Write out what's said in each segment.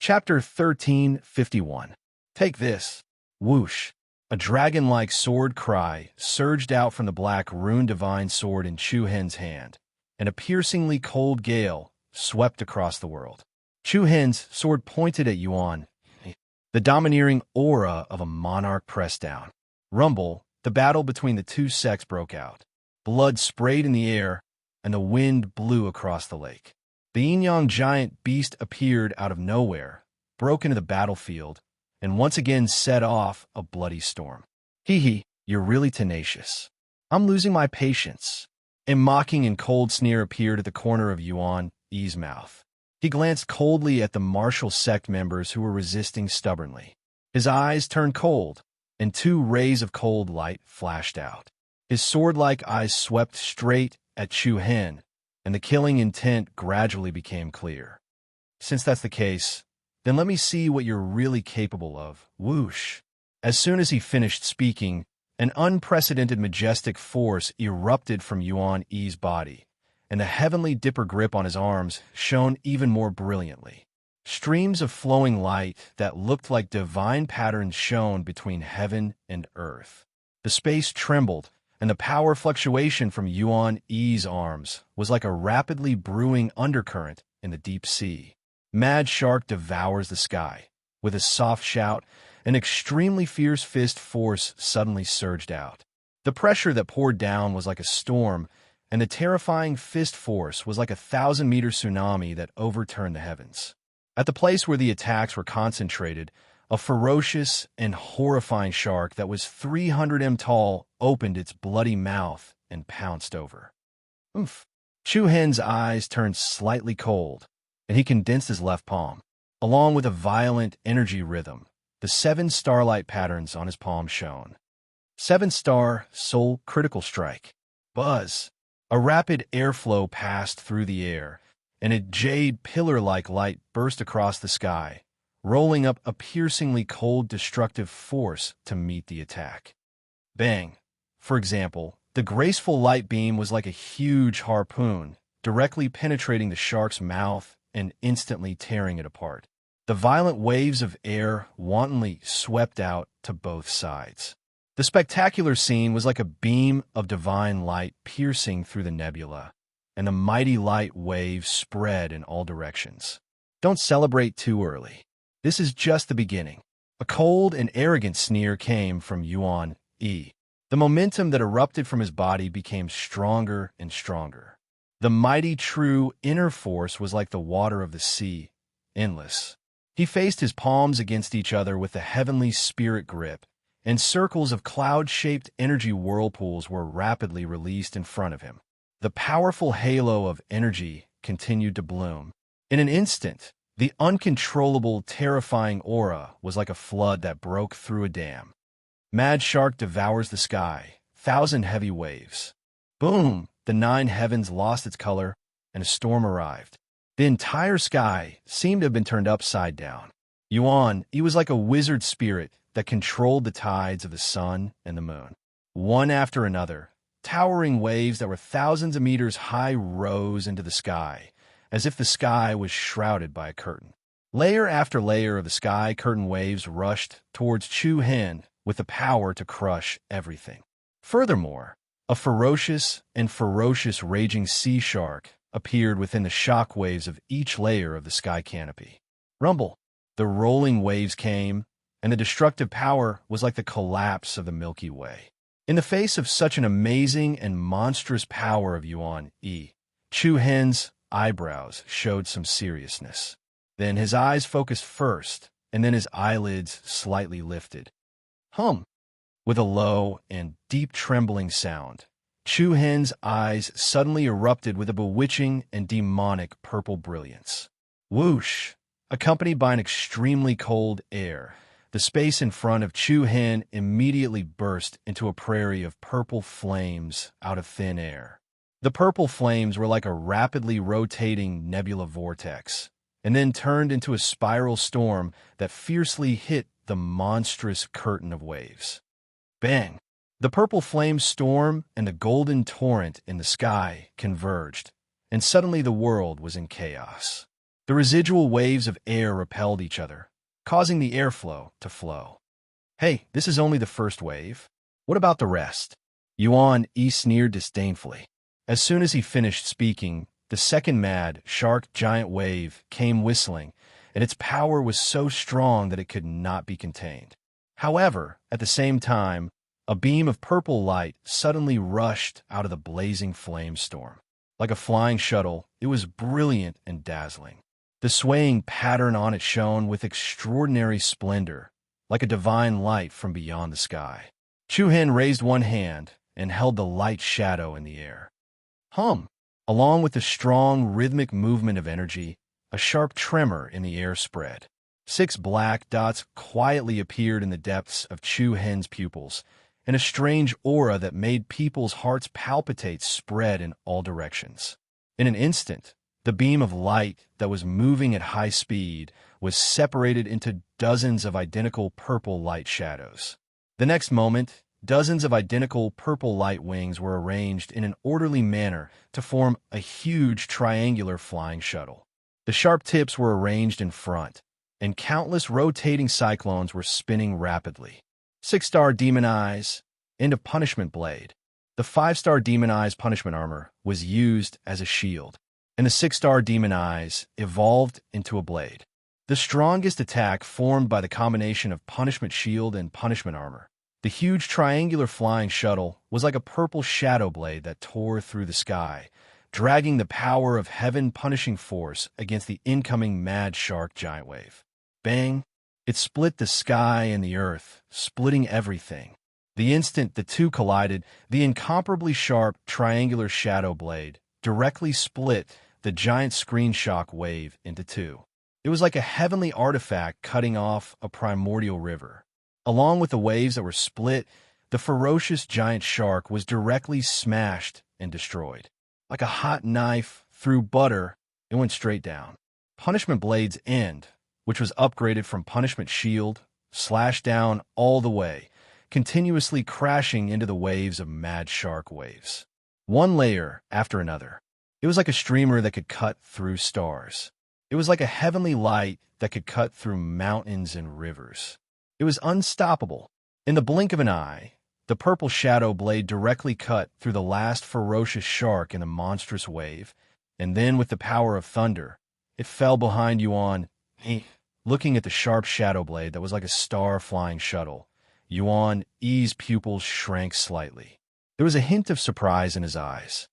Chapter 1351. Take this. Whoosh. A dragon-like sword cry surged out from the black rune divine sword in Chu Hen's hand, and a piercingly cold gale swept across the world. Chu Hen's sword pointed at Yuan, the domineering aura of a monarch pressed down. Rumble, the battle between the two sects broke out. Blood sprayed in the air, and the wind blew across the lake. The yin-yang giant beast appeared out of nowhere, broke into the battlefield, and once again set off a bloody storm. Hee, you're really tenacious. I'm losing my patience. A mocking and cold sneer appeared at the corner of Yuan Yi's mouth. He glanced coldly at the martial sect members who were resisting stubbornly. His eyes turned cold, and two rays of cold light flashed out. His sword-like eyes swept straight at Chu Hen, and the killing intent gradually became clear. Since that's the case, then let me see what you're really capable of. Whoosh. As soon as he finished speaking, an unprecedented majestic force erupted from Yuan Yi's body, and the heavenly dipper grip on his arms shone even more brilliantly. Streams of flowing light that looked like divine patterns shone between heaven and earth. The space trembled, and the power fluctuation from Yuan Yi's arms was like a rapidly brewing undercurrent in the deep sea. Mad Shark devours the sky. With a soft shout, an extremely fierce fist force suddenly surged out. The pressure that poured down was like a storm, and the terrifying fist force was like a 1,000-meter tsunami that overturned the heavens. At the place where the attacks were concentrated, a ferocious and horrifying shark that was 300 m tall opened its bloody mouth and pounced over. Oof. Chu Hen's eyes turned slightly cold, and he condensed his left palm. Along with a violent energy rhythm, the 7 starlight patterns on his palm shone. 7-star soul critical strike. Buzz. A rapid airflow passed through the air, and a jade pillar-like light burst across the sky, rolling up a piercingly cold destructive force to meet the attack. Bang! For example, the graceful light beam was like a huge harpoon, directly penetrating the shark's mouth and instantly tearing it apart. The violent waves of air wantonly swept out to both sides. The spectacular scene was like a beam of divine light piercing through the nebula, and the mighty light waves spread in all directions. Don't celebrate too early. This is just the beginning. A cold and arrogant sneer came from Yuan Yi. The momentum that erupted from his body became stronger and stronger. The mighty true inner force was like the water of the sea, endless. He faced his palms against each other with a heavenly spirit grip, and circles of cloud-shaped energy whirlpools were rapidly released in front of him. The powerful halo of energy continued to bloom. In an instant, the uncontrollable, terrifying aura was like a flood that broke through a dam. Mad Shark devours the sky, 1,000 heavy waves. Boom! The 9 heavens lost its color, and a storm arrived. The entire sky seemed to have been turned upside down. Yuan, he was like a wizard spirit that controlled the tides of the sun and the moon. One after another, towering waves that were thousands of meters high rose into the sky, as if the sky was shrouded by a curtain. Layer after layer of the sky curtain waves rushed towards Chu Hen with the power to crush everything. Furthermore, a ferocious raging sea shark appeared within the shock waves of each layer of the sky canopy. Rumble. The rolling waves came, and the destructive power was like the collapse of the Milky Way. In the face of such an amazing and monstrous power of Yuan Yi, Chu Hen's eyebrows showed some seriousness. Then his eyes focused first, and then his eyelids slightly lifted. Hum! With a low and deep trembling sound, Chu Hen's eyes suddenly erupted with a bewitching and demonic purple brilliance. Whoosh! Accompanied by an extremely cold air, the space in front of Chu Hen immediately burst into a prairie of purple flames out of thin air. The purple flames were like a rapidly rotating nebula vortex, and then turned into a spiral storm that fiercely hit the monstrous curtain of waves. Bang! The purple flame storm and the golden torrent in the sky converged, and suddenly the world was in chaos. The The residual waves of air repelled each other, causing the airflow to flow. Hey, this is only the first wave. What about the rest? Yuan Yi sneered disdainfully. As soon as he finished speaking, the second mad, shark giant wave came whistling, and its power was so strong that it could not be contained. However, at the same time, a beam of purple light suddenly rushed out of the blazing flame storm. Like a flying shuttle, it was brilliant and dazzling. The swaying pattern on it shone with extraordinary splendor, like a divine light from beyond the sky. Chu Hen raised one hand and held the light shadow in the air. Hum! Along with the strong, rhythmic movement of energy, a sharp tremor in the air spread. 6 black dots quietly appeared in the depths of Chu Hen's pupils, and a strange aura that made people's hearts palpitate spread in all directions. In an instant, the beam of light that was moving at high speed was separated into dozens of identical purple light shadows. The next moment, dozens of identical purple light wings were arranged in an orderly manner to form a huge triangular flying shuttle. The sharp tips were arranged in front, and countless rotating cyclones were spinning rapidly. 6-star Demon Eyes, End of Punishment Blade. The 5-star Demon Eyes punishment armor was used as a shield, and the 6-star Demon Eyes evolved into a blade. The strongest attack formed by the combination of punishment shield and punishment armor. The huge triangular flying shuttle was like a purple shadow blade that tore through the sky, dragging the power of heaven punishing force against the incoming mad shark giant wave. Bang! It split the sky and the earth, splitting everything. The instant the two collided, the incomparably sharp triangular shadow blade directly split the giant screen shock wave into two. It was like a heavenly artifact cutting off a primordial river. Along with the waves that were split, the ferocious giant shark was directly smashed and destroyed. Like a hot knife through butter, it went straight down. Punishment Blade's end, which was upgraded from Punishment Shield, slashed down all the way, continuously crashing into the waves of mad shark waves. One layer after another. It was like a streamer that could cut through stars. It was like a heavenly light that could cut through mountains and rivers. It was unstoppable. In the blink of an eye, the purple shadow blade directly cut through the last ferocious shark in the monstrous wave, and then with the power of thunder, it fell behind Yuan Yi. Looking at the sharp shadow blade that was like a star-flying shuttle, Yuan Yi's pupils shrank slightly. There was a hint of surprise in his eyes.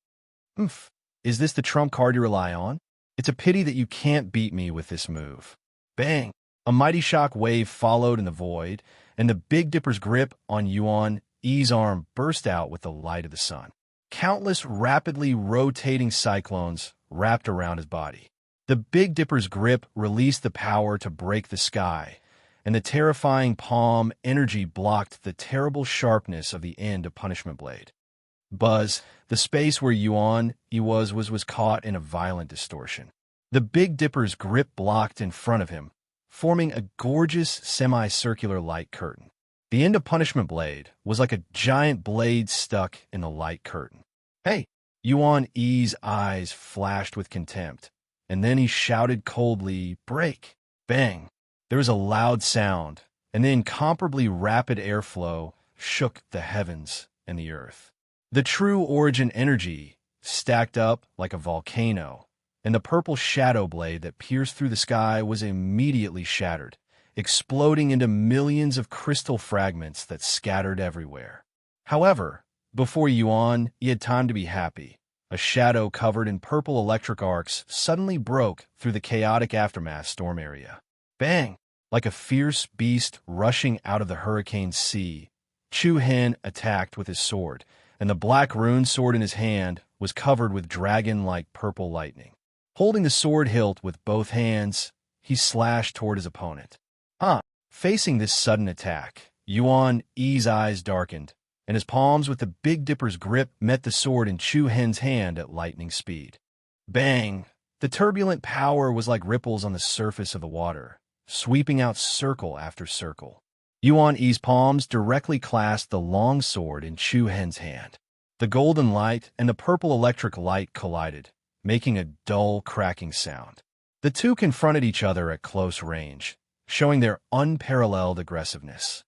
Is this the trump card you rely on? It's a pity that you can't beat me with this move. Bang! A mighty shock wave followed in the void, and the Big Dipper's grip on Yuan Yi's arm burst out with the light of the sun. Countless rapidly rotating cyclones wrapped around his body. The Big Dipper's grip released the power to break the sky, and the terrifying palm energy blocked the terrible sharpness of the end of Punishment Blade. Buzz, the space where Yuan Yi was caught in a violent distortion. The Big Dipper's grip blocked in front of him, forming a gorgeous semicircular light curtain. The end of Punishment Blade was like a giant blade stuck in the light curtain. Hey! Yuan Yi's eyes flashed with contempt, and then he shouted coldly, "Break!" Bang! There was a loud sound, and the incomparably rapid airflow shook the heavens and the earth. The true origin energy stacked up like a volcano, and the purple shadow blade that pierced through the sky was immediately shattered, exploding into millions of crystal fragments that scattered everywhere. However, before Yuan Yi had time to be happy, a shadow covered in purple electric arcs suddenly broke through the chaotic aftermath storm area. Bang! Like a fierce beast rushing out of the hurricane sea, Chu Hen attacked with his sword, and the black rune sword in his hand was covered with dragon-like purple lightning. Holding the sword hilt with both hands, he slashed toward his opponent. Facing this sudden attack, Yuan Yi's eyes darkened, and his palms with the Big Dipper's grip met the sword in Chu Hen's hand at lightning speed. Bang! The turbulent power was like ripples on the surface of the water, sweeping out circle after circle. Yuan Yi's palms directly clasped the long sword in Chu Hen's hand. The golden light and the purple electric light collided, making a dull, cracking sound. The two confronted each other at close range, showing their unparalleled aggressiveness.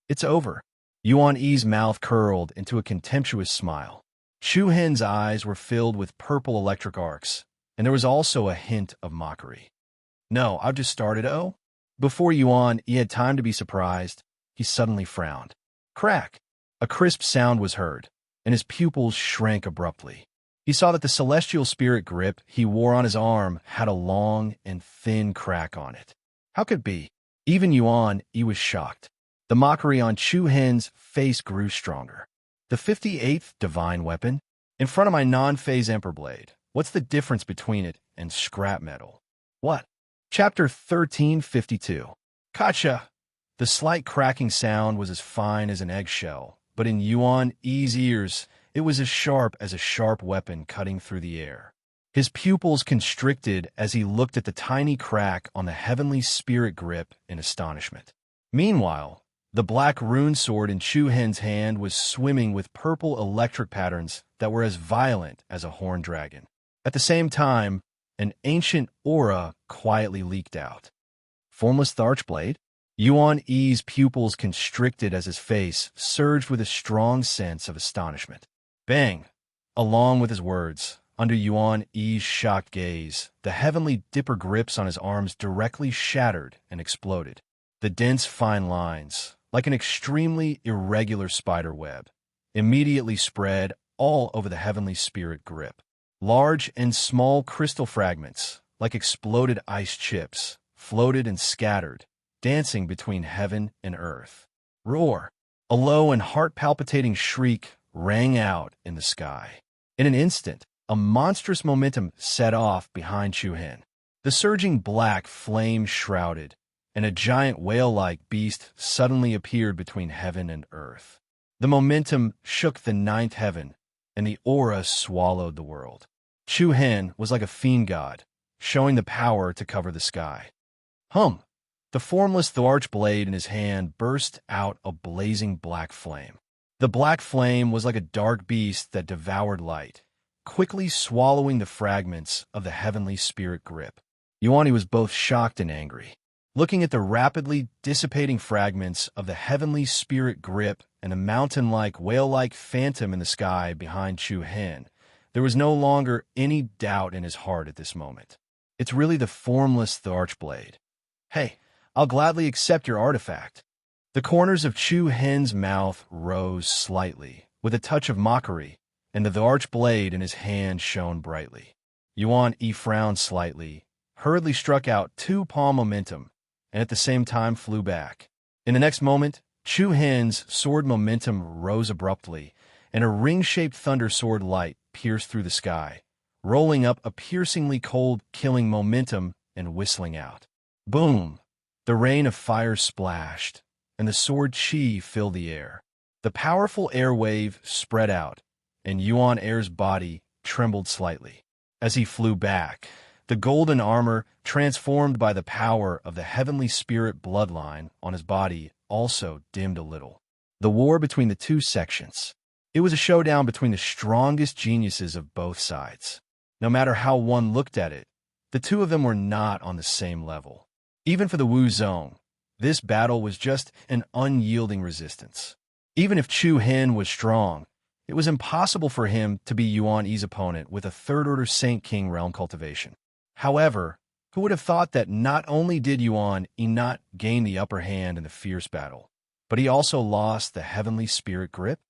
"It's over." Yuan Yi's mouth curled into a contemptuous smile. Chu Hen's eyes were filled with purple electric arcs, and there was also a hint of mockery. "No, I've just started, oh?" Before Yuan Yi had time to be surprised, he suddenly frowned. Crack! A crisp sound was heard, and his pupils shrank abruptly. He saw that the celestial spirit grip he wore on his arm had a long and thin crack on it. How could it be? Even Yuan Yi was shocked. The mockery on Chu Hen's face grew stronger. "The 58th divine weapon? In front of my non-phase Emperor blade. What's the difference between it and scrap metal?" "What?" Chapter 1352. Gotcha! The slight cracking sound was as fine as an eggshell, but in Yuan Yi's ears, it was as sharp as a sharp weapon cutting through the air. His pupils constricted as he looked at the tiny crack on the heavenly spirit grip in astonishment. Meanwhile, the black rune sword in Chu Hen's hand was swimming with purple electric patterns that were as violent as a horned dragon. At the same time, an ancient aura quietly leaked out. Formless the Archblade? Yuan Yi's pupils constricted as his face surged with a strong sense of astonishment. Bang! Along with his words, under Yuan Yi's shocked gaze, the heavenly dipper grips on his arms directly shattered and exploded. The dense fine lines, like an extremely irregular spider web, immediately spread all over the heavenly spirit grip. Large and small crystal fragments, like exploded ice chips, floated and scattered, dancing between heaven and earth. Roar! A low and heart-palpitating shriek rang out in the sky. In an instant, a monstrous momentum set off behind Chu Hen. The surging black flame shrouded, and a giant whale-like beast suddenly appeared between heaven and earth. The momentum shook the ninth heaven, and the aura swallowed the world. Chu Hen was like a fiend god, showing the power to cover the sky. Hum! The formless Thorch blade in his hand burst out a blazing black flame. The black flame was like a dark beast that devoured light, quickly swallowing the fragments of the heavenly spirit grip. Yuan Yi was both shocked and angry. Looking at the rapidly dissipating fragments of the heavenly spirit grip and the mountain-like, whale-like phantom in the sky behind Chu Hen, there was no longer any doubt in his heart at this moment. It's really the formless Thorch blade. Hey, I'll gladly accept your artifact. The corners of Chu Hen's mouth rose slightly, with a touch of mockery, and the Thorch blade in his hand shone brightly. Yuan Yi frowned slightly, hurriedly struck out two palm momentum, and at the same time flew back. In the next moment, Chu Hen's sword momentum rose abruptly, and a ring-shaped thunder sword light pierced through the sky, rolling up a piercingly cold, killing momentum and whistling out. Boom! The rain of fire splashed, and the sword chi filled the air. The powerful air wave spread out, and Yuan Yi's body trembled slightly. As he flew back, the golden armor, transformed by the power of the heavenly spirit bloodline on his body, also dimmed a little. The war between the two sections. It was a showdown between the strongest geniuses of both sides. No matter how one looked at it, the two of them were not on the same level. Even for the Wu Zong, this battle was just an unyielding resistance. Even if Chu Hen was strong, it was impossible for him to be Yuan Yi's opponent with a third-order Saint King realm cultivation. However, who would have thought that not only did Yuan Yi not gain the upper hand in the fierce battle, but he also lost the heavenly spirit grip?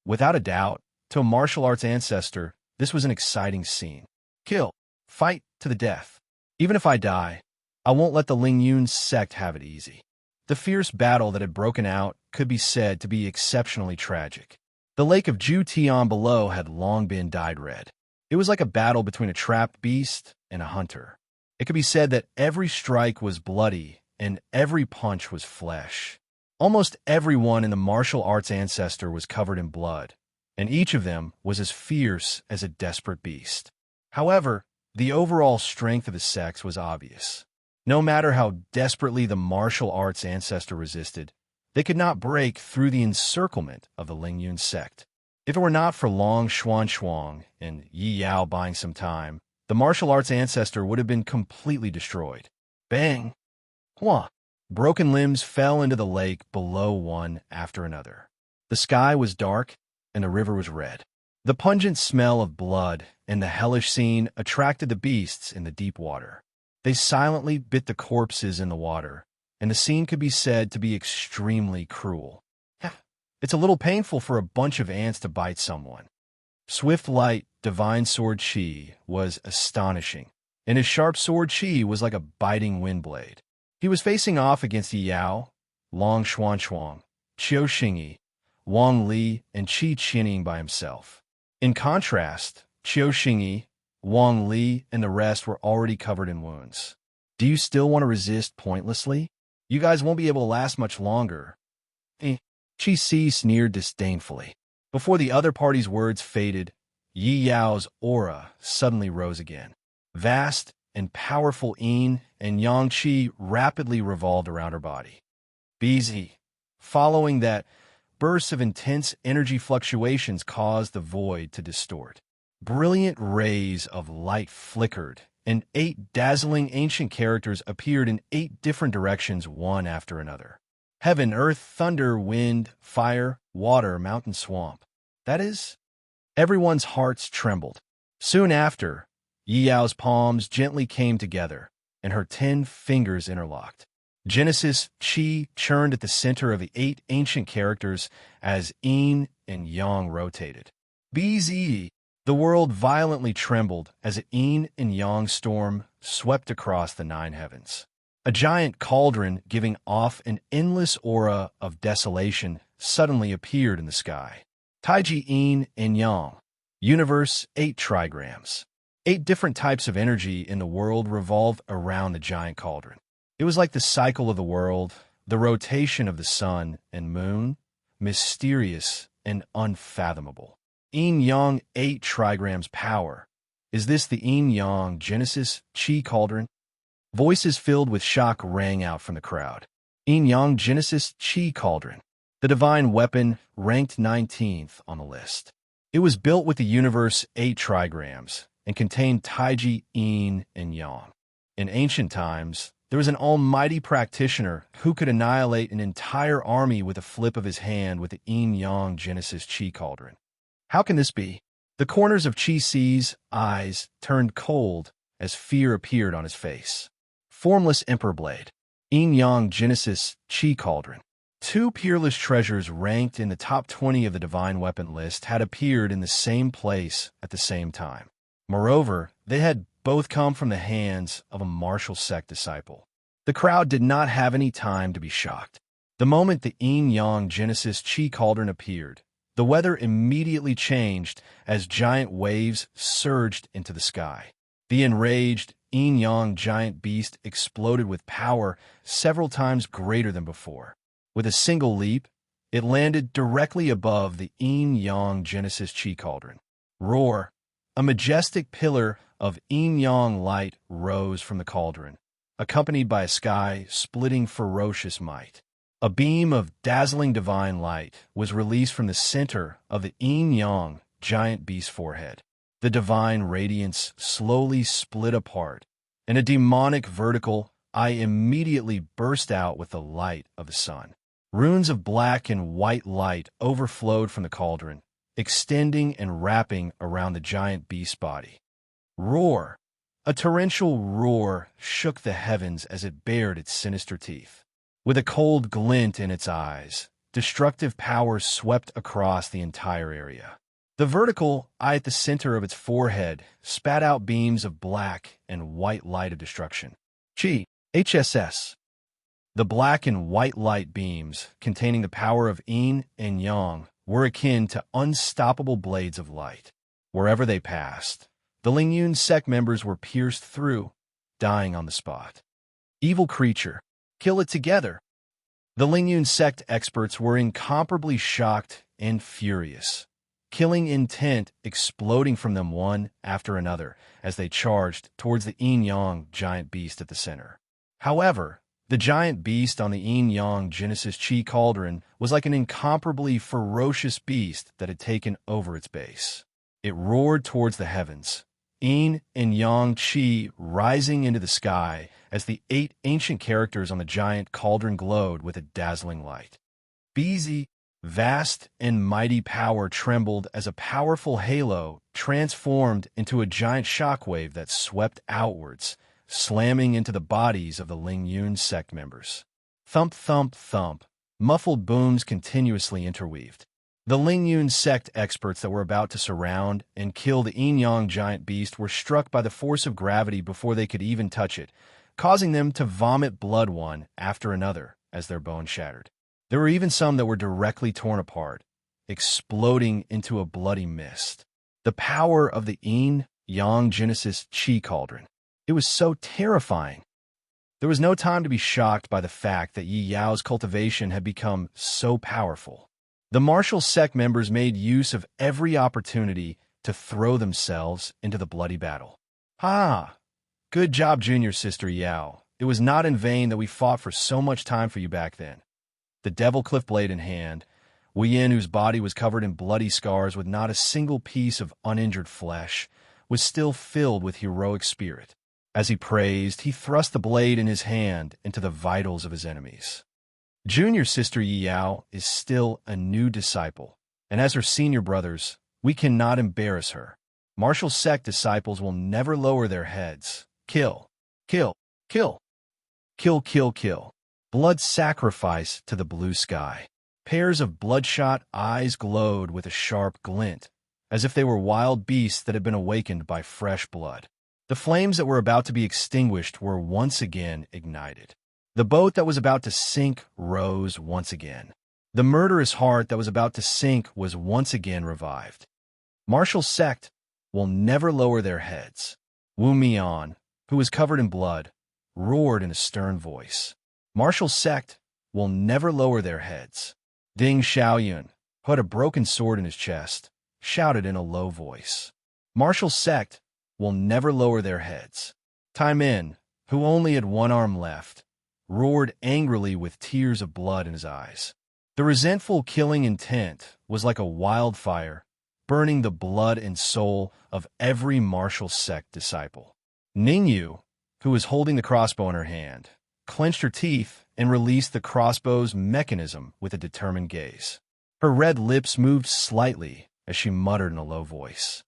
Without a doubt, to a martial arts ancestor, this was an exciting scene. Kill. Fight to the death. Even if I die, I won't let the Ling Yun sect have it easy. The fierce battle that had broken out could be said to be exceptionally tragic. The lake of Ju Tian below had long been dyed red. It was like a battle between a trapped beast and a hunter. It could be said that every strike was bloody and every punch was flesh. Almost everyone in the martial arts ancestor was covered in blood, and each of them was as fierce as a desperate beast. However, the overall strength of the sects was obvious. No matter how desperately the martial arts ancestor resisted, they could not break through the encirclement of the Ling Yun sect. If it were not for Long Xuan Xuang and Yi Yao buying some time, the martial arts ancestor would have been completely destroyed. Bang! Hua! Broken limbs fell into the lake below one after another. The sky was dark, and the river was red. The pungent smell of blood and the hellish scene attracted the beasts in the deep water. They silently bit the corpses in the water, and the scene could be said to be extremely cruel. It's a little painful for a bunch of ants to bite someone. Swift Light, divine sword Chi, was astonishing, and his sharp sword Chi was like a biting wind blade. He was facing off against Yi Yao, Long Xuanchuang, Qiu Xingyi, Wang Li, and Qi Qining by himself. In contrast, Qiu Xingyi, Wang Li, and the rest were already covered in wounds. Do you still want to resist pointlessly? You guys won't be able to last much longer. Qi Si sneered disdainfully. Before the other party's words faded, Yi Yao's aura suddenly rose again. Vast and powerful yin and yang qi rapidly revolved around her body. Busy. Following that, bursts of intense energy fluctuations caused the void to distort. Brilliant rays of light flickered, and 8 dazzling ancient characters appeared in 8 different directions, one after another. Heaven, earth, thunder, wind, fire, water, mountain, swamp. That is, everyone's hearts trembled. Soon after, Yi Yao's palms gently came together, and her 10 fingers interlocked. Genesis Qi churned at the center of the 8 ancient characters as yin and yang rotated. BZ, the world violently trembled as a yin and yang storm swept across the 9 heavens. A giant cauldron giving off an endless aura of desolation suddenly appeared in the sky. Taiji yin and yang. Universe 8 trigrams. 8 different types of energy in the world revolved around the giant cauldron. It was like the cycle of the world, the rotation of the sun and moon, mysterious and unfathomable. Yin-yang 8 trigrams power. Is this the yin-yang Genesis Qi cauldron? Voices filled with shock rang out from the crowd. Yin-yang Genesis Qi cauldron. The divine weapon ranked 19th on the list. It was built with the universe 8 trigrams and contained Taiji yin and yang. In ancient times, there was an almighty practitioner who could annihilate an entire army with a flip of his hand with the yin-yang Genesis Qi cauldron. How can this be? The corners of Qi Si's eyes turned cold as fear appeared on his face. Formless Emperor Blade. Yin-yang Genesis Qi cauldron. 2 peerless treasures ranked in the top 20 of the divine weapon list had appeared in the same place at the same time. Moreover, they had both come from the hands of a martial sect disciple. The crowd did not have any time to be shocked. The moment the yin-yang Genesis Qi cauldron appeared, the weather immediately changed as giant waves surged into the sky. The enraged yin-yang giant beast exploded with power several times greater than before. With a single leap, it landed directly above the yin-yang Genesis Qi cauldron. Roar! A majestic pillar of yin-yang light rose from the cauldron, accompanied by a sky-splitting ferocious might. A beam of dazzling divine light was released from the center of the yin-yang giant beast's forehead. The divine radiance slowly split apart, and a demonic vertical eye immediately burst out with the light of the sun. Runes of black and white light overflowed from the cauldron, extending and wrapping around the giant beast's body. Roar! A torrential roar shook the heavens as it bared its sinister teeth. With a cold glint in its eyes, destructive power swept across the entire area. The vertical eye at the center of its forehead spat out beams of black and white light of destruction. Qi, HSS. The black and white light beams, containing the power of yin and yang, were akin to unstoppable blades of light. Wherever they passed, the Lingyun sect members were pierced through, dying on the spot. Evil creature. Kill it together. The Lingyun sect experts were incomparably shocked and furious, killing intent exploding from them one after another as they charged towards the yin-yang giant beast at the center. However, the giant beast on the yin-yang Genesis Qi cauldron was like an incomparably ferocious beast that had taken over its base. It roared towards the heavens, yin and yang qi rising into the sky as the 8 ancient characters on the giant cauldron glowed with a dazzling light. Busy, vast and mighty power trembled as a powerful halo transformed into a giant shockwave that swept outwards, slamming into the bodies of the Ling Yun sect members. Thump, thump, thump, muffled booms continuously interweaved. The Ling Yun sect experts that were about to surround and kill the yin-yang giant beast were struck by the force of gravity before they could even touch it, causing them to vomit blood one after another as their bones shattered. There were even some that were directly torn apart, exploding into a bloody mist. The power of the yin-yang Genesis Qi cauldron. It was so terrifying. There was no time to be shocked by the fact that Yi Yao's cultivation had become so powerful. The martial sect members made use of every opportunity to throw themselves into the bloody battle. "Ha! Good job, junior sister Yao. It was not in vain that we fought for so much time for you back then." The devil cliff blade in hand, Wei Yin, whose body was covered in bloody scars with not a single piece of uninjured flesh, was still filled with heroic spirit. As he praised, he thrust the blade in his hand into the vitals of his enemies. Junior sister Yi Yao is still a new disciple, and as her senior brothers, we cannot embarrass her. Martial sect disciples will never lower their heads. Kill, kill, kill, kill, kill, kill. Blood sacrifice to the blue sky. Pairs of bloodshot eyes glowed with a sharp glint, as if they were wild beasts that had been awakened by fresh blood. The flames that were about to be extinguished were once again ignited. The boat that was about to sink rose once again. The murderous heart that was about to sink was once again revived. Martial sect will never lower their heads. Wu Mian, who was covered in blood, roared in a stern voice. Martial sect will never lower their heads. Ding Xiaoyun, who had a broken sword in his chest, shouted in a low voice. Martial sect will never lower their heads. Tai Min, who only had one arm left, roared angrily with tears of blood in his eyes. The resentful killing intent was like a wildfire, burning the blood and soul of every martial sect disciple. Ningyu, who was holding the crossbow in her hand, clenched her teeth and released the crossbow's mechanism with a determined gaze. Her red lips moved slightly as she muttered in a low voice.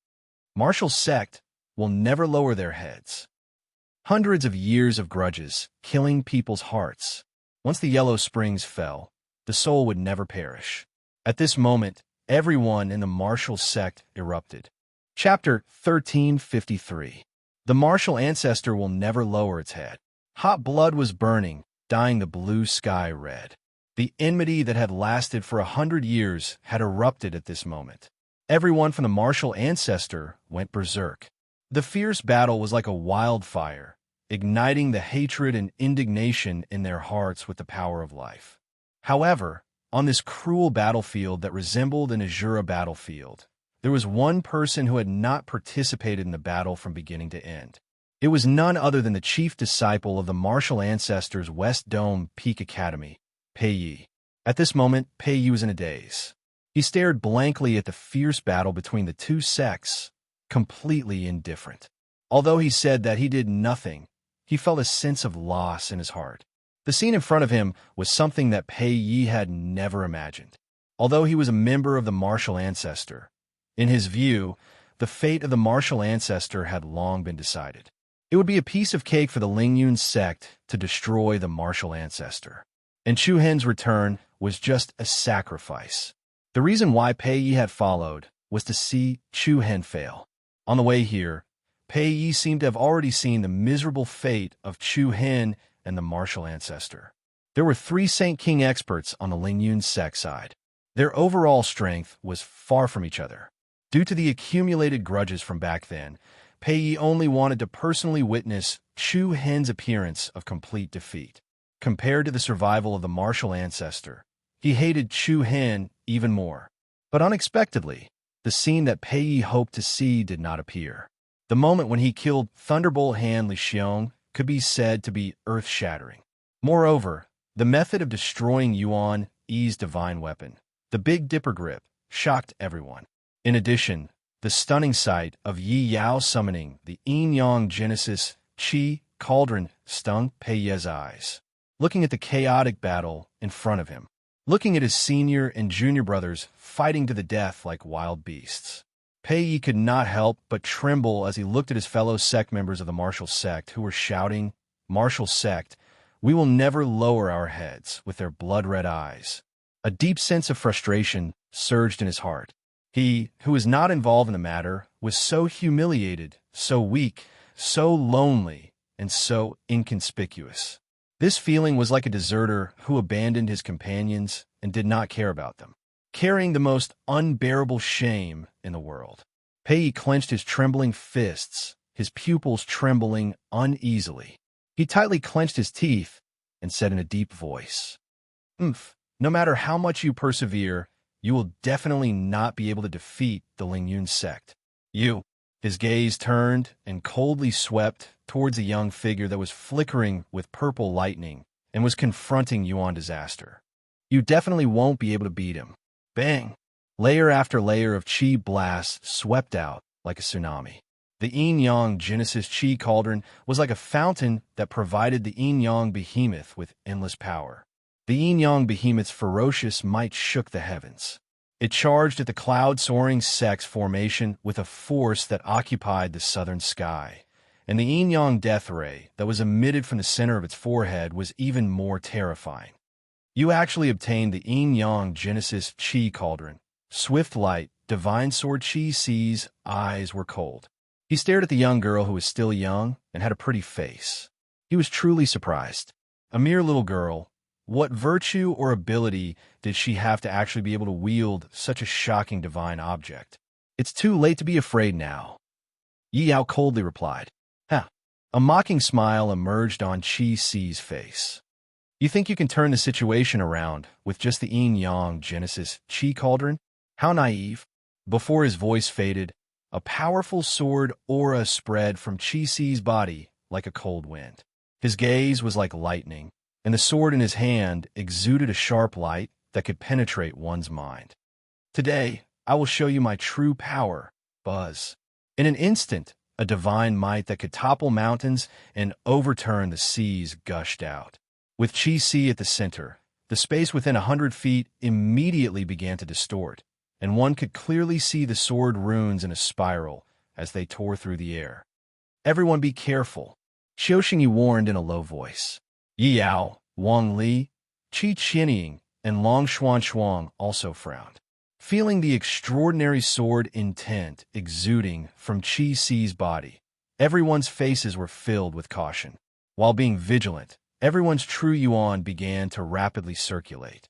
Martial sect will never lower their heads. Hundreds of years of grudges, killing people's hearts. Once the yellow springs fell, the soul would never perish. At this moment, everyone in the martial sect erupted. Chapter 1353. The martial ancestor will never lower its head. Hot blood was burning, dyeing the blue sky red. The enmity that had lasted for 100 years had erupted at this moment. Everyone from the martial ancestor went berserk. The fierce battle was like a wildfire, igniting the hatred and indignation in their hearts with the power of life. However, on this cruel battlefield that resembled an Azura battlefield, there was one person who had not participated in the battle from beginning to end. It was none other than the chief disciple of the martial ancestors' West Dome Peak Academy, Pei Yi. At this moment, Pei Yi was in a daze. He stared blankly at the fierce battle between the two sects, completely indifferent. Although he said that he did nothing, he felt a sense of loss in his heart. The scene in front of him was something that Pei Yi had never imagined. Although he was a member of the martial ancestor, in his view, the fate of the martial ancestor had long been decided. It would be a piece of cake for the Ling Yun sect to destroy the martial ancestor. And Chu Hen's return was just a sacrifice. The reason why Pei Yi had followed was to see Chu Hen fail. On the way here, Pei Yi seemed to have already seen the miserable fate of Chu Hen and the martial ancestor. There were 3 Saint King experts on the Ling Yun sect side. Their overall strength was far from each other. Due to the accumulated grudges from back then, Pei Yi only wanted to personally witness Chu Hen's appearance of complete defeat. Compared to the survival of the martial ancestor, he hated Chu Hen even more. But unexpectedly, the scene that Pei Yi hoped to see did not appear. The moment when he killed Thunderbolt Han Li Xiong could be said to be earth-shattering. Moreover, the method of destroying Yuan Yi's divine weapon, the Big Dipper grip, shocked everyone. In addition, The stunning sight of Yi Yao summoning the yin-yang Genesis Qi cauldron stung Pei Ye's eyes. Looking at the chaotic battle in front of him. Looking at his senior and junior brothers fighting to the death like wild beasts. Pei Yi could not help but tremble as he looked at his fellow sect members of the martial sect who were shouting, "Martial sect, we will never lower our heads," with their blood-red eyes. A deep sense of frustration surged in his heart. He, who was not involved in the matter, was so humiliated, so weak, so lonely, and so inconspicuous. This feeling was like a deserter who abandoned his companions and did not care about them, carrying the most unbearable shame in the world. Pei clenched his trembling fists, his pupils trembling uneasily. He tightly clenched his teeth and said in a deep voice, No matter how much you persevere, you will definitely not be able to defeat the Lingyun sect. You." His gaze turned and coldly swept towards a young figure that was flickering with purple lightning and was confronting Yuan Disaster. "You definitely won't be able to beat him." Bang! Layer after layer of Qi blasts swept out like a tsunami. The yin-yang Genesis Qi cauldron was like a fountain that provided the yin-yang behemoth with endless power. The yin-yang behemoth's ferocious might shook the heavens. It charged at the cloud-soaring sect's formation with a force that occupied the southern sky, and the yin-yang death ray that was emitted from the center of its forehead was even more terrifying. You actually obtained the yin-yang Genesis Qi cauldron. Swift light, divine sword Qi Ci's eyes were cold. He stared at the young girl who was still young and had a pretty face. He was truly surprised. A mere little girl. What virtue or ability did she have to actually be able to wield such a shocking divine object? "It's too late to be afraid now," Yi Yao coldly replied. "Huh." A mocking smile emerged on Qi Ci's face. "You think you can turn the situation around with just the yin-yang Genesis Qi cauldron? How naive." Before his voice faded, a powerful sword aura spread from Qi Ci's body like a cold wind. His gaze was like lightning, and the sword in his hand exuded a sharp light that could penetrate one's mind. "Today, I will show you my true power, Buzz." In an instant, a divine might that could topple mountains and overturn the seas gushed out. With Qi Ci at the center, the space within 100 feet immediately began to distort, and one could clearly see the sword runes in a spiral as they tore through the air. "Everyone be careful," Xiaoxingyi warned in a low voice. Yi Yao, Wang Li, Qi Qianying, and Long Xuan also frowned, feeling the extraordinary sword intent exuding from Qi Ci's body. Everyone's faces were filled with caution. While being vigilant, everyone's true yuan began to rapidly circulate.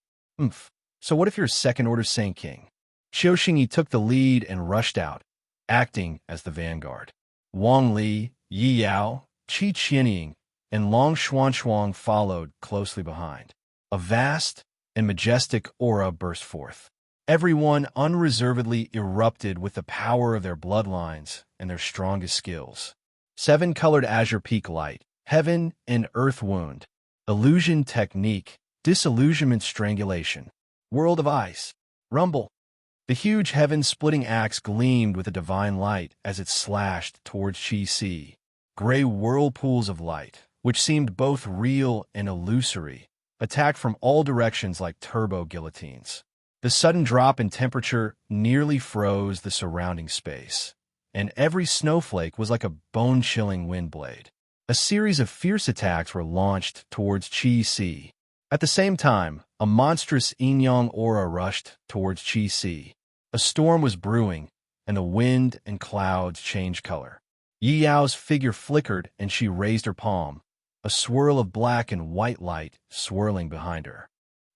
So what if you're a second-order Saint King? Xiaoxingyi took the lead and rushed out, acting as the vanguard. Wang Li, Yi Yao, Qi Qianying, and Long Xuan followed closely behind. A vast and majestic aura burst forth. Everyone unreservedly erupted with the power of their bloodlines and their strongest skills. 7-colored azure peak light, heaven and earth wound, illusion technique, disillusionment strangulation, world of ice, rumble. The huge heaven-splitting axe gleamed with a divine light as it slashed towards Qi Ci. Gray whirlpools of light, which seemed both real and illusory, attacked from all directions like turbo guillotines. The sudden drop in temperature nearly froze the surrounding space, and every snowflake was like a bone-chilling wind blade. A series of fierce attacks were launched towards Qi Ci. At the same time, a monstrous yin-yang aura rushed towards Qi Ci. A storm was brewing, and the wind and clouds changed color. Yi Yao's figure flickered and she raised her palm, a swirl of black and white light swirling behind her.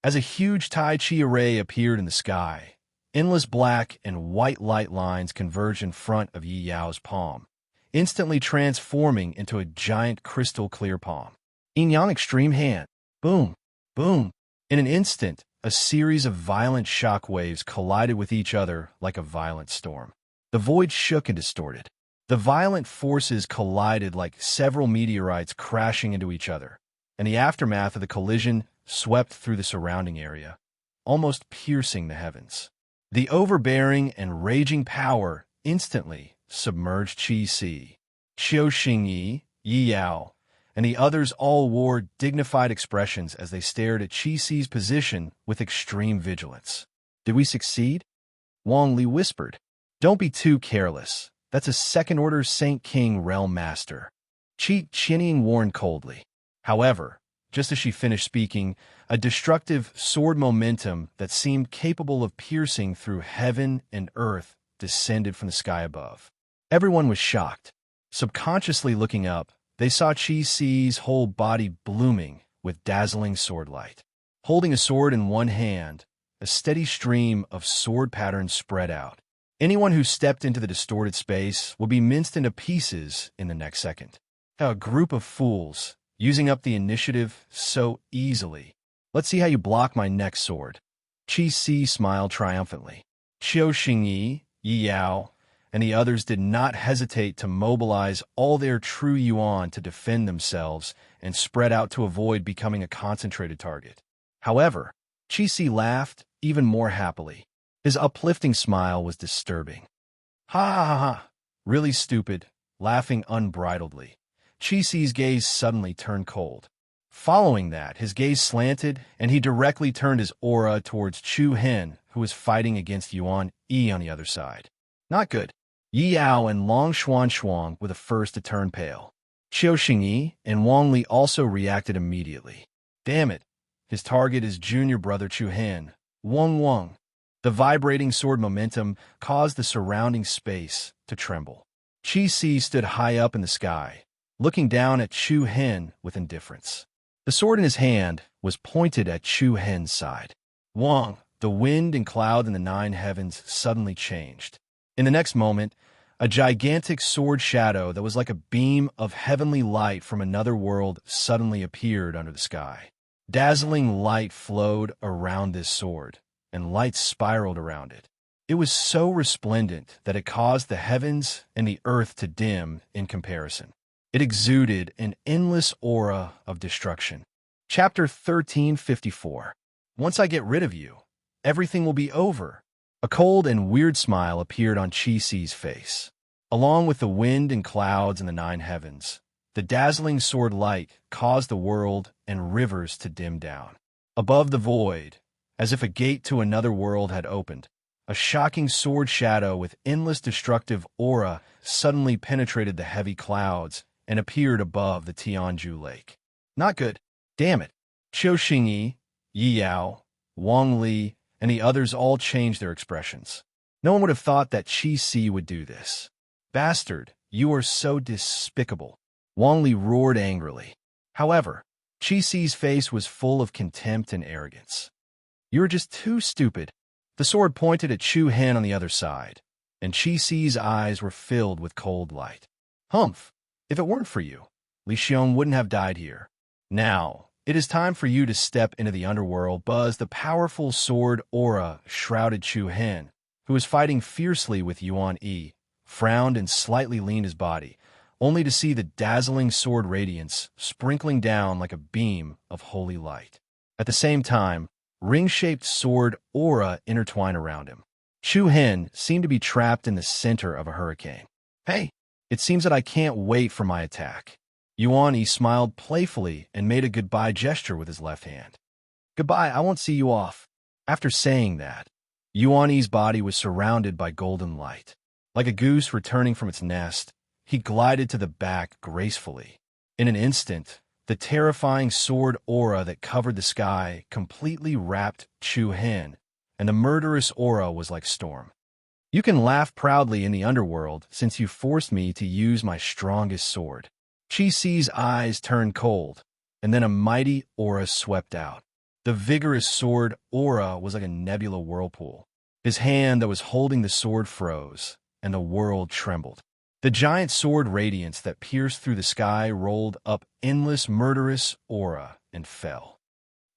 As a huge Tai Chi array appeared in the sky, endless black and white light lines converged in front of Yi Yao's palm, instantly transforming into a giant crystal-clear palm. Yin-yang Extreme Hand. Boom, boom. In an instant, a series of violent shock waves collided with each other like a violent storm. The void shook and distorted. The violent forces collided like several meteorites crashing into each other, and the aftermath of the collision swept through the surrounding area, almost piercing the heavens. The overbearing and raging power instantly submerged Qi Si. Qiu Xingyi, Yi Yao, and the others all wore dignified expressions as they stared at Qi Si's position with extreme vigilance. Did we succeed? Wang Li whispered. Don't be too careless. That's a second-order Saint King realm master. Qi Qianying warned coldly. However, just as she finished speaking, a destructive sword momentum that seemed capable of piercing through heaven and earth descended from the sky above. Everyone was shocked. Subconsciously looking up, they saw Qi Si's whole body blooming with dazzling sword light. Holding a sword in one hand, a steady stream of sword patterns spread out. Anyone who stepped into the distorted space would be minced into pieces in the next second. A group of fools, using up the initiative so easily. Let's see how you block my next sword. Qi Si smiled triumphantly. Qiu Xingyi, Yi Yao, and the others did not hesitate to mobilize all their true yuan to defend themselves and spread out to avoid becoming a concentrated target. However, Qi Si laughed even more happily. His uplifting smile was disturbing. Ha ha ha ha! Really stupid, laughing unbridledly. Qi Si's gaze suddenly turned cold. Following that, his gaze slanted, and he directly turned his aura towards Chu Hen, who was fighting against Yuan Yi on the other side. Not good. Yi Yao and Long Xuan were the first to turn pale. Qiu Xingyi and Wang Li also reacted immediately. Damn it. His target is junior brother Chu Hen, Wang. The vibrating sword momentum caused the surrounding space to tremble. Qi Si stood high up in the sky, looking down at Chu Hen with indifference. The sword in his hand was pointed at Chu Hen's side. Wang, the wind and cloud in the nine heavens suddenly changed. In the next moment, a gigantic sword shadow that was like a beam of heavenly light from another world suddenly appeared under the sky. Dazzling light flowed around this sword, and light spiraled around it. It was so resplendent that it caused the heavens and the earth to dim in comparison. It exuded an endless aura of destruction. Chapter 1354. Once I get rid of you, everything will be over. A cold and weird smile appeared on Qi Si's face. Along with the wind and clouds in the nine heavens, the dazzling sword light caused the world and rivers to dim down. Above the void, as if a gate to another world had opened, a shocking sword shadow with endless destructive aura suddenly penetrated the heavy clouds and appeared above the Tianju Lake. Not good. Damn it. Qiu Xingyi, Yi Yao, Wang Li, and the others all changed their expressions. No one would have thought that Qi Si would do this. Bastard, you are so despicable. Wang Li roared angrily. However, Qi Si's face was full of contempt and arrogance. You are just too stupid. The sword pointed at Chu Hen on the other side, and Qi Si's eyes were filled with cold light. Humph! If it weren't for you, Li Xiong wouldn't have died here. Now, it is time for you to step into the underworld. Buzz, the powerful sword aura shrouded Chu Hen, who was fighting fiercely with Yuan Yi, frowned and slightly leaned his body, only to see the dazzling sword radiance sprinkling down like a beam of holy light. At the same time, ring-shaped sword aura intertwined around him. Chu Hen seemed to be trapped in the center of a hurricane. Hey, it seems that I can't wait for my attack. Yuan Yi smiled playfully and made a goodbye gesture with his left hand. Goodbye, I won't see you off. After saying that, Yuan Yi's body was surrounded by golden light. Like a goose returning from its nest, he glided to the back gracefully. In an instant, the terrifying sword aura that covered the sky completely wrapped Chu Hen, and the murderous aura was like storm. You can laugh proudly in the underworld since you forced me to use my strongest sword. Qi Si's eyes turned cold, and then a mighty aura swept out. The vigorous sword aura was like a nebula whirlpool. His hand that was holding the sword froze, and the world trembled. The giant sword radiance that pierced through the sky rolled up endless murderous aura and fell.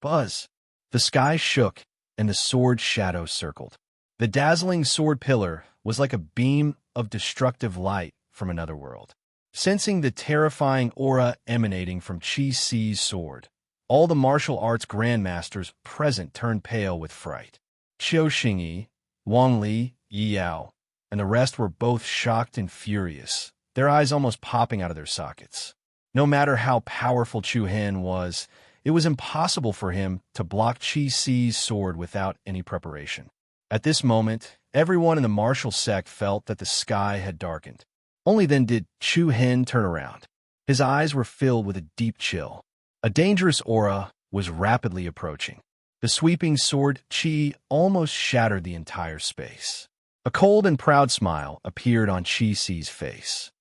Buzz! The sky shook, and the sword shadow circled. The dazzling sword pillar was like a beam of destructive light from another world. Sensing the terrifying aura emanating from Qi Si's sword, all the martial arts grandmasters present turned pale with fright. Qiu Xingyi, Wang Li, Yi Yao, and the rest were both shocked and furious, their eyes almost popping out of their sockets. No matter how powerful Chu Hen was, it was impossible for him to block Qi Si's sword without any preparation. At this moment, everyone in the martial sect felt that the sky had darkened. Only then did Chu Hen turn around. His eyes were filled with a deep chill. A dangerous aura was rapidly approaching. The sweeping sword Qi almost shattered the entire space. A cold and proud smile appeared on Qi Si's face.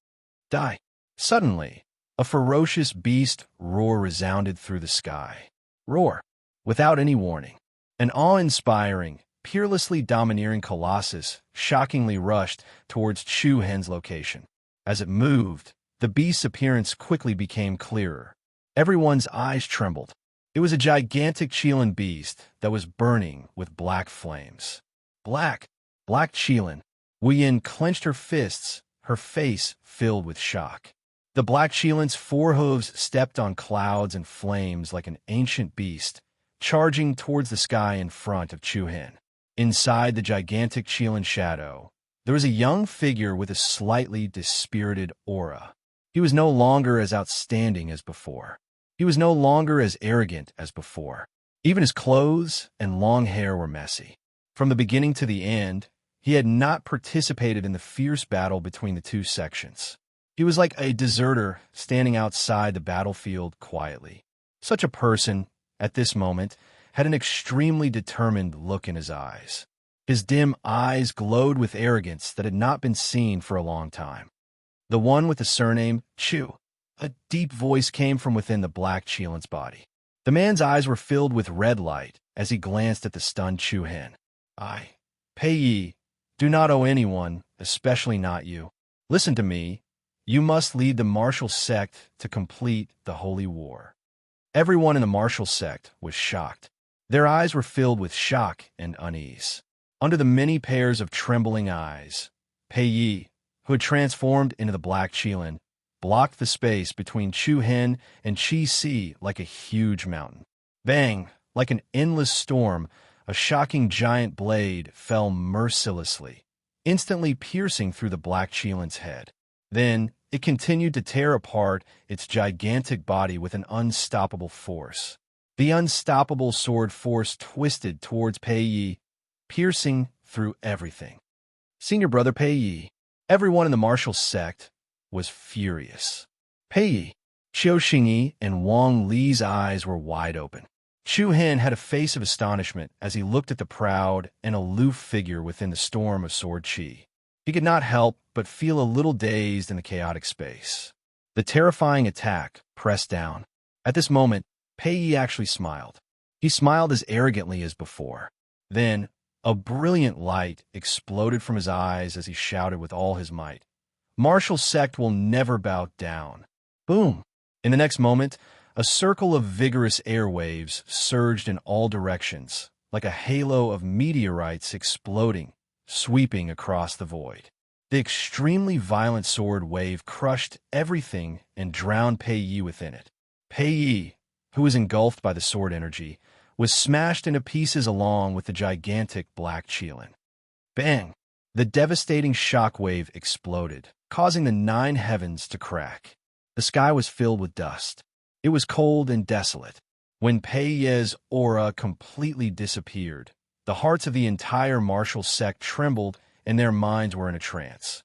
Die. Suddenly, a ferocious beast roar resounded through the sky. Roar. Without any warning. An awe-inspiring, peerlessly domineering colossus shockingly rushed towards Chu Hen's location. As it moved, the beast's appearance quickly became clearer. Everyone's eyes trembled. It was a gigantic Qilin beast that was burning with black flames. Black Qilin. Wu Yin clenched her fists, her face filled with shock. The black Qilin's four hooves stepped on clouds and flames like an ancient beast, charging towards the sky in front of Chu Hen. Inside the gigantic Qilin shadow, there was a young figure with a slightly dispirited aura. He was no longer as outstanding as before. He was no longer as arrogant as before. Even his clothes and long hair were messy. From the beginning to the end, he had not participated in the fierce battle between the two sections. He was like a deserter standing outside the battlefield quietly. Such a person, at this moment, had an extremely determined look in his eyes. His dim eyes glowed with arrogance that had not been seen for a long time. The one with the surname Chu. A deep voice came from within the black Qilin's body. The man's eyes were filled with red light as he glanced at the stunned Chu Hen. I, Pei Yi, do not owe anyone, especially not you. Listen to me. You must lead the martial sect to complete the holy war. Everyone in the martial sect was shocked. Their eyes were filled with shock and unease. Under the many pairs of trembling eyes, Pei Yi, who had transformed into the black Qilin, blocked the space between Chu Hen and Qi Si like a huge mountain. Bang! Like an endless storm, a shocking giant blade fell mercilessly, instantly piercing through the black Qilin's head. Then, it continued to tear apart its gigantic body with an unstoppable force. The unstoppable sword force twisted towards Pei Yi, piercing through everything. Senior brother Pei Yi, everyone in the martial sect, was furious. Pei Yi, Qiu Xingyi, and Wang Li's eyes were wide open. Chu Hen had a face of astonishment as he looked at the proud and aloof figure within the storm of sword qi. He could not help but feel a little dazed in the chaotic space. The terrifying attack pressed down. At this moment, Pei Yi actually smiled. He smiled as arrogantly as before. Then, a brilliant light exploded from his eyes as he shouted with all his might, "Martial sect will never bow down." Boom! In the next moment, a circle of vigorous airwaves surged in all directions, like a halo of meteorites exploding, sweeping across the void. The extremely violent sword wave crushed everything and drowned Pei Yi within it. Pei Yi, who was engulfed by the sword energy, was smashed into pieces along with the gigantic black Qilin. Bang! The devastating shockwave exploded, causing the 9 heavens to crack. The sky was filled with dust. It was cold and desolate. When Pei Yi's aura completely disappeared, the hearts of the entire martial sect trembled and their minds were in a trance.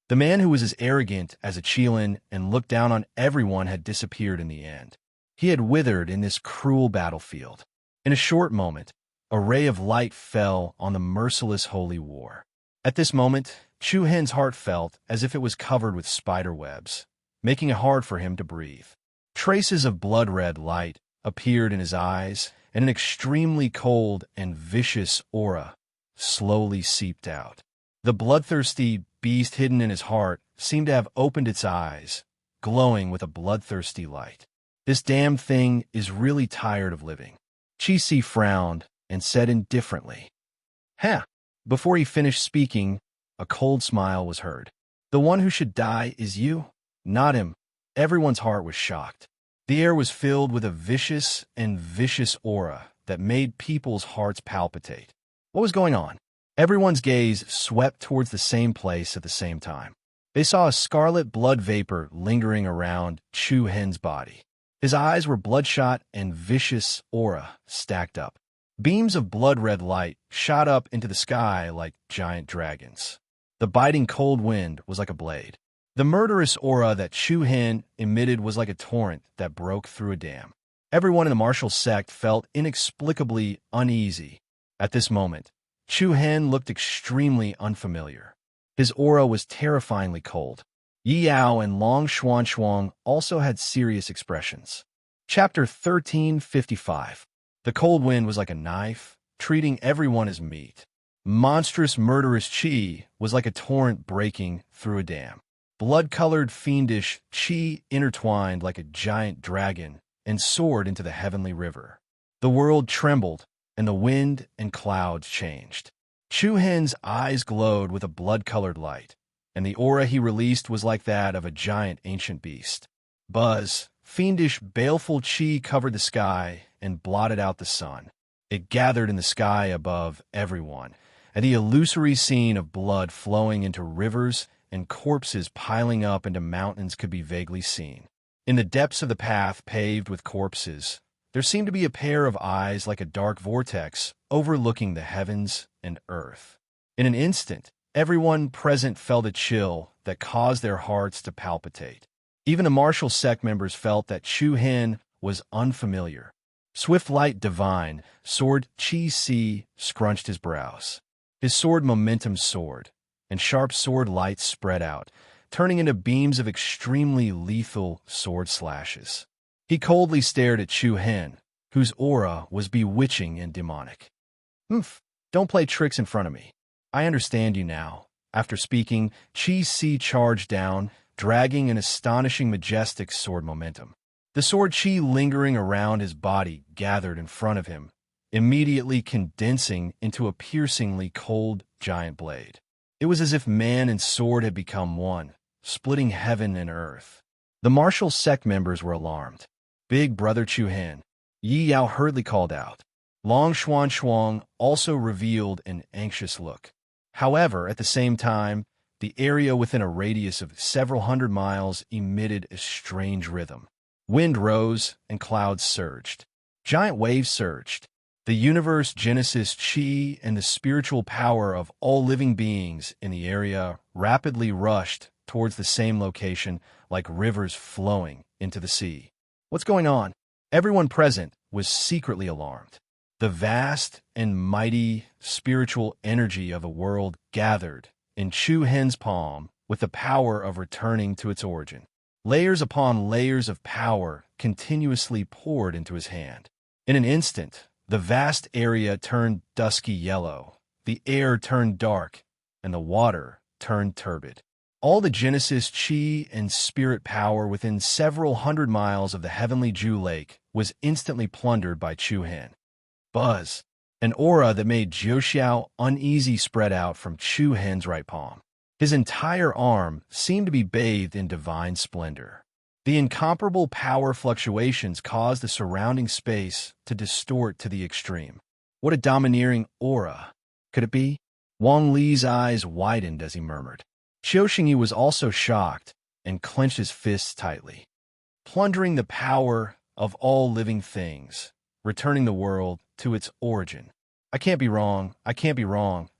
The man who was as arrogant as a Qilin and looked down on everyone had disappeared in the end. He had withered in this cruel battlefield. In a short moment, a ray of light fell on the merciless holy war. At this moment, Chu Hen's heart felt as if it was covered with spider webs, making it hard for him to breathe. Traces of blood-red light appeared in his eyes, and an extremely cold and vicious aura slowly seeped out. The bloodthirsty beast hidden in his heart seemed to have opened its eyes, glowing with a bloodthirsty light. This damn thing is really tired of living. Qi Si frowned and said indifferently, "Huh." Before he finished speaking, a cold smile was heard. "The one who should die is you, not him." Everyone's heart was shocked. The air was filled with a vicious aura that made people's hearts palpitate. What was going on? Everyone's gaze swept towards the same place at the same time. They saw a scarlet blood vapor lingering around Chu Hen's body. His eyes were bloodshot and vicious aura stacked up. Beams of blood-red light shot up into the sky like giant dragons. The biting cold wind was like a blade. The murderous aura that Chu Hen emitted was like a torrent that broke through a dam. Everyone in the martial sect felt inexplicably uneasy. At this moment, Chu Hen looked extremely unfamiliar. His aura was terrifyingly cold. Yi Yao and Long Xuan also had serious expressions. Chapter 1355. The cold wind was like a knife, treating everyone as meat. Monstrous murderous qi was like a torrent breaking through a dam. Blood-colored fiendish qi intertwined like a giant dragon and soared into the heavenly river. The world trembled, and the wind and clouds changed. Chu Hen's eyes glowed with a blood-colored light, and the aura he released was like that of a giant ancient beast. Buzz, fiendish, baleful qi covered the sky and blotted out the sun. It gathered in the sky above everyone, and the illusory scene of blood flowing into rivers and corpses piling up into mountains could be vaguely seen. In the depths of the path paved with corpses, there seemed to be a pair of eyes like a dark vortex overlooking the heavens and earth. In an instant, everyone present felt a chill that caused their hearts to palpitate. Even the martial sect members felt that Chu Hen was unfamiliar. Swift light divine, sword Qi Si scrunched his brows. His sword momentum soared, and sharp sword lights spread out, turning into beams of extremely lethal sword slashes. He coldly stared at Chu Hen, whose aura was bewitching and demonic. Don't play tricks in front of me. I understand you now. After speaking, Qi Si charged down, dragging an astonishing majestic sword momentum. The sword Qi lingering around his body gathered in front of him, immediately condensing into a piercingly cold giant blade. It was as if man and sword had become one, splitting heaven and earth. The martial sect members were alarmed. Big Brother Chu Hen, Yi Yao hurriedly called out. Long Xuan also revealed an anxious look. However, at the same time, the area within a radius of several hundred miles emitted a strange rhythm. Wind rose and clouds surged. Giant waves surged. The universe, Genesis, Qi, and the spiritual power of all living beings in the area rapidly rushed towards the same location like rivers flowing into the sea. What's going on? Everyone present was secretly alarmed. The vast and mighty spiritual energy of a world gathered in Chu Hen's palm with the power of returning to its origin. Layers upon layers of power continuously poured into his hand. In an instant, the vast area turned dusky yellow, the air turned dark, and the water turned turbid. All the Genesis, Qi, and spirit power within several hundred miles of the heavenly Ju Lake was instantly plundered by Chu Hen. Buzz, an aura that made Jiuxiao uneasy spread out from Chu Hen's right palm. His entire arm seemed to be bathed in divine splendor. The incomparable power fluctuations caused the surrounding space to distort to the extreme. What a domineering aura. Could it be? Wang Li's eyes widened as he murmured. Qiu Xingyi was also shocked and clenched his fists tightly. Plundering the power of all living things, returning the world to its origin. I can't be wrong.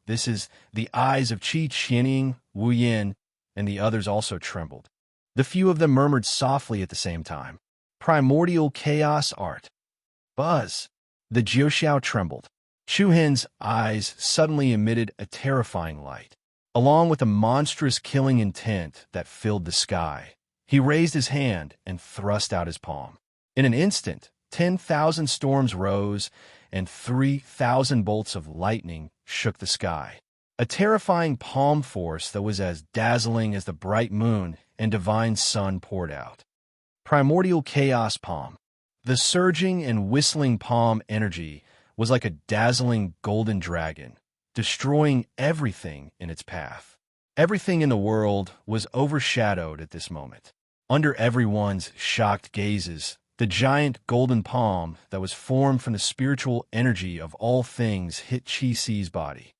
This is the eyes of Qi Qianying, Wu Yin, and the others also trembled. The few of them murmured softly at the same time. Primordial chaos art. Buzz. The Jiuxiao trembled. Chu Hen's eyes suddenly emitted a terrifying light. Along with a monstrous killing intent that filled the sky, he raised his hand and thrust out his palm. In an instant, 10,000 storms rose, and 3,000 bolts of lightning shook the sky. A terrifying palm force that was as dazzling as the bright moon and divine sun poured out. Primordial chaos palm. The surging and whistling palm energy was like a dazzling golden dragon, destroying everything in its path. Everything in the world was overshadowed at this moment. Under everyone's shocked gazes, the giant golden palm that was formed from the spiritual energy of all things hit Qi Si's body.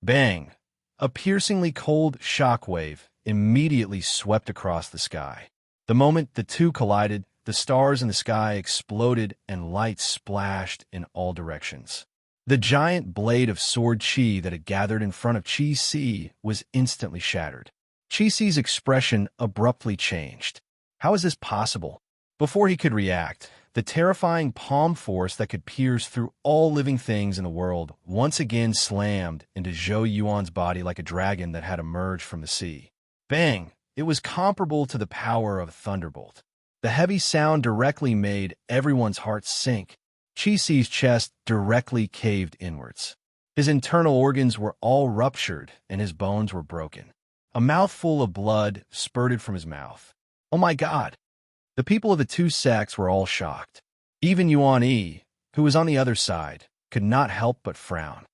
Bang! A piercingly cold shockwave immediately swept across the sky. The moment the two collided, the stars in the sky exploded and light splashed in all directions. The giant blade of sword Chi that had gathered in front of Chi Si was instantly shattered. Chi Si's expression abruptly changed. How is this possible? Before he could react, the terrifying palm force that could pierce through all living things in the world once again slammed into Zhou Yuan's body like a dragon that had emerged from the sea. Bang! It was comparable to the power of a thunderbolt. The heavy sound directly made everyone's heart sink. Chi Si's chest directly caved inwards. His internal organs were all ruptured and his bones were broken. A mouthful of blood spurted from his mouth. Oh my God! The people of the two sects were all shocked. Even Yuan Yi, who was on the other side, could not help but frown.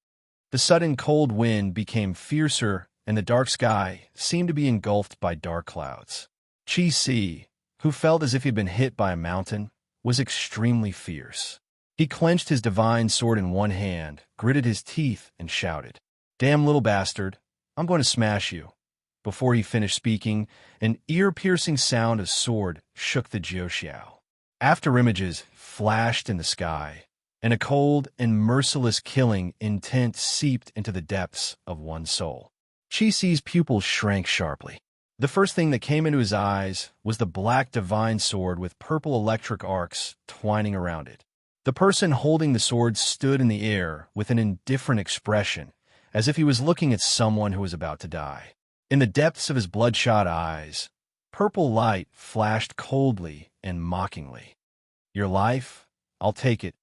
The sudden cold wind became fiercer and the dark sky seemed to be engulfed by dark clouds. Chi Si, who felt as if he'd been hit by a mountain, was extremely fierce. He clenched his divine sword in one hand, gritted his teeth, and shouted, "Damn little bastard, I'm going to smash you." Before he finished speaking, an ear-piercing sound of sword shook the Jiuxiao. After images flashed in the sky, and a cold and merciless killing intent seeped into the depths of one's soul. Chi Si's pupils shrank sharply. The first thing that came into his eyes was the black divine sword with purple electric arcs twining around it. The person holding the sword stood in the air with an indifferent expression, as if he was looking at someone who was about to die. In the depths of his bloodshot eyes, purple light flashed coldly and mockingly. "Your life? I'll take it."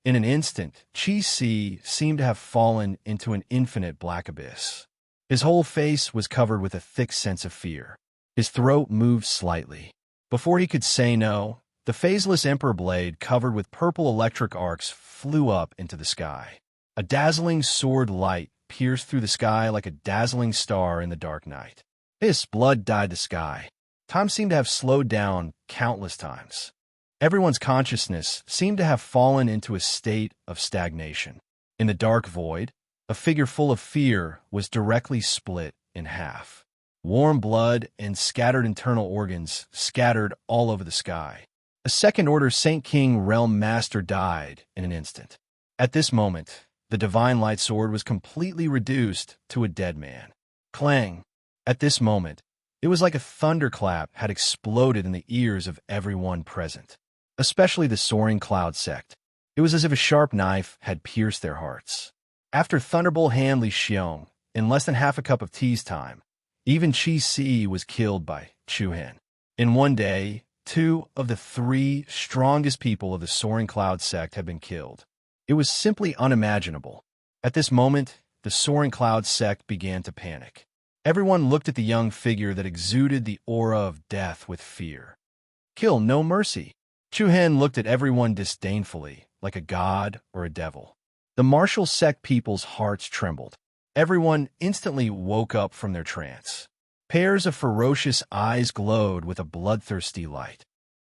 In an instant, Chi Si seemed to have fallen into an infinite black abyss. His whole face was covered with a thick sense of fear. His throat moved slightly. Before he could say no, the phaseless Emperor blade covered with purple electric arcs flew up into the sky. A dazzling sword light pierced through the sky like a dazzling star in the dark night. His blood dyed the sky. Time seemed to have slowed down countless times. Everyone's consciousness seemed to have fallen into a state of stagnation. In the dark void, a figure full of fear was directly split in half. Warm blood and scattered internal organs scattered all over the sky. A second-order Saint King Realm Master died in an instant. At this moment, the divine light sword was completely reduced to a dead man. Clang! At this moment, it was like a thunderclap had exploded in the ears of everyone present, especially the soaring cloud sect. It was as if a sharp knife had pierced their hearts. After Thunderbolt Hand Li Xiong, in less than half a cup of tea's time, even Chi Si was killed by Chu Hen. In one day, 2 of the 3 strongest people of the Soaring Cloud sect had been killed. It was simply unimaginable. At this moment, the Soaring Cloud sect began to panic. Everyone looked at the young figure that exuded the aura of death with fear. Kill no mercy. Chu Hen looked at everyone disdainfully, like a god or a devil. The martial sect people's hearts trembled. Everyone instantly woke up from their trance. Pairs of ferocious eyes glowed with a bloodthirsty light.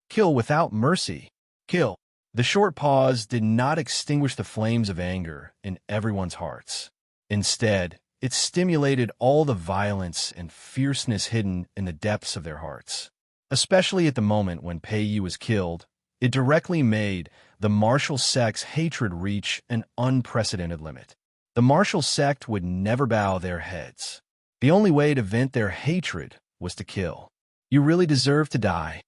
Kill without mercy. Kill. The short pause did not extinguish the flames of anger in everyone's hearts. Instead, it stimulated all the violence and fierceness hidden in the depths of their hearts. Especially at the moment when Pei Yi was killed, it directly made the martial sect's hatred reach an unprecedented limit. The martial sect would never bow their heads. The only way to vent their hatred was to kill. You really deserve to die.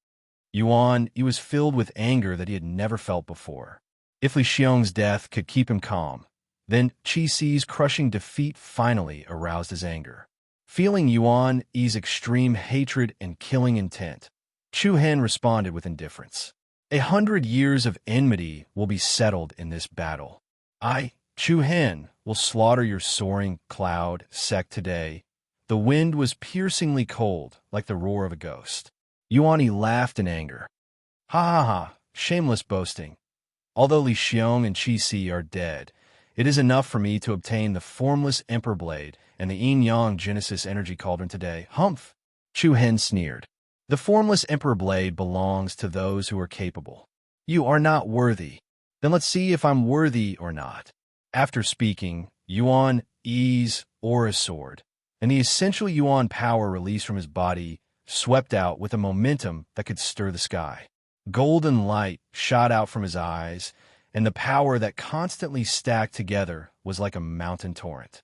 Yuan, he was filled with anger that he had never felt before. If Li Xiong's death could keep him calm, then Chi Si's crushing defeat finally aroused his anger. Feeling Yuan Yi's extreme hatred and killing intent, Chu Hen responded with indifference. 100 years of enmity will be settled in this battle. I, Chu Hen, will slaughter your soaring cloud sect today. The wind was piercingly cold, like the roar of a ghost. Yuan Yi laughed in anger. Ha ha ha, shameless boasting. Although Li Xiong and Chi Si are dead, it is enough for me to obtain the formless Emperor Blade and the Yin-Yang Genesis Energy Cauldron today. Humph! Chu Hen sneered. The formless Emperor Blade belongs to those who are capable. You are not worthy. Then let's see if I'm worthy or not. After speaking, Yuan ease, aura soared, and the essential yuan power released from his body swept out with a momentum that could stir the sky. Golden light shot out from his eyes, and the power that constantly stacked together was like a mountain torrent.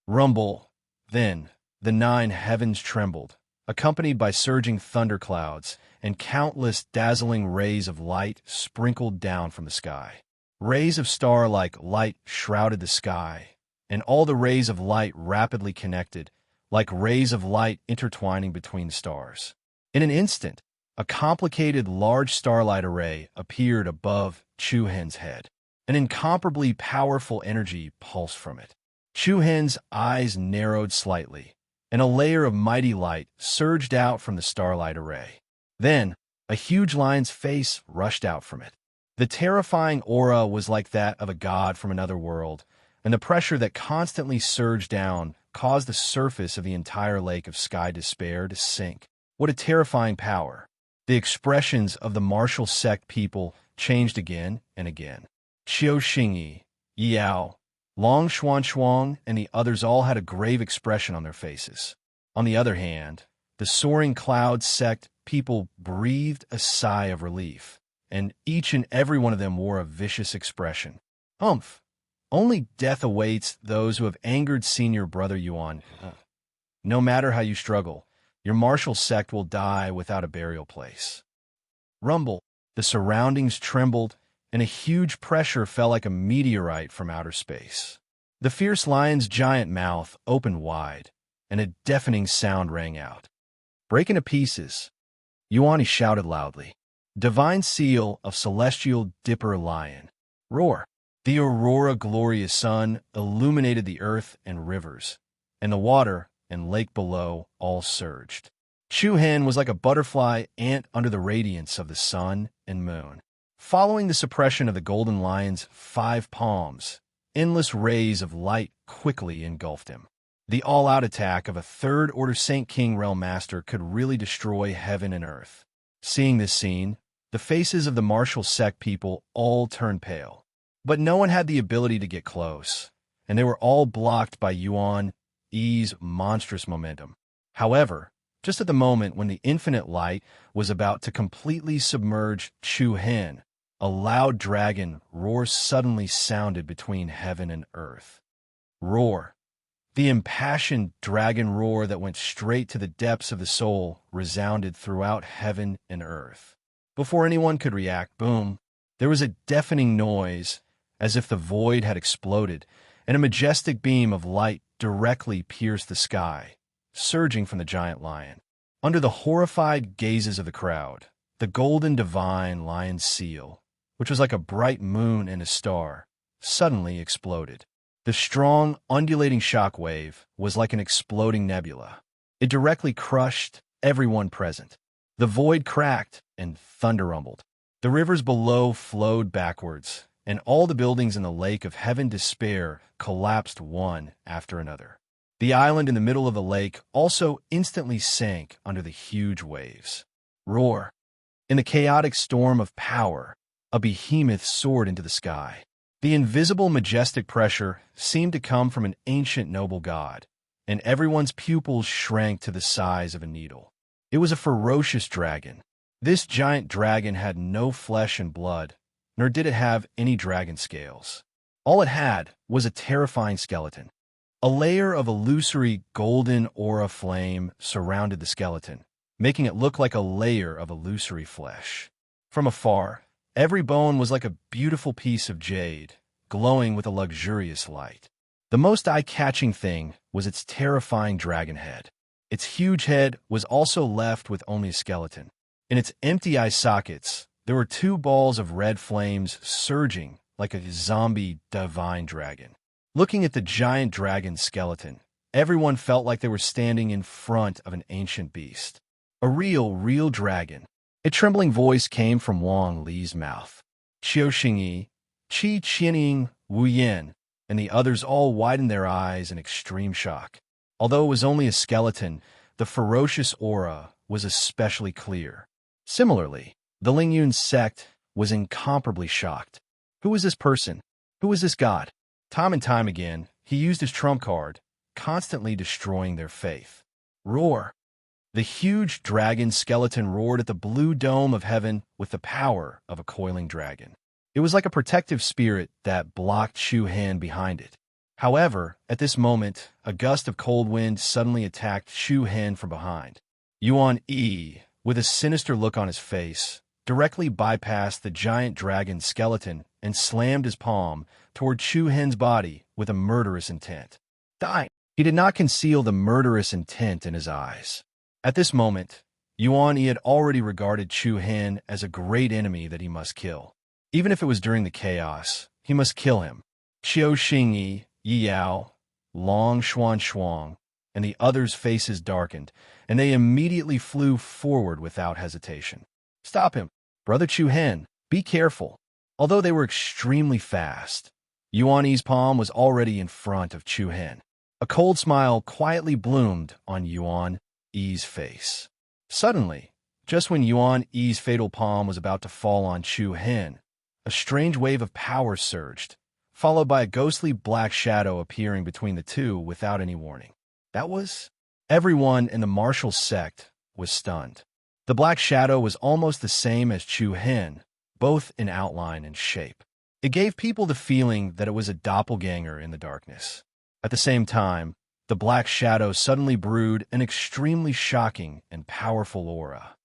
Rumble. Then the 9 heavens trembled, accompanied by surging thunderclouds and countless dazzling rays of light sprinkled down from the sky. Rays of star-like light shrouded the sky, and all the rays of light rapidly connected, like rays of light intertwining between stars. In an instant, a complicated large starlight array appeared above Chu Hen's head. An incomparably powerful energy pulsed from it. Chu Hen's eyes narrowed slightly, and a layer of mighty light surged out from the starlight array. Then, a huge lion's face rushed out from it. The terrifying aura was like that of a god from another world, and the pressure that constantly surged down caused the surface of the entire lake of sky despair to sink. What a terrifying power! The expressions of the martial sect people changed again and again. Qiu Xingyi, Yao, Long Xuan, and the others all had a grave expression on their faces. On the other hand, the soaring cloud sect people breathed a sigh of relief, and each and every one of them wore a vicious expression. Humph! Only death awaits those who have angered Senior Brother Yuan. No matter how you struggle, your martial sect will die without a burial place. Rumble. The surroundings trembled, and a huge pressure fell like a meteorite from outer space. The fierce lion's giant mouth opened wide, and a deafening sound rang out. Break into pieces, Yuan shouted loudly. Divine seal of celestial dipper lion. Roar. The aurora glorious sun illuminated the earth and rivers, and the water and lake below all surged. Chu Hen was like a butterfly ant under the radiance of the sun and moon. Following the suppression of the golden lion's 5 palms, endless rays of light quickly engulfed him. The all-out attack of a third-order Saint King Realm Master could really destroy heaven and earth. Seeing this scene, the faces of the martial sect people all turned pale. But no one had the ability to get close, and they were all blocked by Yuan Yi's monstrous momentum. However, just at the moment when the infinite light was about to completely submerge Chu Hen, a loud dragon roar suddenly sounded between heaven and earth. Roar. The impassioned dragon roar that went straight to the depths of the soul resounded throughout heaven and earth. Before anyone could react, boom, there was a deafening noise, as if the void had exploded, and a majestic beam of light directly pierced the sky, surging from the giant lion. Under the horrified gazes of the crowd, the golden divine lion's seal, which was like a bright moon and a star, suddenly exploded. The strong, undulating shock wave was like an exploding nebula. It directly crushed everyone present. The void cracked and thunder rumbled. The rivers below flowed backwards, and all the buildings in the lake of heaven despair collapsed one after another. The island in the middle of the lake also instantly sank under the huge waves. Roar. In the chaotic storm of power, a behemoth soared into the sky. The invisible majestic pressure seemed to come from an ancient noble god, and everyone's pupils shrank to the size of a needle. It was a ferocious dragon. This giant dragon had no flesh and blood, nor did it have any dragon scales. All it had was a terrifying skeleton. A layer of illusory golden aura flame surrounded the skeleton, making it look like a layer of illusory flesh. From afar, every bone was like a beautiful piece of jade, glowing with a luxurious light. The most eye-catching thing was its terrifying dragon head. Its huge head was also left with only a skeleton. In its empty eye sockets, there were 2 balls of red flames surging like a zombie divine dragon. Looking at the giant dragon skeleton, everyone felt like they were standing in front of an ancient beast. A real dragon. A trembling voice came from Wang Li's mouth. Qiu Xingyi, Qi Qianing, Wu Yan, and the others all widened their eyes in extreme shock. Although it was only a skeleton, the ferocious aura was especially clear. Similarly, the Lingyun sect was incomparably shocked. Who was this person? Who was this god? Time and time again, he used his trump card, constantly destroying their faith. Roar! The huge dragon skeleton roared at the blue dome of heaven with the power of a coiling dragon. It was like a protective spirit that blocked Chu Hen behind it. However, at this moment, a gust of cold wind suddenly attacked Chu Hen from behind. Yuan Yi, with a sinister look on his face, directly bypassed the giant dragon skeleton and slammed his palm toward Chu Hen's body with a murderous intent. Die! He did not conceal the murderous intent in his eyes. At this moment, Yuan Yi had already regarded Chu Hen as a great enemy that he must kill. Even if it was during the chaos, he must kill him. Qiu Xingyi, Yi Yao, Long Xuan Shuang, and the others' faces darkened, and they immediately flew forward without hesitation. Stop him! Brother Chu Hen, be careful! Although they were extremely fast, Yuan Yi's palm was already in front of Chu Hen. A cold smile quietly bloomed on Yuan Yi's face. Suddenly, just when Yuan Yi's fatal palm was about to fall on Chu Hen, a strange wave of power surged, followed by a ghostly black shadow appearing between the two without any warning. That was... Everyone in the martial sect was stunned. The black shadow was almost the same as Chu Hen, both in outline and shape. It gave people the feeling that it was a doppelganger in the darkness. At the same time, the black shadow suddenly brewed an extremely shocking and powerful aura.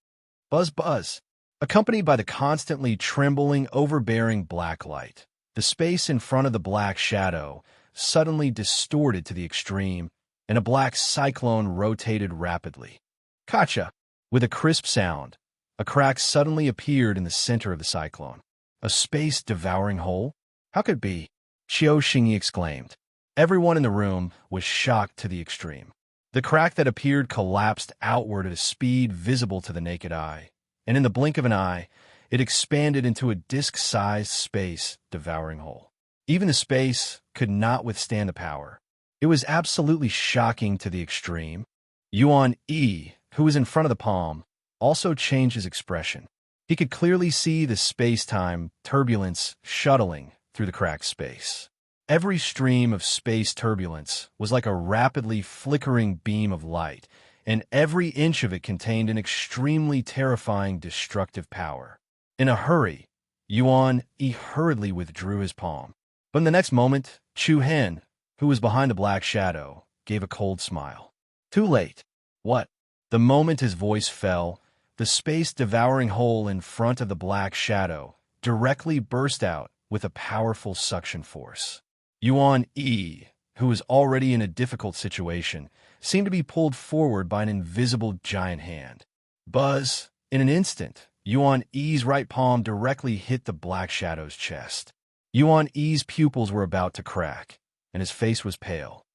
Buzz buzz! Accompanied by the constantly trembling, overbearing black light, the space in front of the black shadow suddenly distorted to the extreme, and a black cyclone rotated rapidly. Kacha! With a crisp sound, a crack suddenly appeared in the center of the cyclone. A space-devouring hole? How could it be? Qiu Xingyi exclaimed. Everyone in the room was shocked to the extreme. The crack that appeared collapsed outward at a speed visible to the naked eye, and in the blink of an eye, it expanded into a disc-sized space-devouring hole. Even the space could not withstand the power. It was absolutely shocking to the extreme. Yuan Yi, who was in front of the palm, also changed his expression. He could clearly see the space-time turbulence shuttling through the cracked space. Every stream of space turbulence was like a rapidly flickering beam of light, and every inch of it contained an extremely terrifying destructive power. In a hurry, Yuan Yi hurriedly withdrew his palm. But in the next moment, Chu Hen, who was behind the black shadow, gave a cold smile. Too late. What? The moment his voice fell, the space-devouring hole in front of the black shadow directly burst out with a powerful suction force. Yuan Yi, who was already in a difficult situation, seemed to be pulled forward by an invisible giant hand. Buzz! In an instant, Yuan Yi's right palm directly hit the black shadow's chest. Yuan Yi's pupils were about to crack, and his face was pale.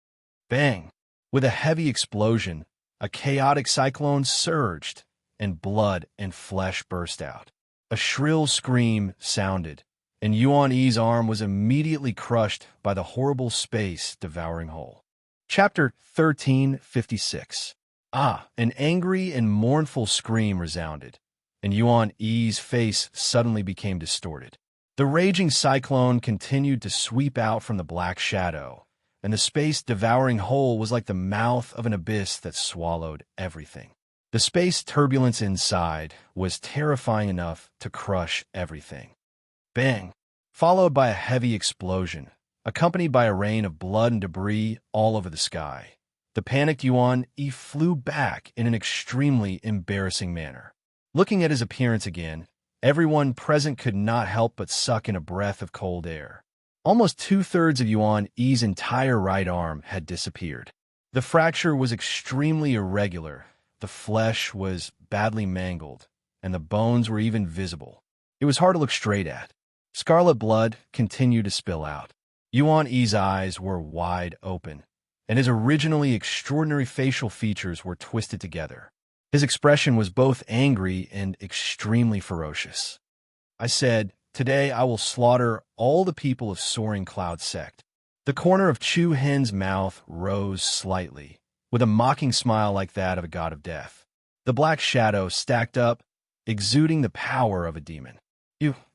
Bang! With a heavy explosion, a chaotic cyclone surged, and blood and flesh burst out. A shrill scream sounded, and Yuan Yi's arm was immediately crushed by the horrible space-devouring hole. Chapter 1356. An angry and mournful scream resounded, and Yuan Yi's face suddenly became distorted. The raging cyclone continued to sweep out from the black shadow, and the space-devouring hole was like the mouth of an abyss that swallowed everything. The space turbulence inside was terrifying enough to crush everything. Bang! Followed by a heavy explosion, accompanied by a rain of blood and debris all over the sky. The panicked Yuan Yi flew back in an extremely embarrassing manner. Looking at his appearance again, everyone present could not help but suck in a breath of cold air. Almost two-thirds of Yuan Yi's entire right arm had disappeared. The fracture was extremely irregular, the flesh was badly mangled, and the bones were even visible. It was hard to look straight at. Scarlet blood continued to spill out. Yuan Yi's eyes were wide open, and his originally extraordinary facial features were twisted together. His expression was both angry and extremely ferocious. I said, "Today I will slaughter all the people of Soaring Cloud Sect." The corner of Chu Hen's mouth rose slightly, with a mocking smile like that of a god of death. The black shadow stacked up, exuding the power of a demon.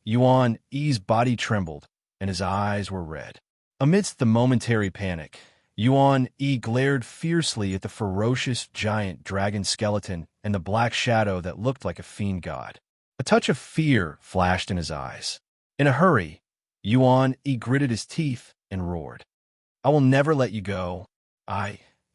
Yuan Yi's body trembled, and his eyes were red. Amidst the momentary panic, Yuan-Yi glared fiercely at the ferocious giant dragon skeleton and the black shadow that looked like a fiend god. A touch of fear flashed in his eyes. In a hurry, Yuan-Yi gritted his teeth and roared, "I will never let you go.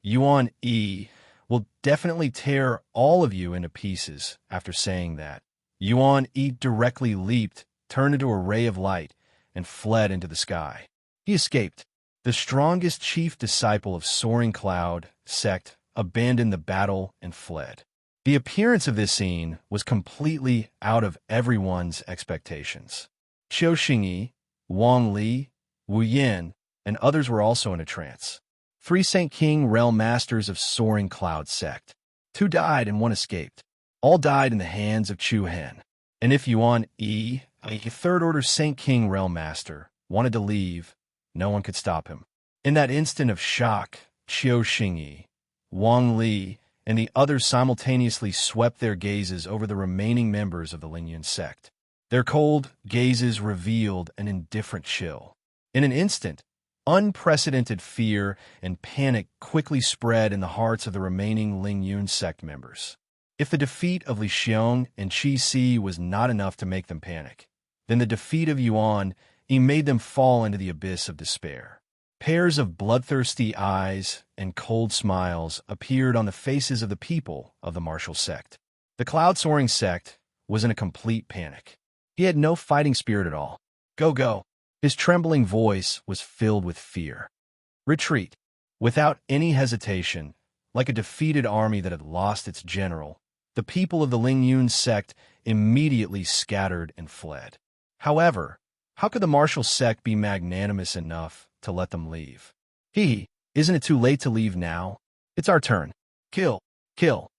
Yuan-Yi, will definitely tear all of you into pieces." After saying that, Yuan-Yi directly leaped, turned into a ray of light, and fled into the sky. He escaped. The strongest chief disciple of Soaring Cloud sect abandoned the battle and fled. The appearance of this scene was completely out of everyone's expectations. Qiu Xingyi, Wang Li, Wu Yin, and others were also in a trance. 3 Saint King realm masters of Soaring Cloud sect. 2 died and 1 escaped. All died in the hands of Chu Hen. And if Yuan-Yi, a 3rd Order Saint King realm master, wanted to leave, no one could stop him. In that instant of shock, Qiu Xingyi, Wang Li, and the others simultaneously swept their gazes over the remaining members of the Lingyun sect. Their cold gazes revealed an indifferent chill. In an instant, unprecedented fear and panic quickly spread in the hearts of the remaining Lingyun sect members. If the defeat of Li Xiong and Qi Si was not enough to make them panic, then the defeat of Yuan-Yi made them fall into the abyss of despair. Pairs of bloodthirsty eyes and cold smiles appeared on the faces of the people of the martial sect. The cloud-soaring sect was in a complete panic. He had no fighting spirit at all. "Go, go." His trembling voice was filled with fear. "Retreat." Without any hesitation, like a defeated army that had lost its general, the people of the Lingyun sect immediately scattered and fled. However, how could the martial sect be magnanimous enough to let them leave? Isn't it too late to leave now? It's our turn. Kill, kill.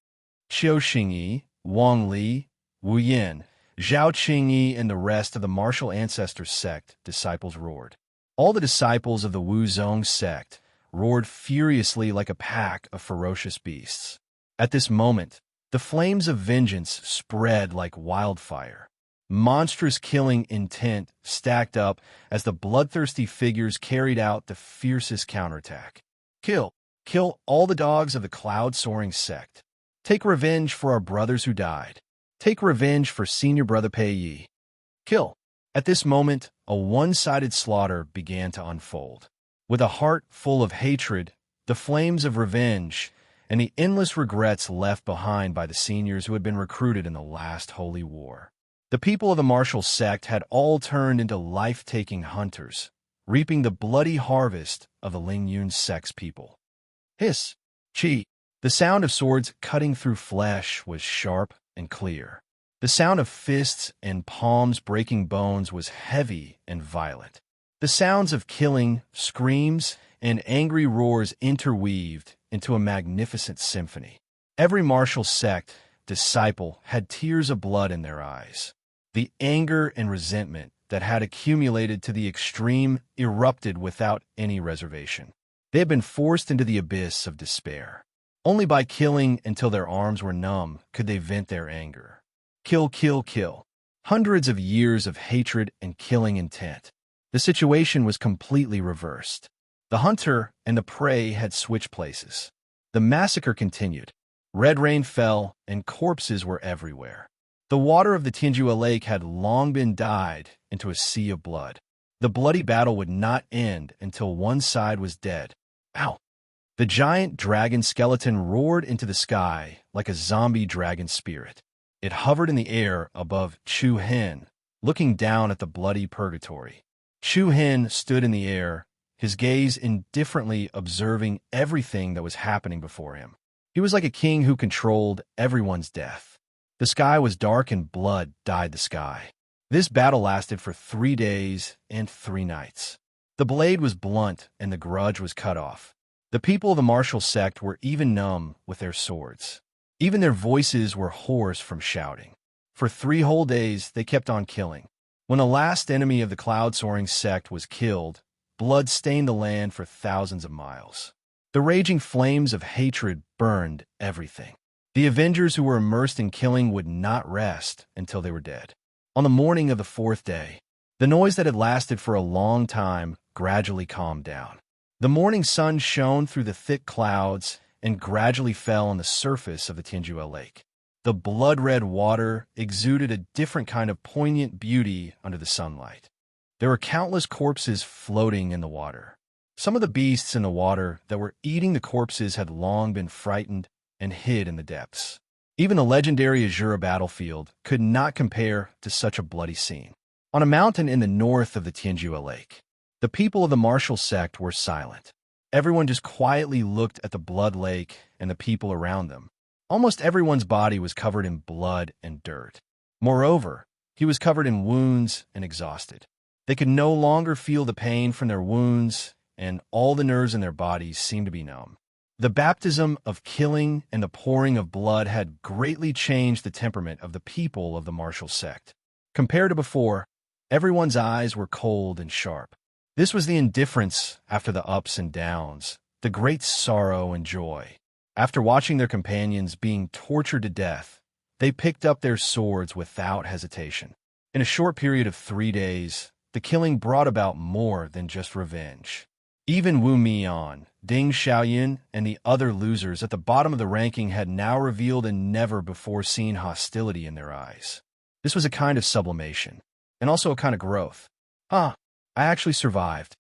Qiu Xingyi, Wang Li, Wu Yin, Zhao Qingyi, and the rest of the martial ancestor sect disciples roared. All the disciples of the Wu Zong sect roared furiously like a pack of ferocious beasts. At this moment, the flames of vengeance spread like wildfire. Monstrous killing intent stacked up as the bloodthirsty figures carried out the fiercest counterattack. Kill, kill all the dogs of the cloud-soaring sect. Take revenge for our brothers who died. Take revenge for senior brother Pei Yi. Kill. At this moment, a one-sided slaughter began to unfold. With a heart full of hatred, the flames of revenge, and the endless regrets left behind by the seniors who had been recruited in the last holy war. The people of the martial sect had all turned into life-taking hunters, reaping the bloody harvest of the Lingyun sect's people. Hiss! Chi! The sound of swords cutting through flesh was sharp and clear. The sound of fists and palms breaking bones was heavy and violent. The sounds of killing, screams, and angry roars interweaved into a magnificent symphony. Every martial sect disciple had tears of blood in their eyes. The anger and resentment that had accumulated to the extreme erupted without any reservation. They had been forced into the abyss of despair. Only by killing until their arms were numb could they vent their anger. Kill, kill, kill. Hundreds of years of hatred and killing intent. The situation was completely reversed. The hunter and the prey had switched places. The massacre continued. Red rain fell, and corpses were everywhere. The water of the Tianjua Lake had long been dyed into a sea of blood. The bloody battle would not end until one side was dead. Ow! The giant dragon skeleton roared into the sky like a zombie dragon spirit. It hovered in the air above Chu Hen, looking down at the bloody purgatory. Chu Hen stood in the air, his gaze indifferently observing everything that was happening before him. He was like a king who controlled everyone's death. The sky was dark and blood dyed the sky. This battle lasted for 3 days and 3 nights. The blade was blunt and the grudge was cut off. The people of the martial sect were even numb with their swords. Even their voices were hoarse from shouting. For 3 whole days, they kept on killing. When the last enemy of the cloud-soaring sect was killed, blood stained the land for thousands of miles. The raging flames of hatred burned everything. The Avengers who were immersed in killing would not rest until they were dead. On the morning of the 4th day, The noise that had lasted for a long time gradually calmed down. The morning sun shone through the thick clouds and gradually fell on the surface of the Tianjue Lake. The blood-red water exuded a different kind of poignant beauty under the sunlight. There were countless corpses floating in the water. Some of the beasts in the water that were eating the corpses had long been frightened and hid in the depths. Even the legendary Azura battlefield could not compare to such a bloody scene. On a mountain in the north of the Tianjue Lake, the people of the martial sect were silent. Everyone just quietly looked at the blood lake and the people around them. Almost everyone's body was covered in blood and dirt. Moreover, he was covered in wounds and exhausted. They could no longer feel the pain from their wounds, and all the nerves in their bodies seemed to be numb. The baptism of killing and the pouring of blood had greatly changed the temperament of the people of the martial sect. Compared to before, everyone's eyes were cold and sharp. This was the indifference after the ups and downs, the great sorrow and joy. After watching their companions being tortured to death, they picked up their swords without hesitation. In a short period of 3 days, the killing brought about more than just revenge. Even Wu Mian, Ding Xiaoyan, and the other losers at the bottom of the ranking had now revealed a never-before-seen hostility in their eyes. This was a kind of sublimation, and also a kind of growth. I actually survived.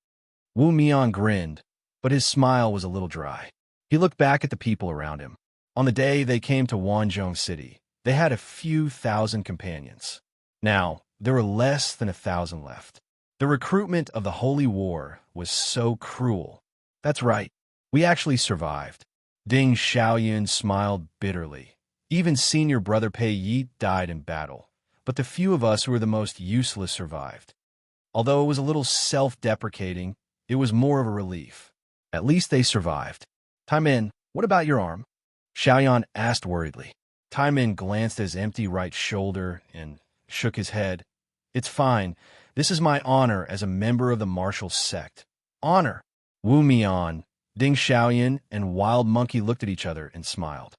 Wu Mian grinned, but his smile was a little dry. He looked back at the people around him. On the day they came to Wanzhong City, they had a few thousand companions. Now, there were less than 1,000 left. The recruitment of the Holy War was so cruel. That's right, we actually survived. Ding Xiaoyan smiled bitterly. Even senior brother Pei Yi died in battle, but the few of us who were the most useless survived. Although it was a little self-deprecating, it was more of a relief. At least they survived. Taimin, what about your arm? Xiaoyan asked worriedly. Taimin glanced at his empty right shoulder and shook his head. It's fine. This is my honor as a member of the martial sect. Honor! Wu Mian, Ding Xiaoyan, and Wild Monkey looked at each other and smiled.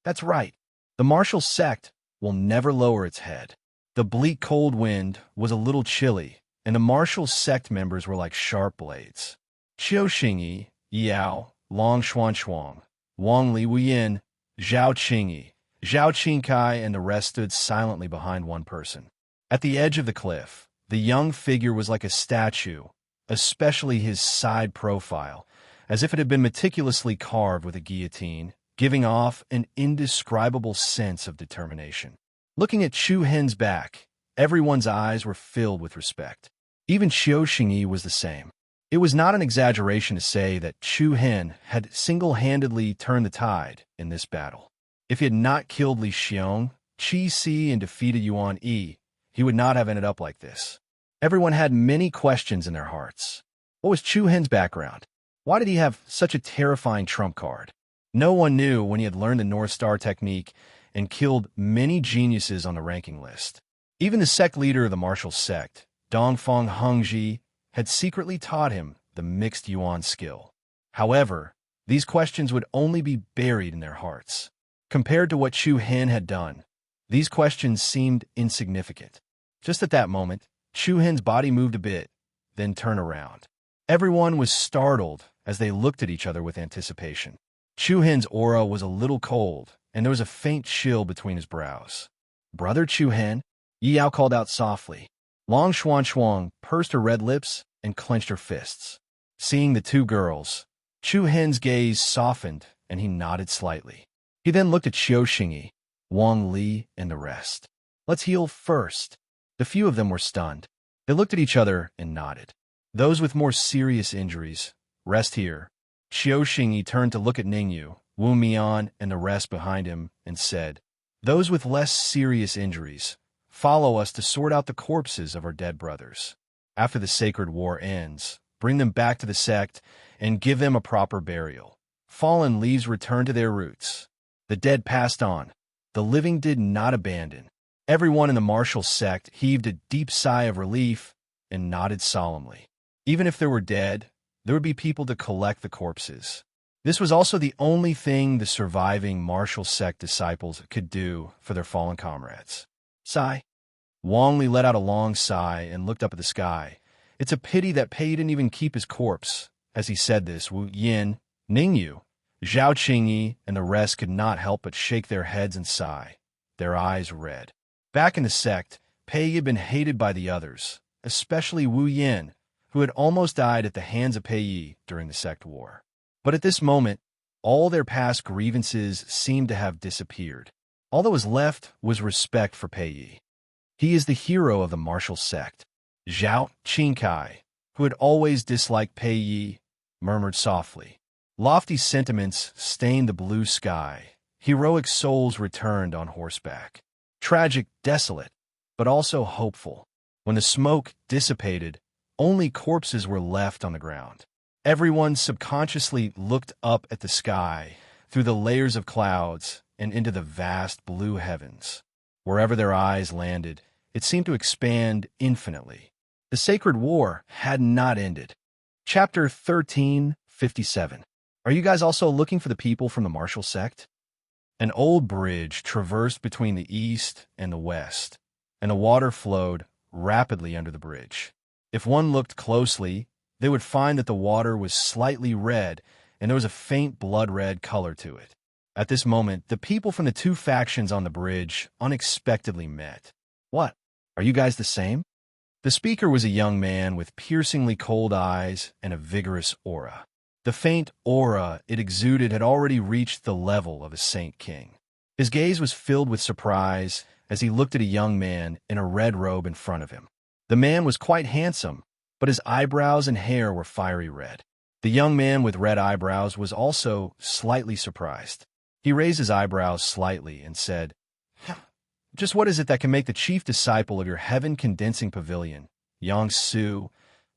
That's right. The martial sect will never lower its head. The bleak cold wind was a little chilly, and the martial sect members were like sharp blades. Qiu Xingyi, Yao, Long Xuanshuang, Wang Li Wuyin, Zhao Qingyi, Zhao Qingkai, and the rest stood silently behind one person. At the edge of the cliff, the young figure was like a statue, especially his side profile, as if it had been meticulously carved with a guillotine, giving off an indescribable sense of determination. Looking at Chu Hen's back, everyone's eyes were filled with respect. Even Qiu Xingyi was the same. It was not an exaggeration to say that Chu Hen had single-handedly turned the tide in this battle. If he had not killed Li Xiong, Qi Si, and defeated Yuan Yi, he would not have ended up like this. Everyone had many questions in their hearts. What was Chu Hen's background? Why did he have such a terrifying trump card? No one knew when he had learned the North Star technique and killed many geniuses on the ranking list. Even the sect leader of the martial sect, Dongfang Hengji, had secretly taught him the mixed yuan skill. However, these questions would only be buried in their hearts. Compared to what Chu Hen had done, these questions seemed insignificant. Just at that moment, Chu Hen's body moved a bit, then turned around. Everyone was startled as they looked at each other with anticipation. Chu Hen's aura was a little cold, and there was a faint chill between his brows. Brother Chu Hen, Yi Yao called out softly. Long Xuanshuang pursed her red lips and clenched her fists. Seeing the two girls, Chu Hen's gaze softened, and he nodded slightly. He then looked at Qiu Xingyi, Wang Li, and the rest. Let's heal first. The few of them were stunned. They looked at each other and nodded. Those with more serious injuries, rest here. Qiu Xingyi turned to look at Ningyu, Wu Mian, and the rest behind him and said, those with less serious injuries, follow us to sort out the corpses of our dead brothers. After the sacred war ends, bring them back to the sect and give them a proper burial. Fallen leaves return to their roots. The dead passed on. The living did not abandon. Everyone in the martial sect heaved a deep sigh of relief and nodded solemnly. Even if there were dead, there would be people to collect the corpses. This was also the only thing the surviving martial sect disciples could do for their fallen comrades. Sigh. Wang Li let out a long sigh and looked up at the sky. It's a pity that Pei didn't even keep his corpse. As he said this, Wu Yin, Ningyu, Zhao Qingyi, and the rest could not help but shake their heads and sigh, their eyes red. Back in the sect, Pei had been hated by the others, especially Wu Yin, who had almost died at the hands of Pei Yi during the sect war. But at this moment, all their past grievances seemed to have disappeared. All that was left was respect for Pei Yi. He is the hero of the martial sect. Zhao Qingkai, who had always disliked Pei Yi, murmured softly. Lofty sentiments stained the blue sky. Heroic souls returned on horseback. Tragic, desolate, but also hopeful. When the smoke dissipated, only corpses were left on the ground. Everyone subconsciously looked up at the sky, through the layers of clouds, and into the vast blue heavens. Wherever their eyes landed, it seemed to expand infinitely. The sacred war had not ended. Chapter 1357. Are you guys also looking for the people from the martial sect? An old bridge traversed between the east and the west, and the water flowed rapidly under the bridge. If one looked closely, they would find that the water was slightly red, and there was a faint blood-red color to it. At this moment, the people from the two factions on the bridge unexpectedly met. What? Are you guys the same? The speaker was a young man with piercingly cold eyes and a vigorous aura. The faint aura it exuded had already reached the level of a saint king. His gaze was filled with surprise as he looked at a young man in a red robe in front of him. The man was quite handsome, but his eyebrows and hair were fiery red. The young man with red eyebrows was also slightly surprised. He raised his eyebrows slightly and said, "Just what is it that can make the chief disciple of your heaven-condensing pavilion, Yang Su,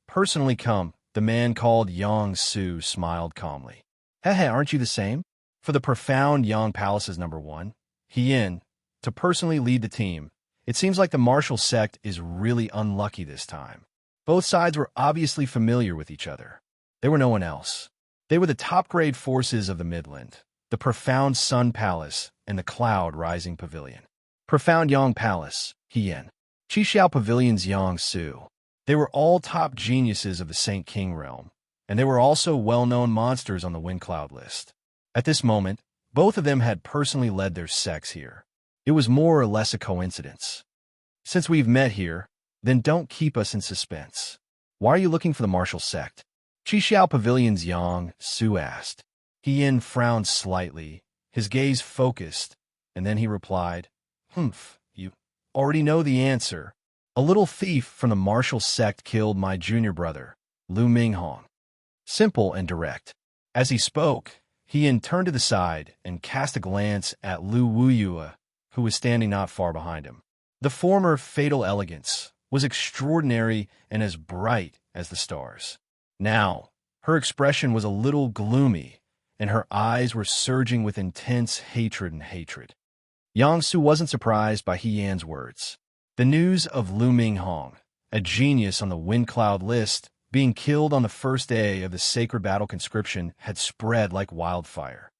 personally come?" The man called Yang Su smiled calmly. "Hey, aren't you the same?" For the profound Yang Palace's #1, Hien, to personally lead the team. It seems like the martial sect is really unlucky this time. Both sides were obviously familiar with each other. They were no one else. They were the top-grade forces of the Midland, the profound Sun Palace, and the Cloud-Rising Pavilion. Profound Yang Palace, Hien. Chixiao Pavilion's Yang Su. They were all top geniuses of the Saint King realm, and they were also well-known monsters on the Wind Cloud list. At this moment, both of them had personally led their sects here. It was more or less a coincidence. Since we've met here, then don't keep us in suspense. Why are you looking for the martial sect? Chixiao Pavilion's Yang Su asked. Hien frowned slightly, his gaze focused, and then he replied, You already know the answer. A little thief from the martial sect killed my junior brother, Lu Minghong. Simple and direct. As he spoke, Hien turned to the side and cast a glance at Lu Wuyue, who was standing not far behind him. The former fatal elegance was extraordinary and as bright as the stars. Now, her expression was a little gloomy, and her eyes were surging with intense hatred and hatred. Yang Su wasn't surprised by Hien's words. The news of Lu Minghong, a genius on the Wind Cloud list, being killed on the first day of the Sacred Battle conscription had spread like wildfire.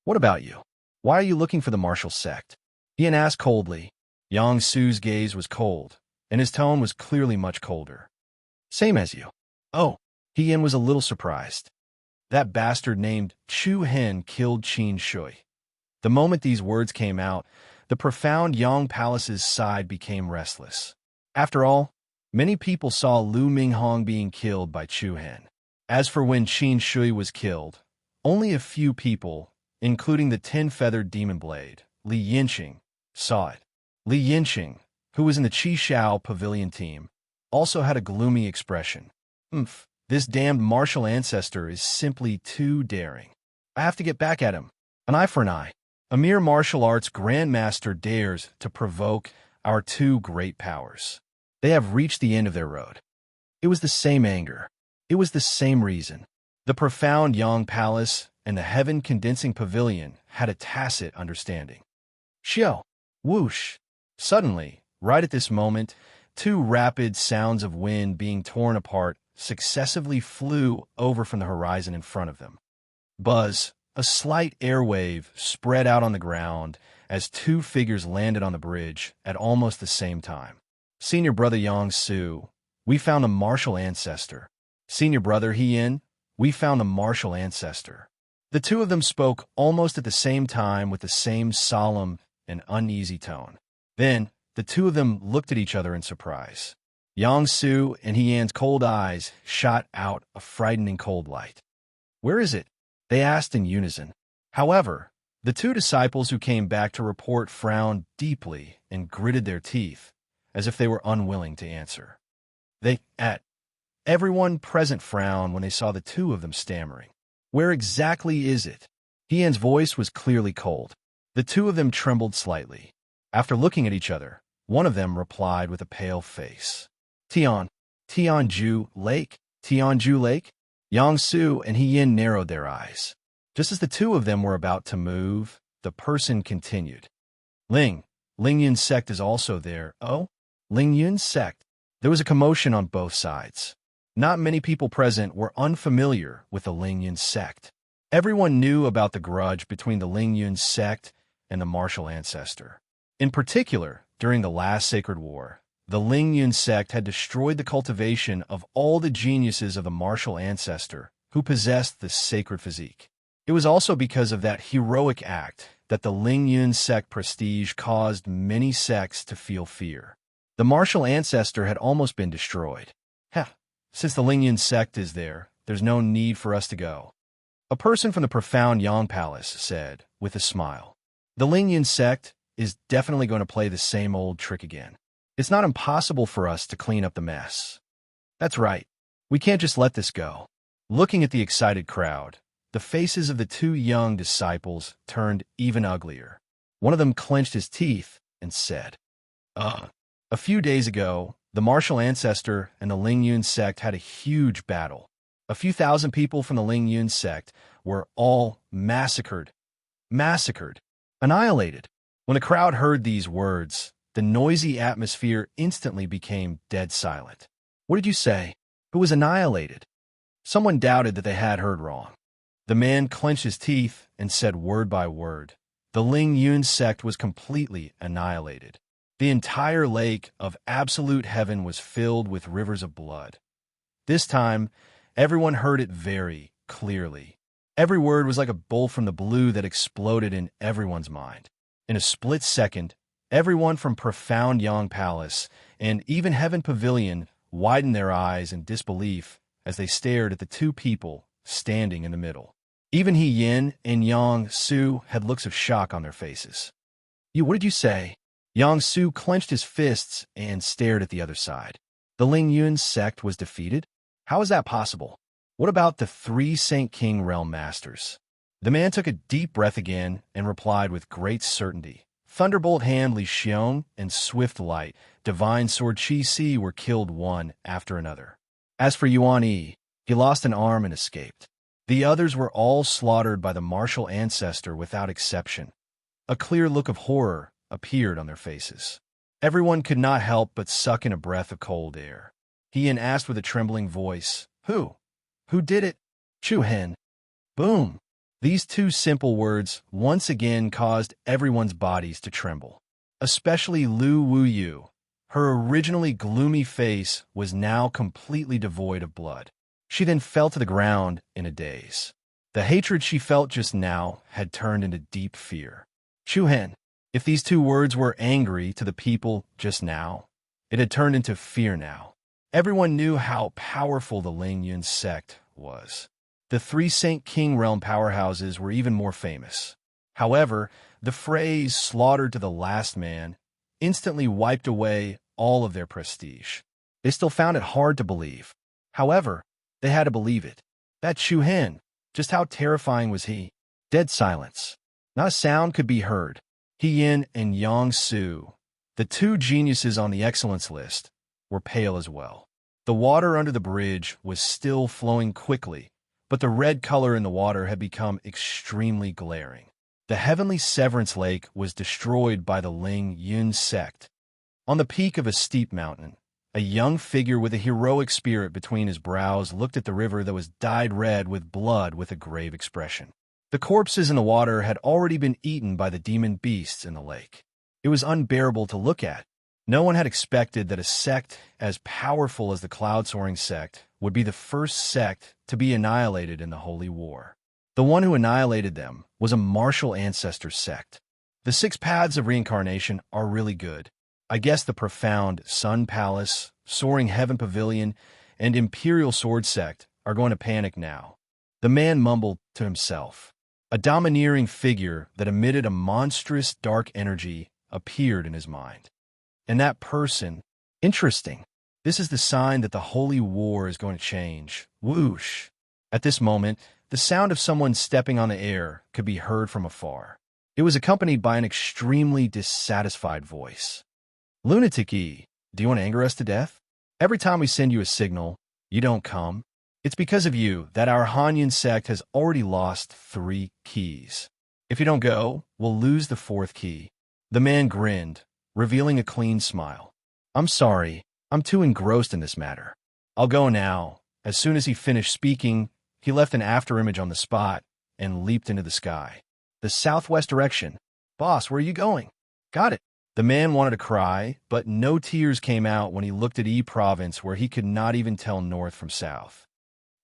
What about you? Why are you looking for the martial sect? Hien asked coldly. Yang Su's gaze was cold, and his tone was clearly much colder. Same as you. Oh, Hien was a little surprised. That bastard named Chu Hen killed Qin Shui. The moment these words came out, the profound Yang Palace's side became restless. After all, many people saw Lu Minghong being killed by Chu Hen. As for when Qin Shui was killed, only a few people, including the 10-feathered demon blade, Li Yinqing, saw it. Li Yinqing, who was in the Chixiao Pavilion team, also had a gloomy expression. This damned martial ancestor is simply too daring. I have to get back at him. An eye for an eye. A mere martial arts grandmaster dares to provoke our two great powers. They have reached the end of their road. It was the same anger. It was the same reason. The profound Yang Palace and the heaven-condensing pavilion had a tacit understanding. Xiao! Whoosh! Suddenly, right at this moment, two rapid sounds of wind being torn apart successively flew over from the horizon in front of them. Buzz! A slight airwave spread out on the ground as two figures landed on the bridge at almost the same time. Senior brother Yang-su, we found a martial ancestor. Senior brother Hien, we found a martial ancestor. The two of them spoke almost at the same time with the same solemn and uneasy tone. Then, the two of them looked at each other in surprise. Yang-su and Hien's cold eyes shot out a frightening cold light. "Where is it?" they asked in unison. However, the two disciples who came back to report frowned deeply and gritted their teeth, as if they were unwilling to answer. Everyone present frowned when they saw the two of them stammering. "Where exactly is it?" Hien's voice was clearly cold. The two of them trembled slightly. After looking at each other, one of them replied with a pale face. Tianju Lake? Tianju Lake? Yang-su and Hien narrowed their eyes. Just as the two of them were about to move, the person continued. Ling Yun's sect is also there. Oh? Ling Yun's sect? There was a commotion on both sides. Not many people present were unfamiliar with the Ling Yun sect. Everyone knew about the grudge between the Ling Yun sect and the martial ancestor. In particular, during the last Sacred War, the Ling Yun sect had destroyed the cultivation of all the geniuses of the martial ancestor who possessed the sacred physique. It was also because of that heroic act that the Ling Yun sect prestige caused many sects to feel fear. The martial ancestor had almost been destroyed. Since the Ling Yun sect is there, there's no need for us to go. A person from the profound Yang Palace said, with a smile. The Ling Yun sect is definitely going to play the same old trick again. It's not impossible for us to clean up the mess. That's right. We can't just let this go. Looking at the excited crowd, the faces of the two young disciples turned even uglier. One of them clenched his teeth and said, A few days ago, the martial ancestor and the Ling Yun sect had a huge battle. A few thousand people from the Ling Yun sect were all massacred, annihilated. When the crowd heard these words, the noisy atmosphere instantly became dead silent. What did you say? Who was annihilated? Someone doubted that they had heard wrong. The man clenched his teeth and said word by word, the Ling Yun sect was completely annihilated. The entire lake of absolute heaven was filled with rivers of blood. This time, everyone heard it very clearly. Every word was like a bolt from the blue that exploded in everyone's mind. In a split second, everyone from profound Yang Palace and even Heaven Pavilion widened their eyes in disbelief as they stared at the two people standing in the middle. Even Hien and Yang-su had looks of shock on their faces. What did you say? Yang-su clenched his fists and stared at the other side. The Ling Yun sect was defeated? How is that possible? What about the three Saint King Realm Masters? The man took a deep breath again and replied with great certainty. Thunderbolt Hand Li Xiong and Swift Light, Divine Sword Qi Si were killed one after another. As for Yuan Yi, he lost an arm and escaped. The others were all slaughtered by the martial ancestor without exception. A clear look of horror appeared on their faces. Everyone could not help but suck in a breath of cold air. Hien asked with a trembling voice, Who? Who did it? Chu Hen. Boom! These two simple words once again caused everyone's bodies to tremble. Especially Lu Wuyu. Her originally gloomy face was now completely devoid of blood. She then fell to the ground in a daze. The hatred she felt just now had turned into deep fear. Chu Hen. If these two words were angry to the people just now, it had turned into fear now. Everyone knew how powerful the Ling Yun sect was. The three Saint King Realm powerhouses were even more famous. However, the phrase slaughtered to the last man instantly wiped away all of their prestige. They still found it hard to believe. However, they had to believe it. That Chu Hen, just how terrifying was he? Dead silence. Not a sound could be heard. Hien and Yang-su, the two geniuses on the excellence list, were pale as well. The water under the bridge was still flowing quickly, but the red color in the water had become extremely glaring. The heavenly Severance Lake was destroyed by the Ling Yun sect. On the peak of a steep mountain, a young figure with a heroic spirit between his brows looked at the river that was dyed red with blood with a grave expression. The corpses in the water had already been eaten by the demon beasts in the lake. It was unbearable to look at. No one had expected that a sect as powerful as the cloud-soaring sect would be the first sect to be annihilated in the Holy War. The one who annihilated them was a martial ancestor sect. The 6 paths of reincarnation are really good. I guess the profound Sun Palace, Soaring Heaven Pavilion, and Imperial Sword sect are going to panic now. The man mumbled to himself. A domineering figure that emitted a monstrous dark energy appeared in his mind. And that person, interesting. This is the sign that the Holy War is going to change. Whoosh. At this moment, the sound of someone stepping on the air could be heard from afar. It was accompanied by an extremely dissatisfied voice. Lunatic E, do you want to anger us to death? Every time we send you a signal, you don't come. It's because of you that our Hanyan sect has already lost 3 keys. If you don't go, we'll lose the 4th key. The man grinned, revealing a clean smile. I'm sorry, I'm too engrossed in this matter. I'll go now. As soon as he finished speaking, he left an afterimage on the spot and leaped into the sky. The southwest direction. Boss, where are you going? Got it. The man wanted to cry, but no tears came out when he looked at E Province where he could not even tell north from south.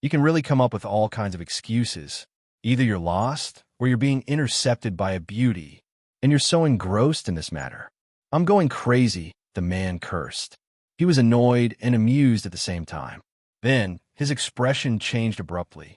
You can really come up with all kinds of excuses. Either you're lost, or you're being intercepted by a beauty, and you're so engrossed in this matter. I'm going crazy, the man cursed. He was annoyed and amused at the same time. Then, his expression changed abruptly.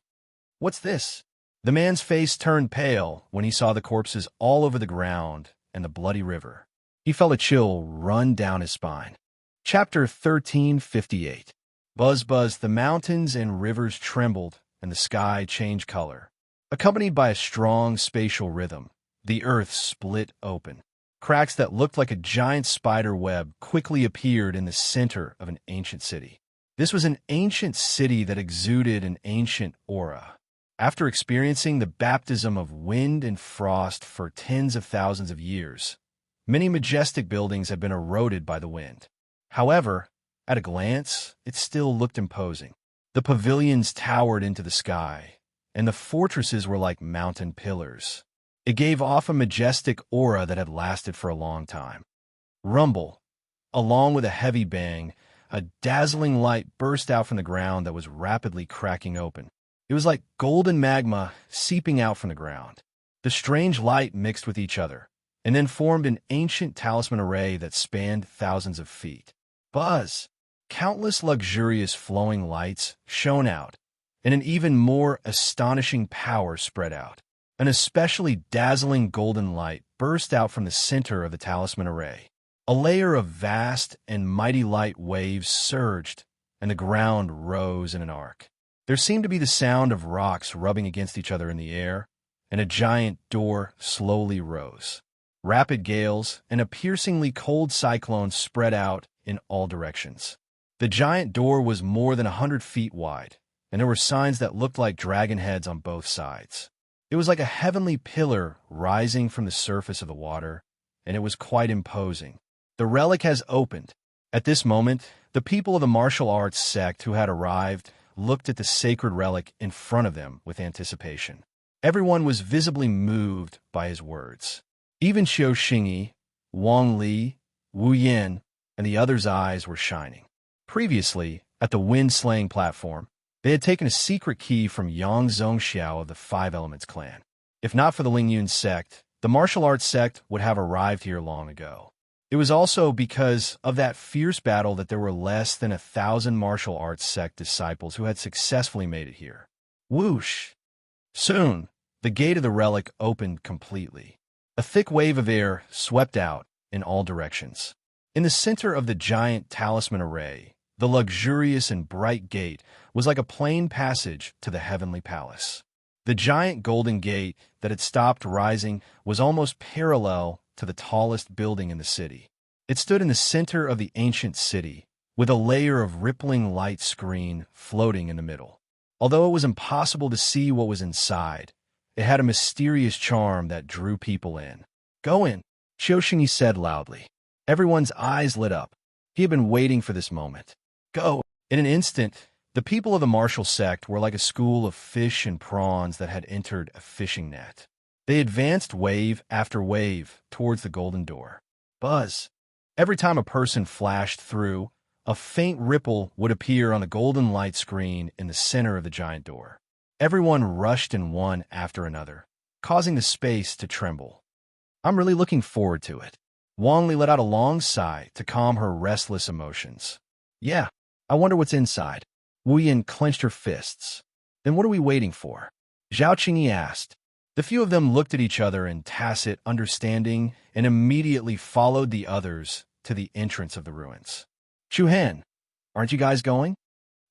What's this? The man's face turned pale when he saw the corpses all over the ground and the bloody river. He felt a chill run down his spine. Chapter 1358. Buzz, buzz, the mountains and rivers trembled, and the sky changed color. Accompanied by a strong spatial rhythm, the earth split open. Cracks that looked like a giant spider web quickly appeared in the center of an ancient city. This was an ancient city that exuded an ancient aura. After experiencing the baptism of wind and frost for tens of thousands of years, many majestic buildings had been eroded by the wind. However, at a glance, it still looked imposing. The pavilions towered into the sky, and the fortresses were like mountain pillars. It gave off a majestic aura that had lasted for a long time. Rumble. Along with a heavy bang, a dazzling light burst out from the ground that was rapidly cracking open. It was like golden magma seeping out from the ground. The strange light mixed with each other, and then formed an ancient talisman array that spanned thousands of feet. Buzz! Countless luxurious flowing lights shone out, and an even more astonishing power spread out. An especially dazzling golden light burst out from the center of the talisman array. A layer of vast and mighty light waves surged, and the ground rose in an arc. There seemed to be the sound of rocks rubbing against each other in the air, and a giant door slowly rose. Rapid gales and a piercingly cold cyclone spread out in all directions. The giant door was more than 100 feet wide, and there were signs that looked like dragon heads on both sides. It was like a heavenly pillar rising from the surface of the water, and it was quite imposing. The relic has opened. At this moment, the people of the martial arts sect who had arrived looked at the sacred relic in front of them with anticipation. Everyone was visibly moved by his words. Even Xiao Xingyi, Wang Li, Wu Yin, and the others' eyes were shining. Previously, at the wind-slaying platform, they had taken a secret key from Yang Zhongxiao of the Five Elements clan. If not for the Lingyun sect, the martial arts sect would have arrived here long ago. It was also because of that fierce battle that there were less than 1,000 martial arts sect disciples who had successfully made it here. Whoosh! Soon, the gate of the relic opened completely. A thick wave of air swept out in all directions. In the center of the giant talisman array, the luxurious and bright gate was like a plain passage to the heavenly palace. The giant golden gate that had stopped rising was almost parallel to the tallest building in the city. It stood in the center of the ancient city, with a layer of rippling light screen floating in the middle. Although it was impossible to see what was inside, it had a mysterious charm that drew people in. Go in, Xiao Xingyi said loudly. Everyone's eyes lit up. He had been waiting for this moment. Go! In an instant, the people of the martial sect were like a school of fish and prawns that had entered a fishing net. They advanced wave after wave towards the golden door. Buzz! Every time a person flashed through, a faint ripple would appear on the golden light screen in the center of the giant door. Everyone rushed in one after another, causing the space to tremble. I'm really looking forward to it. Wang Li let out a long sigh to calm her restless emotions. Yeah, I wonder what's inside. Wu Yin clenched her fists. Then what are we waiting for? Zhao Qingyi asked. The few of them looked at each other in tacit understanding and immediately followed the others to the entrance of the ruins. Chu Hen, aren't you guys going?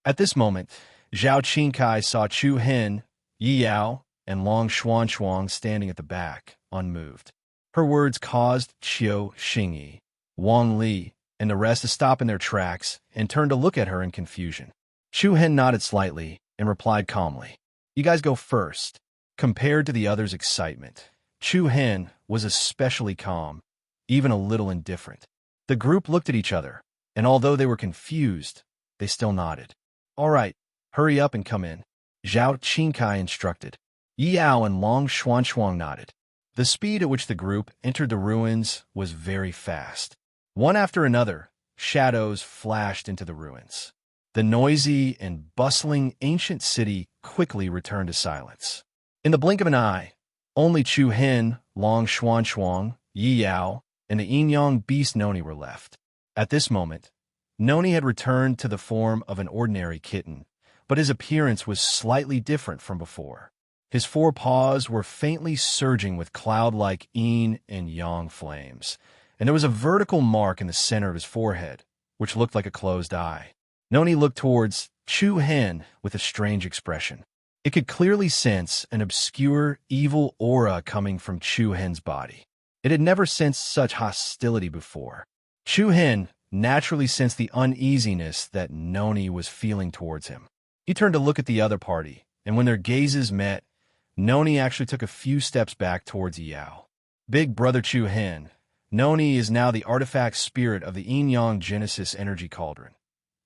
At this moment, Zhao Qingkai saw Chu Hen, Yi Yao, and Long Xuanchuang standing at the back, unmoved. Her words caused Qiu Xingyi, Wang Li, and the rest to stop in their tracks and turn to look at her in confusion. Chu Hen nodded slightly and replied calmly, "You guys go first." Compared to the others' excitement, Chu Hen was especially calm, even a little indifferent. The group looked at each other, and although they were confused, they still nodded. "All right, hurry up and come in," Zhao Qingkai instructed. Yi Yao and Long Xuanchuang nodded. The speed at which the group entered the ruins was very fast. One after another, shadows flashed into the ruins. The noisy and bustling ancient city quickly returned to silence. In the blink of an eye, only Chu Hen, Long Xuanchuang, Yi Yao, and the yin-yang beast Noni were left. At this moment, Noni had returned to the form of an ordinary kitten, but his appearance was slightly different from before. His four paws were faintly surging with cloud-like yin and yang flames, and there was a vertical mark in the center of his forehead, which looked like a closed eye. Noni looked towards Chu Hen with a strange expression. It could clearly sense an obscure, evil aura coming from Chu Hen's body. It had never sensed such hostility before. Chu Hen naturally sensed the uneasiness that Noni was feeling towards him. He turned to look at the other party, and when their gazes met, Noni actually took a few steps back towards Yi Yao. Big brother Chu Hen, Noni is now the artifact spirit of the yin-yang Genesis energy cauldron.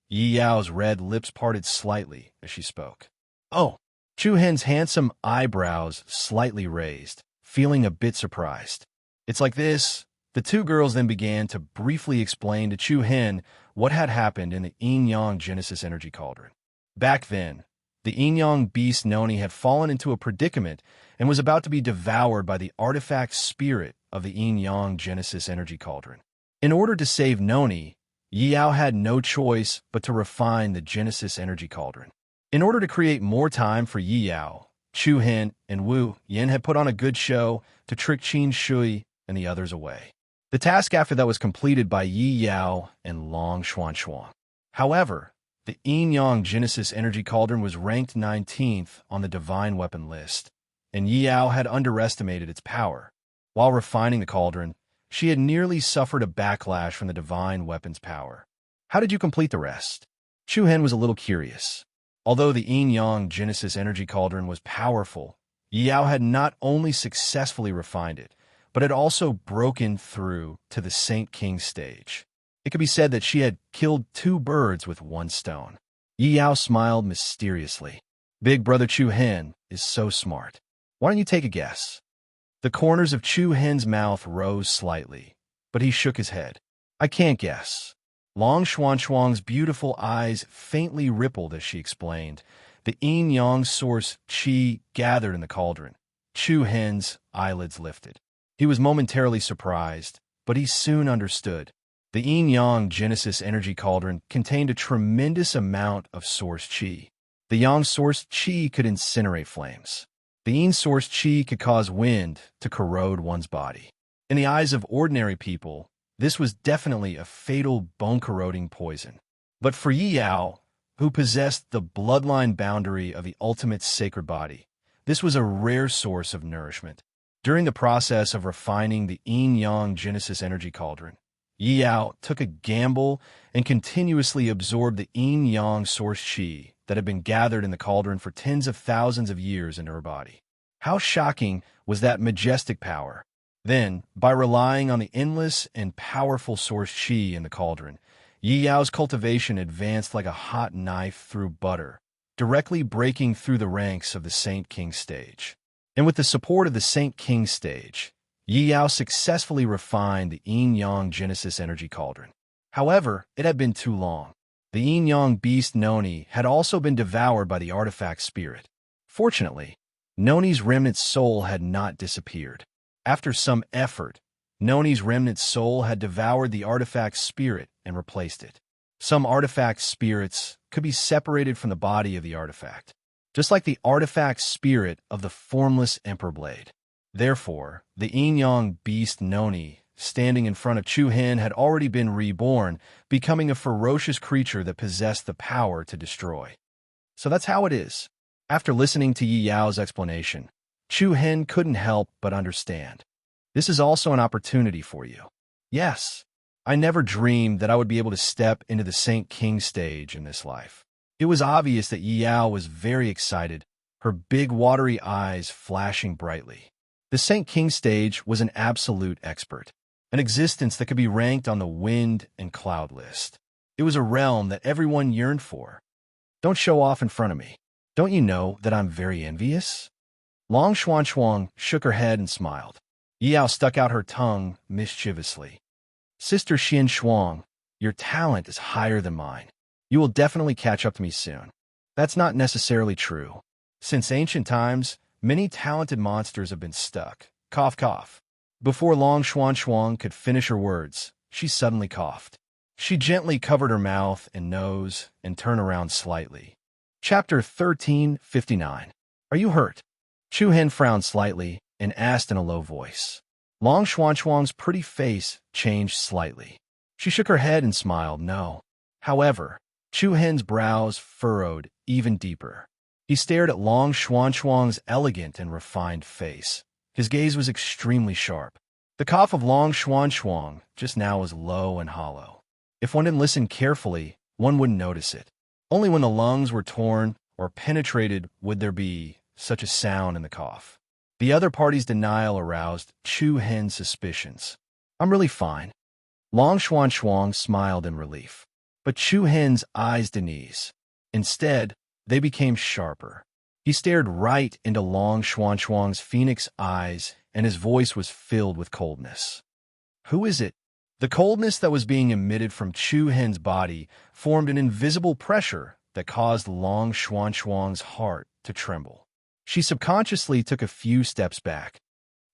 Yi Yao's red lips parted slightly as she spoke. Oh, Chu Hen's handsome eyebrows slightly raised, feeling a bit surprised. It's like this. The two girls then began to briefly explain to Chu Hen what had happened in the yin-yang Genesis energy cauldron. Back then, the yin-yang beast Noni had fallen into a predicament and was about to be devoured by the artifact spirit of the yin-yang Genesis energy cauldron. In order to save Noni, Yi Yao had no choice but to refine the Genesis energy cauldron. In order to create more time for Yi Yao, Chu Hen and Wu Yin had put on a good show to trick Qin Shui and the others away. The task after that was completed by Yi Yao and Long Xuanchuang. However, the yin-yang Genesis energy cauldron was ranked 19th on the divine weapon list, and Yi Yao had underestimated its power. While refining the cauldron, she had nearly suffered a backlash from the divine weapon's power. How did you complete the rest? Chu Hen was a little curious. Although the yin-yang Genesis energy cauldron was powerful, Yi Yao had not only successfully refined it, but had also broken through to the Saint King stage. It could be said that she had killed two birds with one stone. Yi Yao smiled mysteriously. Big brother Chu Hen is so smart. Why don't you take a guess? The corners of Chu Hen's mouth rose slightly, but he shook his head. I can't guess. Long Xuanchuang's beautiful eyes faintly rippled as she explained. The yin-yang source qi gathered in the cauldron. Chu Hen's eyelids lifted. He was momentarily surprised, but he soon understood. The yin-yang Genesis energy cauldron contained a tremendous amount of source qi. The yang source qi could incinerate flames. The yin source qi could cause wind to corrode one's body. In the eyes of ordinary people, this was definitely a fatal bone-corroding poison. But for Yi Yao, who possessed the bloodline boundary of the ultimate sacred body, this was a rare source of nourishment. During the process of refining the yin-yang Genesis energy cauldron, Yi Yao took a gamble and continuously absorbed the yin-yang source qi that had been gathered in the cauldron for tens of thousands of years into her body. How shocking was that majestic power! Then, by relying on the endless and powerful source qi in the cauldron, Yi Yao's cultivation advanced like a hot knife through butter, directly breaking through the ranks of the Saint King stage. And with the support of the Saint King stage, Yi Yao successfully refined the yin-yang Genesis energy cauldron. However, it had been too long. The yin-yang beast Noni had also been devoured by the artifact spirit. Fortunately, Noni's remnant soul had not disappeared. After some effort, Noni's remnant soul had devoured the artifact spirit and replaced it. Some artifact spirits could be separated from the body of the artifact, just like the artifact spirit of the formless Emperor Blade. Therefore, the yin-yang beast Noni, standing in front of Chu Hen, had already been reborn, becoming a ferocious creature that possessed the power to destroy. So that's how it is. After listening to Yi Yao's explanation, Chu Hen couldn't help but understand. This is also an opportunity for you. Yes, I never dreamed that I would be able to step into the Saint King stage in this life. It was obvious that Yi Yao was very excited, her big watery eyes flashing brightly. The Saint King stage was an absolute expert, an existence that could be ranked on the wind and cloud list. It was a realm that everyone yearned for. Don't show off in front of me. Don't you know that I'm very envious? Long Xuanchuang shook her head and smiled. Yi Yao stuck out her tongue mischievously. Sister Xian Shuang, your talent is higher than mine. You will definitely catch up to me soon. That's not necessarily true. Since ancient times, many talented monsters have been stuck. Cough, cough. Before Long Xuanchuang could finish her words, she suddenly coughed. She gently covered her mouth and nose and turned around slightly. Chapter 1359. Are you hurt? Chu Hen frowned slightly and asked in a low voice. Long Xuanchuang's pretty face changed slightly. She shook her head and smiled no. However, Chu Hen's brows furrowed even deeper. He stared at Long Xuanchuang's elegant and refined face. His gaze was extremely sharp. The cough of Long Xuanchuang just now was low and hollow. If one didn't listen carefully, one wouldn't notice it. Only when the lungs were torn or penetrated would there be such a sound in the cough. The other party's denial aroused Chu Hen's suspicions. I'm really fine. Long Xuanchuang smiled in relief. But Chu Hen's eyes didn't ease. Instead, they became sharper. He stared right into Long Xuanchuang's phoenix eyes, and his voice was filled with coldness. Who is it? The coldness that was being emitted from Chu Hen's body formed an invisible pressure that caused Long Xuanchuang's heart to tremble. She subconsciously took a few steps back.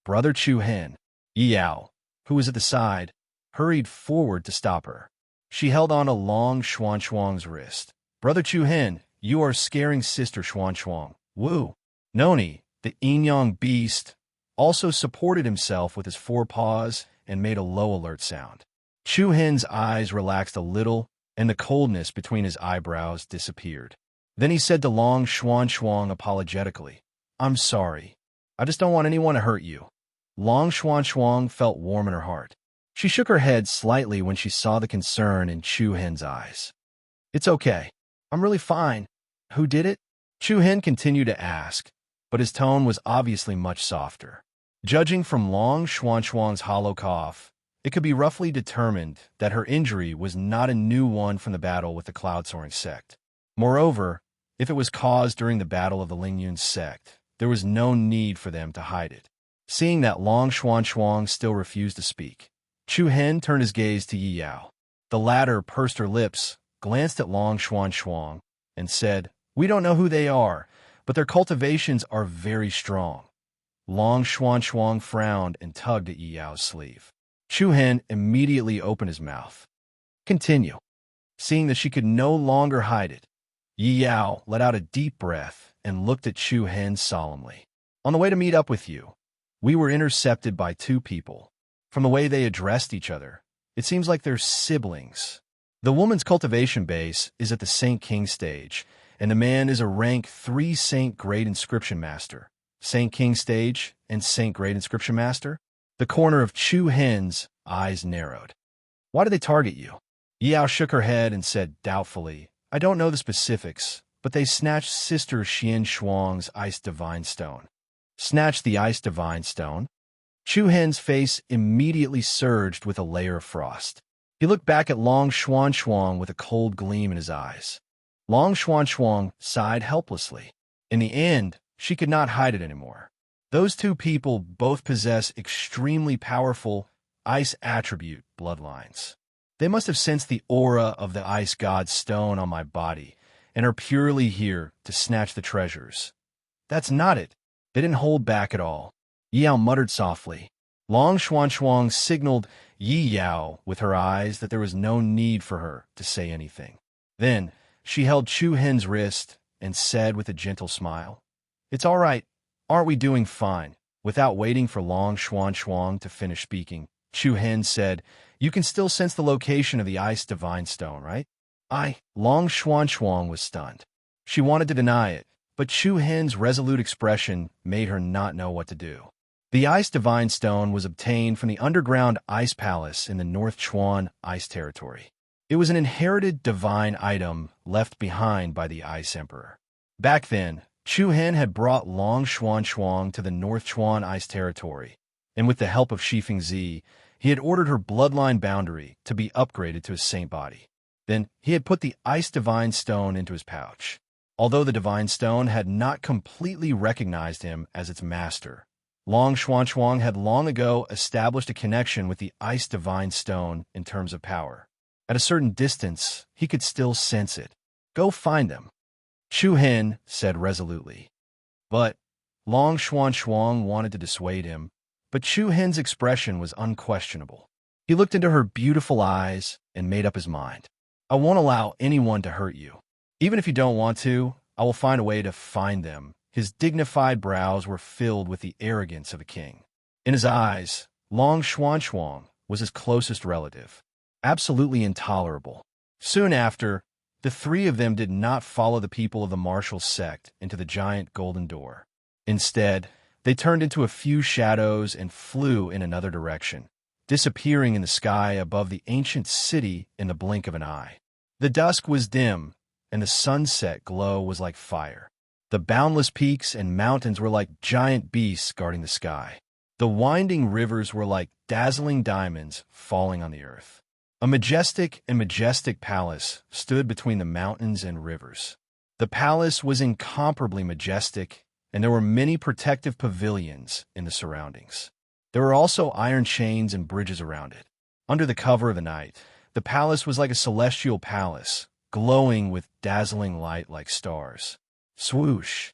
Brother Chu Hen, Yi Yao, who was at the side, hurried forward to stop her. She held on to Long Xuanchuang's wrist. Brother Chu Hen, you are scaring Sister Xuanchuang. Woo! Noni, the yin-yang beast, also supported himself with his forepaws and made a low alert sound. Chu Hen's eyes relaxed a little, and the coldness between his eyebrows disappeared. Then he said to Long Xuanchuang apologetically, I'm sorry. I just don't want anyone to hurt you. Long Xuanchuang felt warm in her heart. She shook her head slightly when she saw the concern in Chu Hen's eyes. It's okay. I'm really fine. Who did it? Chu Hen continued to ask, but his tone was obviously much softer. Judging from Long Xuanchuang's hollow cough, it could be roughly determined that her injury was not a new one from the battle with the Cloud-Soaring sect. Moreover, if it was caused during the battle of the Lingyun sect, there was no need for them to hide it. Seeing that Long Xuanchuang still refused to speak, Chu Hen turned his gaze to Yi Yao. The latter pursed her lips, glanced at Long Xuanchuang, and said, We don't know who they are, but their cultivations are very strong. Long Xuanchuang frowned and tugged at Yi Yao's sleeve. Chu Hen immediately opened his mouth. Continue. Seeing that she could no longer hide it, Yi Yao let out a deep breath and looked at Chu Hen solemnly. On the way to meet up with you, we were intercepted by two people. From the way they addressed each other, it seems like they're siblings. The woman's cultivation base is at the Saint King stage, and the man is a rank 3 Saint Grade Inscription Master. Saint King stage and Saint Grade Inscription Master? The corner of Chu Hen's eyes narrowed. Why did they target you? Yi Yao shook her head and said doubtfully, I don't know the specifics, but they snatched Sister Xian Shuang's Ice Divine Stone. Snatched the Ice Divine Stone? Chu Hen's face immediately surged with a layer of frost. He looked back at Long Xuanchuang with a cold gleam in his eyes. Long Xuanchuang sighed helplessly. In the end, she could not hide it anymore. Those two people both possess extremely powerful ice attribute bloodlines. They must have sensed the aura of the ice god's stone on my body and are purely here to snatch the treasures. That's not it. They didn't hold back at all. Yi Yao muttered softly. Long Xuanchuang signaled Yi Yao with her eyes that there was no need for her to say anything. Then she held Chu Hen's wrist and said with a gentle smile, "It's all right. Aren't we doing fine?" Without waiting for Long Xuanchuang to finish speaking, Chu Hen said, "You can still sense the location of the ice divine stone, right?" Long Xuanchuang was stunned. She wanted to deny it, but Chu Hen's resolute expression made her not know what to do. The ice divine stone was obtained from the underground ice palace in the North Chuan ice territory. It was an inherited divine item left behind by the Ice Emperor. Back then, Chu Hen had brought Long Xuanchuang to the North Chuan ice territory, and with the help of Shifeng Zi, he had ordered her bloodline boundary to be upgraded to a saint body. Then he had put the ice divine stone into his pouch. Although the divine stone had not completely recognized him as its master, Long Xuanchuang had long ago established a connection with the ice divine stone in terms of power. At a certain distance, he could still sense it. "Go find them," Chu Hen said resolutely. But Long Xuanchuang wanted to dissuade him, but Chu Hen's expression was unquestionable. He looked into her beautiful eyes and made up his mind. "I won't allow anyone to hurt you. Even if you don't want to, I will find a way to find them." His dignified brows were filled with the arrogance of a king. In his eyes, Long Xuanchuang was his closest relative, absolutely intolerable. Soon after, the three of them did not follow the people of the martial sect into the giant golden door. Instead, they turned into a few shadows and flew in another direction, disappearing in the sky above the ancient city in the blink of an eye. The dusk was dim, and the sunset glow was like fire. The boundless peaks and mountains were like giant beasts guarding the sky. The winding rivers were like dazzling diamonds falling on the earth. A majestic palace stood between the mountains and rivers. The palace was incomparably majestic, and there were many protective pavilions in the surroundings. There were also iron chains and bridges around it. Under the cover of the night, the palace was like a celestial palace, glowing with dazzling light like stars. Swoosh!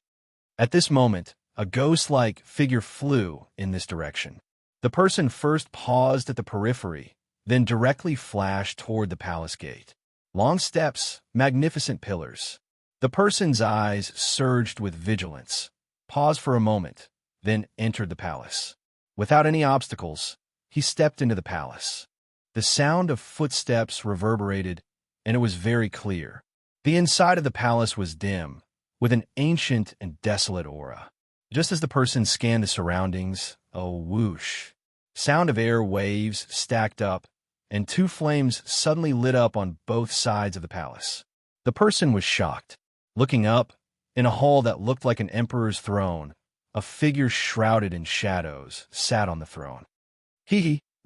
At this moment, a ghost-like figure flew in this direction. The person first paused at the periphery, then directly flashed toward the palace gate. Long steps, magnificent pillars. The person's eyes surged with vigilance, paused for a moment, then entered the palace. Without any obstacles, he stepped into the palace. The sound of footsteps reverberated, and it was very clear. The inside of the palace was dim, with an ancient and desolate aura. Just as the person scanned the surroundings, a whoosh, sound of air waves stacked up, and two flames suddenly lit up on both sides of the palace. The person was shocked. Looking up, in a hall that looked like an emperor's throne, a figure shrouded in shadows sat on the throne.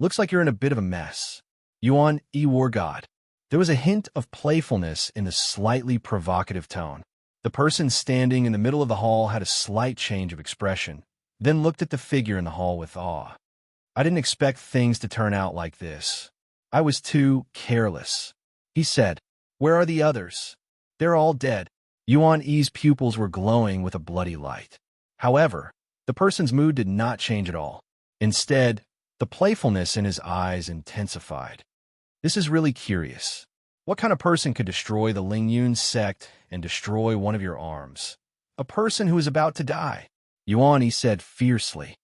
Looks like you're in a bit of a mess. Yuan Yi War God." There was a hint of playfulness in the slightly provocative tone. The person standing in the middle of the hall had a slight change of expression, then looked at the figure in the hall with awe. "I didn't expect things to turn out like this. I was too careless," he said. "Where are the others?" "They're all dead." Yuan Yi's pupils were glowing with a bloody light. However, the person's mood did not change at all. Instead, the playfulness in his eyes intensified. "This is really curious. What kind of person could destroy the Lingyun sect and destroy one of your arms? A person who is about to die," Yuan Yi said fiercely.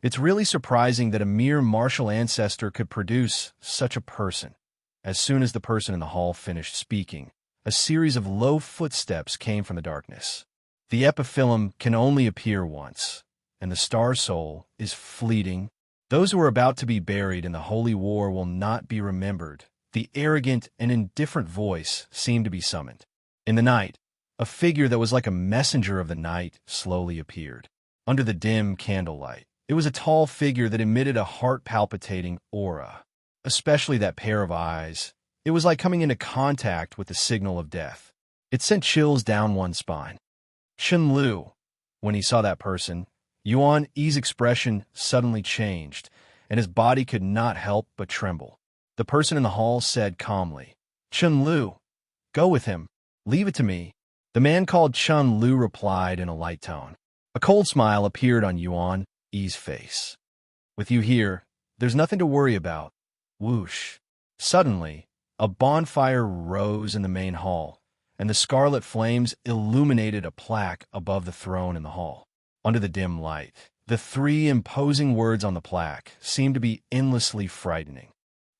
It's really surprising that a mere martial ancestor could produce such a person." As soon as the person in the hall finished speaking, a series of low footsteps came from the darkness. The epiphyllum can only appear once, and the star soul is fleeting. Those who are about to be buried in the holy war will not be remembered. The arrogant and indifferent voice seemed to be summoned. In the night, a figure that was like a messenger of the night slowly appeared. Under the dim candlelight, it was a tall figure that emitted a heart-palpitating aura. Especially that pair of eyes. It was like coming into contact with the signal of death. It sent chills down one's spine. Chen Lu, when he saw that person, Yuan Yi's expression suddenly changed, and his body could not help but tremble. The person in the hall said calmly, "Chun Lu, go with him. Leave it to me." The man called Chun Lu replied in a light tone. A cold smile appeared on Yuan Yi's face. "With you here, there's nothing to worry about." Whoosh. Suddenly, a bonfire rose in the main hall, and the scarlet flames illuminated a plaque above the throne in the hall. Under the dim light, the three imposing words on the plaque seemed to be endlessly frightening.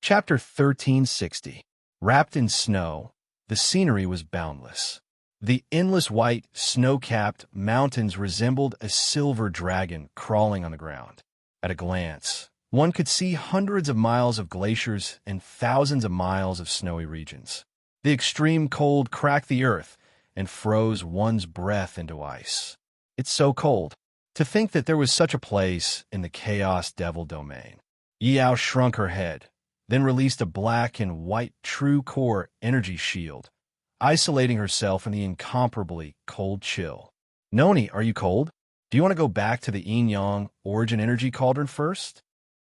Chapter 1360. Wrapped in snow, the scenery was boundless. The endless white, snow-capped mountains resembled a silver dragon crawling on the ground. At a glance, one could see hundreds of miles of glaciers and thousands of miles of snowy regions. The extreme cold cracked the earth and froze one's breath into ice. "It's so cold. To think that there was such a place in the Chaos Devil domain." Yao shrunk her head, then released a black and white true core energy shield, isolating herself from the incomparably cold chill. "Noni, are you cold? Do you want to go back to the Yin-Yang origin energy cauldron first?"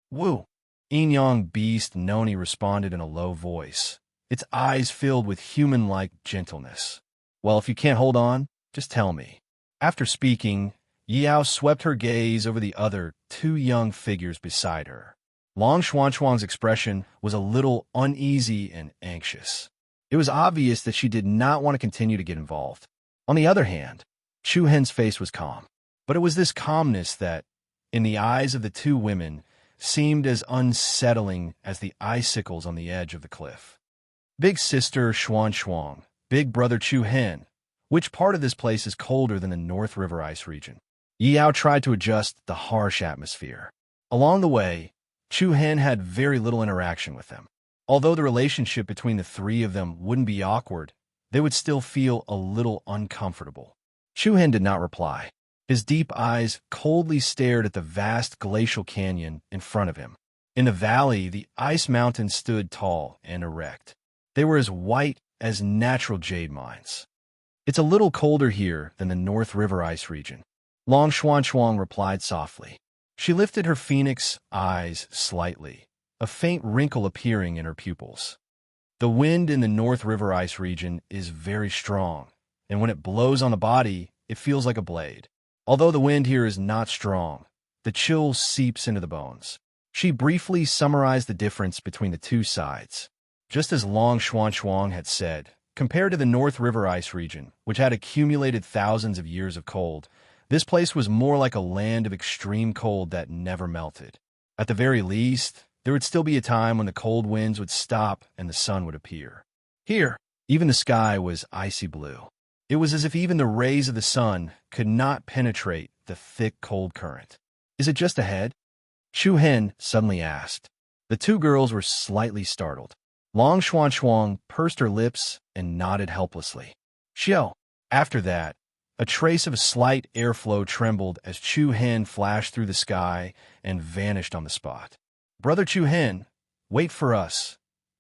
"Woo!" Yin-Yang beast Noni responded in a low voice, its eyes filled with human-like gentleness. "Well, if you can't hold on, just tell me." After speaking, Yao swept her gaze over the other two young figures beside her. Long Xuanchuang's expression was a little uneasy and anxious. It was obvious that she did not want to continue to get involved. On the other hand, Chu Hen's face was calm. But it was this calmness that, in the eyes of the two women, seemed as unsettling as the icicles on the edge of the cliff. "Big sister Xuanchuang, big brother Chu Hen, which part of this place is colder than the North River ice region?" Yao tried to adjust the harsh atmosphere. Along the way, Chu Hen had very little interaction with them. Although the relationship between the three of them wouldn't be awkward, they would still feel a little uncomfortable. Chu Hen did not reply. His deep eyes coldly stared at the vast glacial canyon in front of him. In the valley, the ice mountains stood tall and erect. They were as white as natural jade mines. "It's a little colder here than the North River ice region," Long Xuanchuang replied softly. She lifted her phoenix eyes slightly, a faint wrinkle appearing in her pupils. "The wind in the North River ice region is very strong, and when it blows on the body, it feels like a blade. Although the wind here is not strong, the chill seeps into the bones." She briefly summarized the difference between the two sides. Just as Long Xuanchuang had said, compared to the North River ice region, which had accumulated thousands of years of cold, this place was more like a land of extreme cold that never melted. At the very least, there would still be a time when the cold winds would stop and the sun would appear. Here, even the sky was icy blue. It was as if even the rays of the sun could not penetrate the thick cold current. "Is it just ahead?" Chu Hen suddenly asked. The two girls were slightly startled. Long Xuanchuang pursed her lips and nodded helplessly. "Xiao." After that, a trace of a slight airflow trembled as Chu Hen flashed through the sky and vanished on the spot. "Brother Chu Hen, wait for us."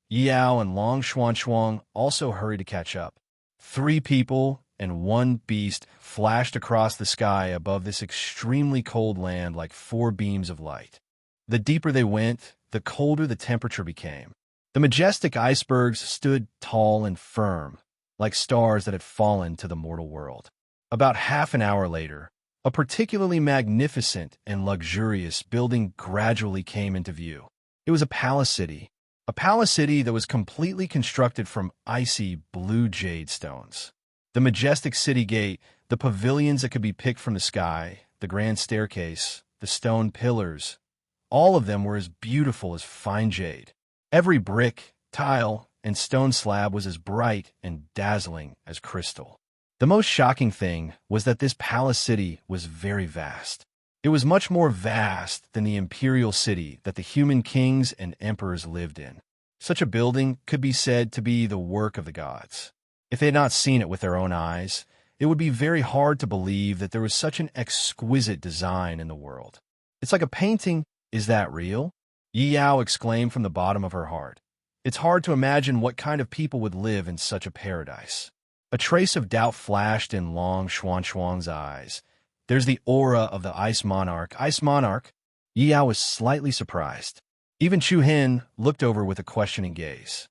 Yao and Long Xuanchuang also hurried to catch up. Three people and one beast flashed across the sky above this extremely cold land like four beams of light. The deeper they went, the colder the temperature became. The majestic icebergs stood tall and firm, like stars that had fallen to the mortal world. About half an hour later, a particularly magnificent and luxurious building gradually came into view. It was a palace city that was completely constructed from icy blue jade stones. The majestic city gate, the pavilions that could be picked from the sky, the grand staircase, the stone pillars, all of them were as beautiful as fine jade. Every brick, tile, and stone slab was as bright and dazzling as crystal. The most shocking thing was that this palace city was very vast. It was much more vast than the imperial city that the human kings and emperors lived in. Such a building could be said to be the work of the gods. If they had not seen it with their own eyes, it would be very hard to believe that there was such an exquisite design in the world. "It's like a painting. Is that real?" Yao exclaimed from the bottom of her heart. It's hard to imagine what kind of people would live in such a paradise. A trace of doubt flashed in Long Xuanchuang's eyes, There's the aura of the Ice Monarch. Ice Monarch? Yao was slightly surprised. Even Chu Hin looked over with a questioning gaze.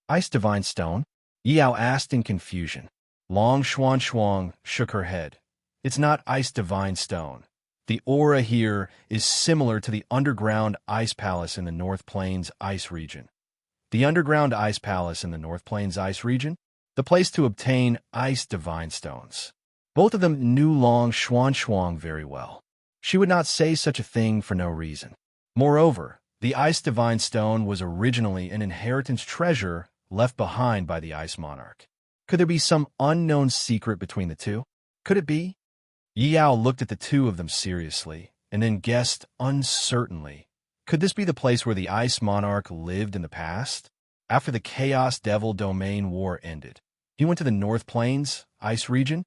Ice Divine Stone? Yao asked in confusion. Long Xuan Shuang shook her head. It's not Ice Divine Stone. The aura here is similar to the underground ice palace in the North Plains Ice region. The underground ice palace in the North Plains Ice region? The place to obtain Ice Divine Stones. Both of them knew Long Xuan Shuang very well. She would not say such a thing for no reason. Moreover, the Ice Divine Stone was originally an inheritance treasure left behind by the Ice Monarch. Could there be some unknown secret between the two? Could it be? Yao looked at the two of them seriously, and then guessed uncertainly. Could this be the place where the Ice Monarch lived in the past? After the Chaos Devil Domain War ended, he went to the North Plains Ice region?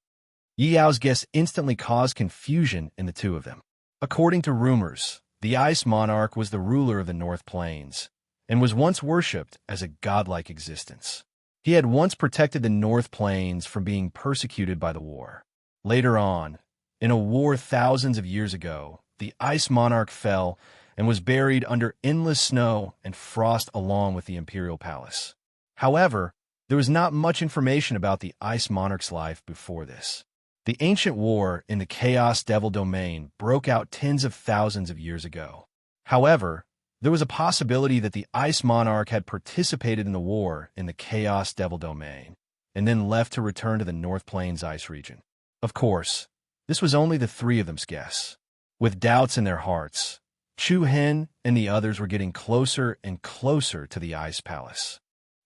Yao's guess instantly caused confusion in the two of them. According to rumors, the Ice Monarch was the ruler of the North Plains, and was once worshipped as a godlike existence. He had once protected the North Plains from being persecuted by the war. Later on, in a war thousands of years ago, the Ice Monarch fell and was buried under endless snow and frost along with the Imperial Palace. However, there was not much information about the Ice Monarch's life before this. The ancient war in the Chaos Devil Domain broke out tens of thousands of years ago. However, there was a possibility that the Ice Monarch had participated in the war in the Chaos Devil Domain, and then left to return to the North Plains Ice region. Of course, this was only the three of them's guess. With doubts in their hearts, Chu Hin and the others were getting closer and closer to the Ice Palace.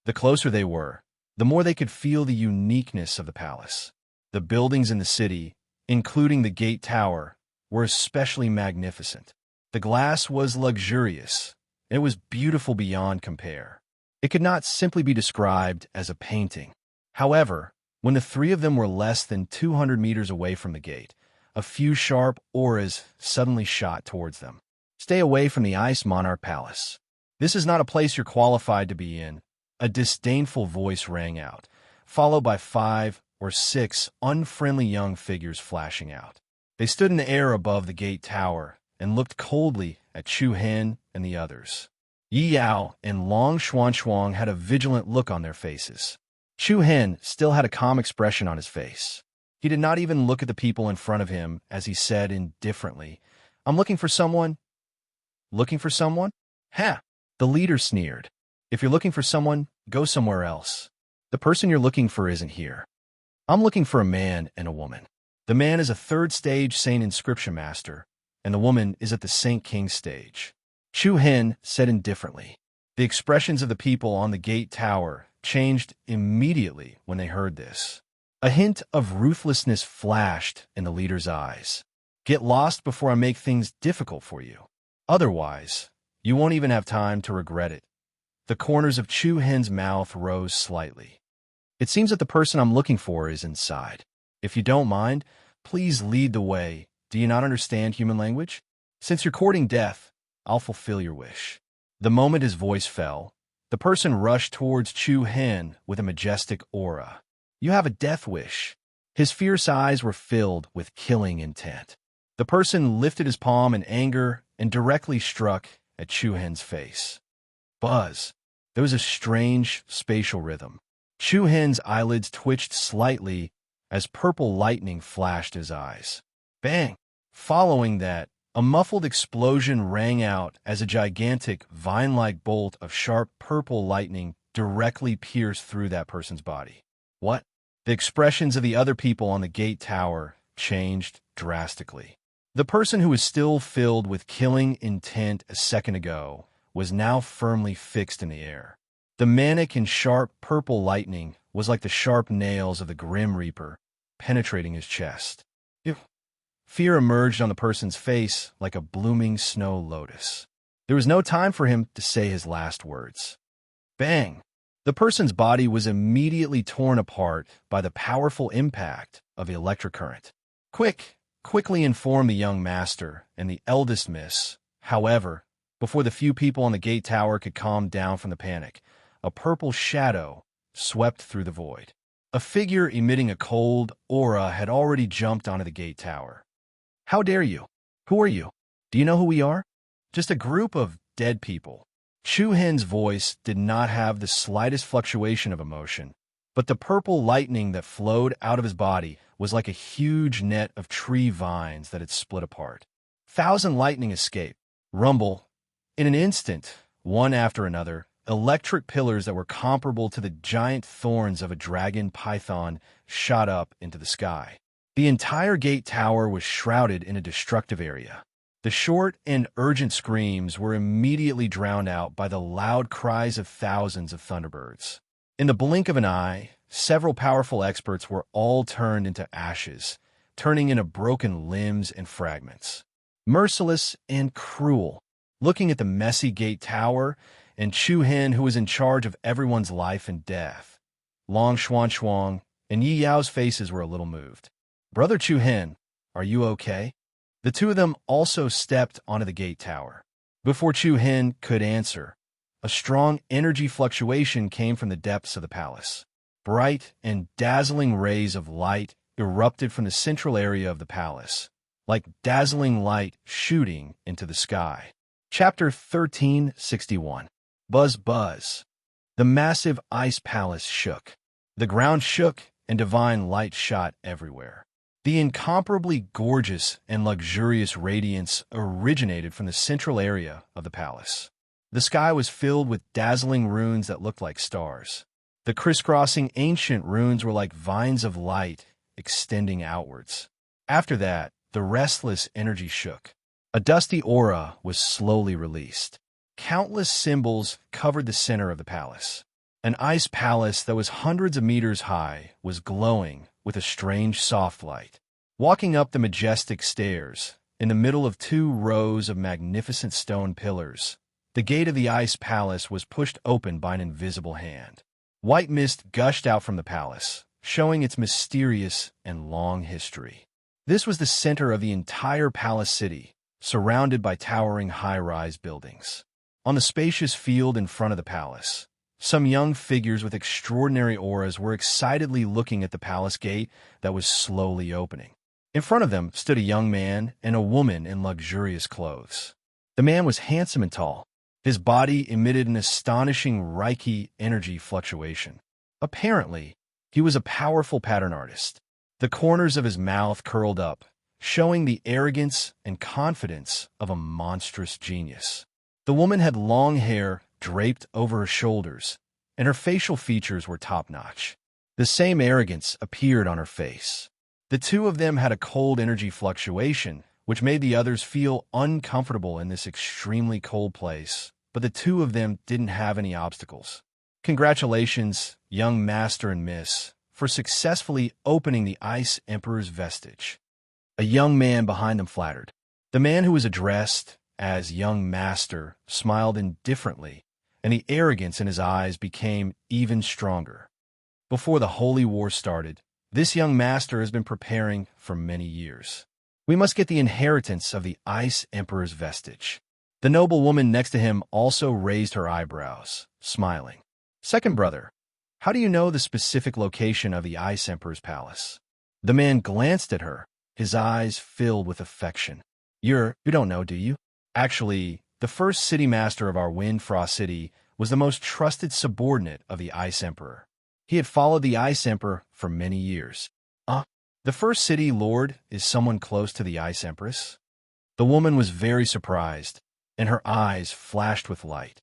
The closer they were, the more they could feel the uniqueness of the palace. The buildings in the city, including the Gate Tower, were especially magnificent. The glass was luxurious, and it was beautiful beyond compare. It could not simply be described as a painting. However, when the three of them were less than 200 meters away from the gate, a few sharp auras suddenly shot towards them. Stay away from the Ice Monarch Palace. This is not a place you're qualified to be in. A disdainful voice rang out, followed by 5 or 6 unfriendly young figures flashing out. They stood in the air above the gate tower and looked coldly at Chu Hin and the others. Yao and Long Xuan Shuang had a vigilant look on their faces. Chu Hin still had a calm expression on his face. He did not even look at the people in front of him as he said indifferently, "I'm looking for someone." Looking for someone? Ha! The leader sneered. If you're looking for someone, go somewhere else. The person you're looking for isn't here. I'm looking for a man and a woman. The man is a 3rd stage Saint Inscription Master, and the woman is at the Saint King stage. Chu Hin said indifferently. The expressions of the people on the gate tower changed immediately when they heard this. A hint of ruthlessness flashed in the leader's eyes. Get lost before I make things difficult for you. Otherwise, you won't even have time to regret it. The corners of Chu Hin's mouth rose slightly. It seems that the person I'm looking for is inside. If you don't mind, please lead the way. Do you not understand human language? Since you're courting death, I'll fulfill your wish. The moment his voice fell, the person rushed towards Chu Hin with a majestic aura. You have a death wish. His fierce eyes were filled with killing intent. The person lifted his palm in anger and directly struck at Chu Hin's face. Buzz. There was a strange spatial rhythm. Chu Hin's eyelids twitched slightly as purple lightning flashed his eyes. Bang! Following that, a muffled explosion rang out as a gigantic, vine-like bolt of sharp purple lightning directly pierced through that person's body. What? The expressions of the other people on the gate tower changed drastically. The person who was still filled with killing intent a second ago was now firmly fixed in the air. The manic and sharp purple lightning was like the sharp nails of the Grim Reaper, penetrating his chest. Fear emerged on the person's face like a blooming snow lotus. There was no time for him to say his last words. Bang! The person's body was immediately torn apart by the powerful impact of the electric current. Quickly inform the young master and the eldest miss. However, before the few people on the gate tower could calm down from the panic, a purple shadow swept through the void. A figure emitting a cold aura had already jumped onto the gate tower. How dare you? Who are you? Do you know who we are? Just a group of dead people. Chu Hen's voice did not have the slightest fluctuation of emotion, but the purple lightning that flowed out of his body was like a huge net of tree vines that had split apart. 1,000 lightning escaped. Rumble. In an instant, one after another, electric pillars that were comparable to the giant thorns of a dragon python shot up into the sky. The entire gate tower was shrouded in a destructive area. The short and urgent screams were immediately drowned out by the loud cries of thousands of thunderbirds. In the blink of an eye, several powerful experts were all turned into ashes, turning into broken limbs and fragments. Merciless and cruel, looking at the messy gate tower and Chu Hen, who was in charge of everyone's life and death. Long Xuan and Yi Yao's faces were a little moved. "Brother Chu Hen, are you okay?" The two of them also stepped onto the gate tower. Before Chu Hen could answer, a strong energy fluctuation came from the depths of the palace. Bright and dazzling rays of light erupted from the central area of the palace, like dazzling light shooting into the sky. Chapter 1361. Buzz Buzz. The massive ice palace shook. The ground shook and divine light shot everywhere. The incomparably gorgeous and luxurious radiance originated from the central area of the palace. The sky was filled with dazzling runes that looked like stars. The crisscrossing ancient runes were like vines of light extending outwards. After that, the restless energy shook. A dusty aura was slowly released. Countless symbols covered the center of the palace. An ice palace that was hundreds of meters high was glowing with a strange soft light. Walking up the majestic stairs, in the middle of 2 rows of magnificent stone pillars, the gate of the ice palace was pushed open by an invisible hand. White mist gushed out from the palace, showing its mysterious and long history. This was the center of the entire palace city, surrounded by towering high-rise buildings. On the spacious field in front of the palace, some young figures with extraordinary auras were excitedly looking at the palace gate that was slowly opening. In front of them stood a young man and a woman in luxurious clothes. The man was handsome and tall. His body emitted an astonishing Reiki energy fluctuation. Apparently, he was a powerful pattern artist. The corners of his mouth curled up, showing the arrogance and confidence of a monstrous genius. The woman had long hair draped over her shoulders, and her facial features were top-notch. The same arrogance appeared on her face. The two of them had a cold energy fluctuation, which made the others feel uncomfortable in this extremely cold place, but the two of them didn't have any obstacles. Congratulations, young master and miss, for successfully opening the Ice Emperor's vestige. A young man behind them flattered. The man who was addressed as young master smiled indifferently, and the arrogance in his eyes became even stronger. Before the holy war started, this young master has been preparing for many years. We must get the inheritance of the Ice Emperor's vestige. The noble woman next to him also raised her eyebrows, smiling. Second brother, how do you know the specific location of the Ice Emperor's palace? The man glanced at her, his eyes filled with affection. You don't know, do you? Actually, the first city master of our Wind Frost City was the most trusted subordinate of the Ice Emperor. He had followed the Ice Emperor for many years. The first city lord is someone close to the Ice Empress? The woman was very surprised, and her eyes flashed with light.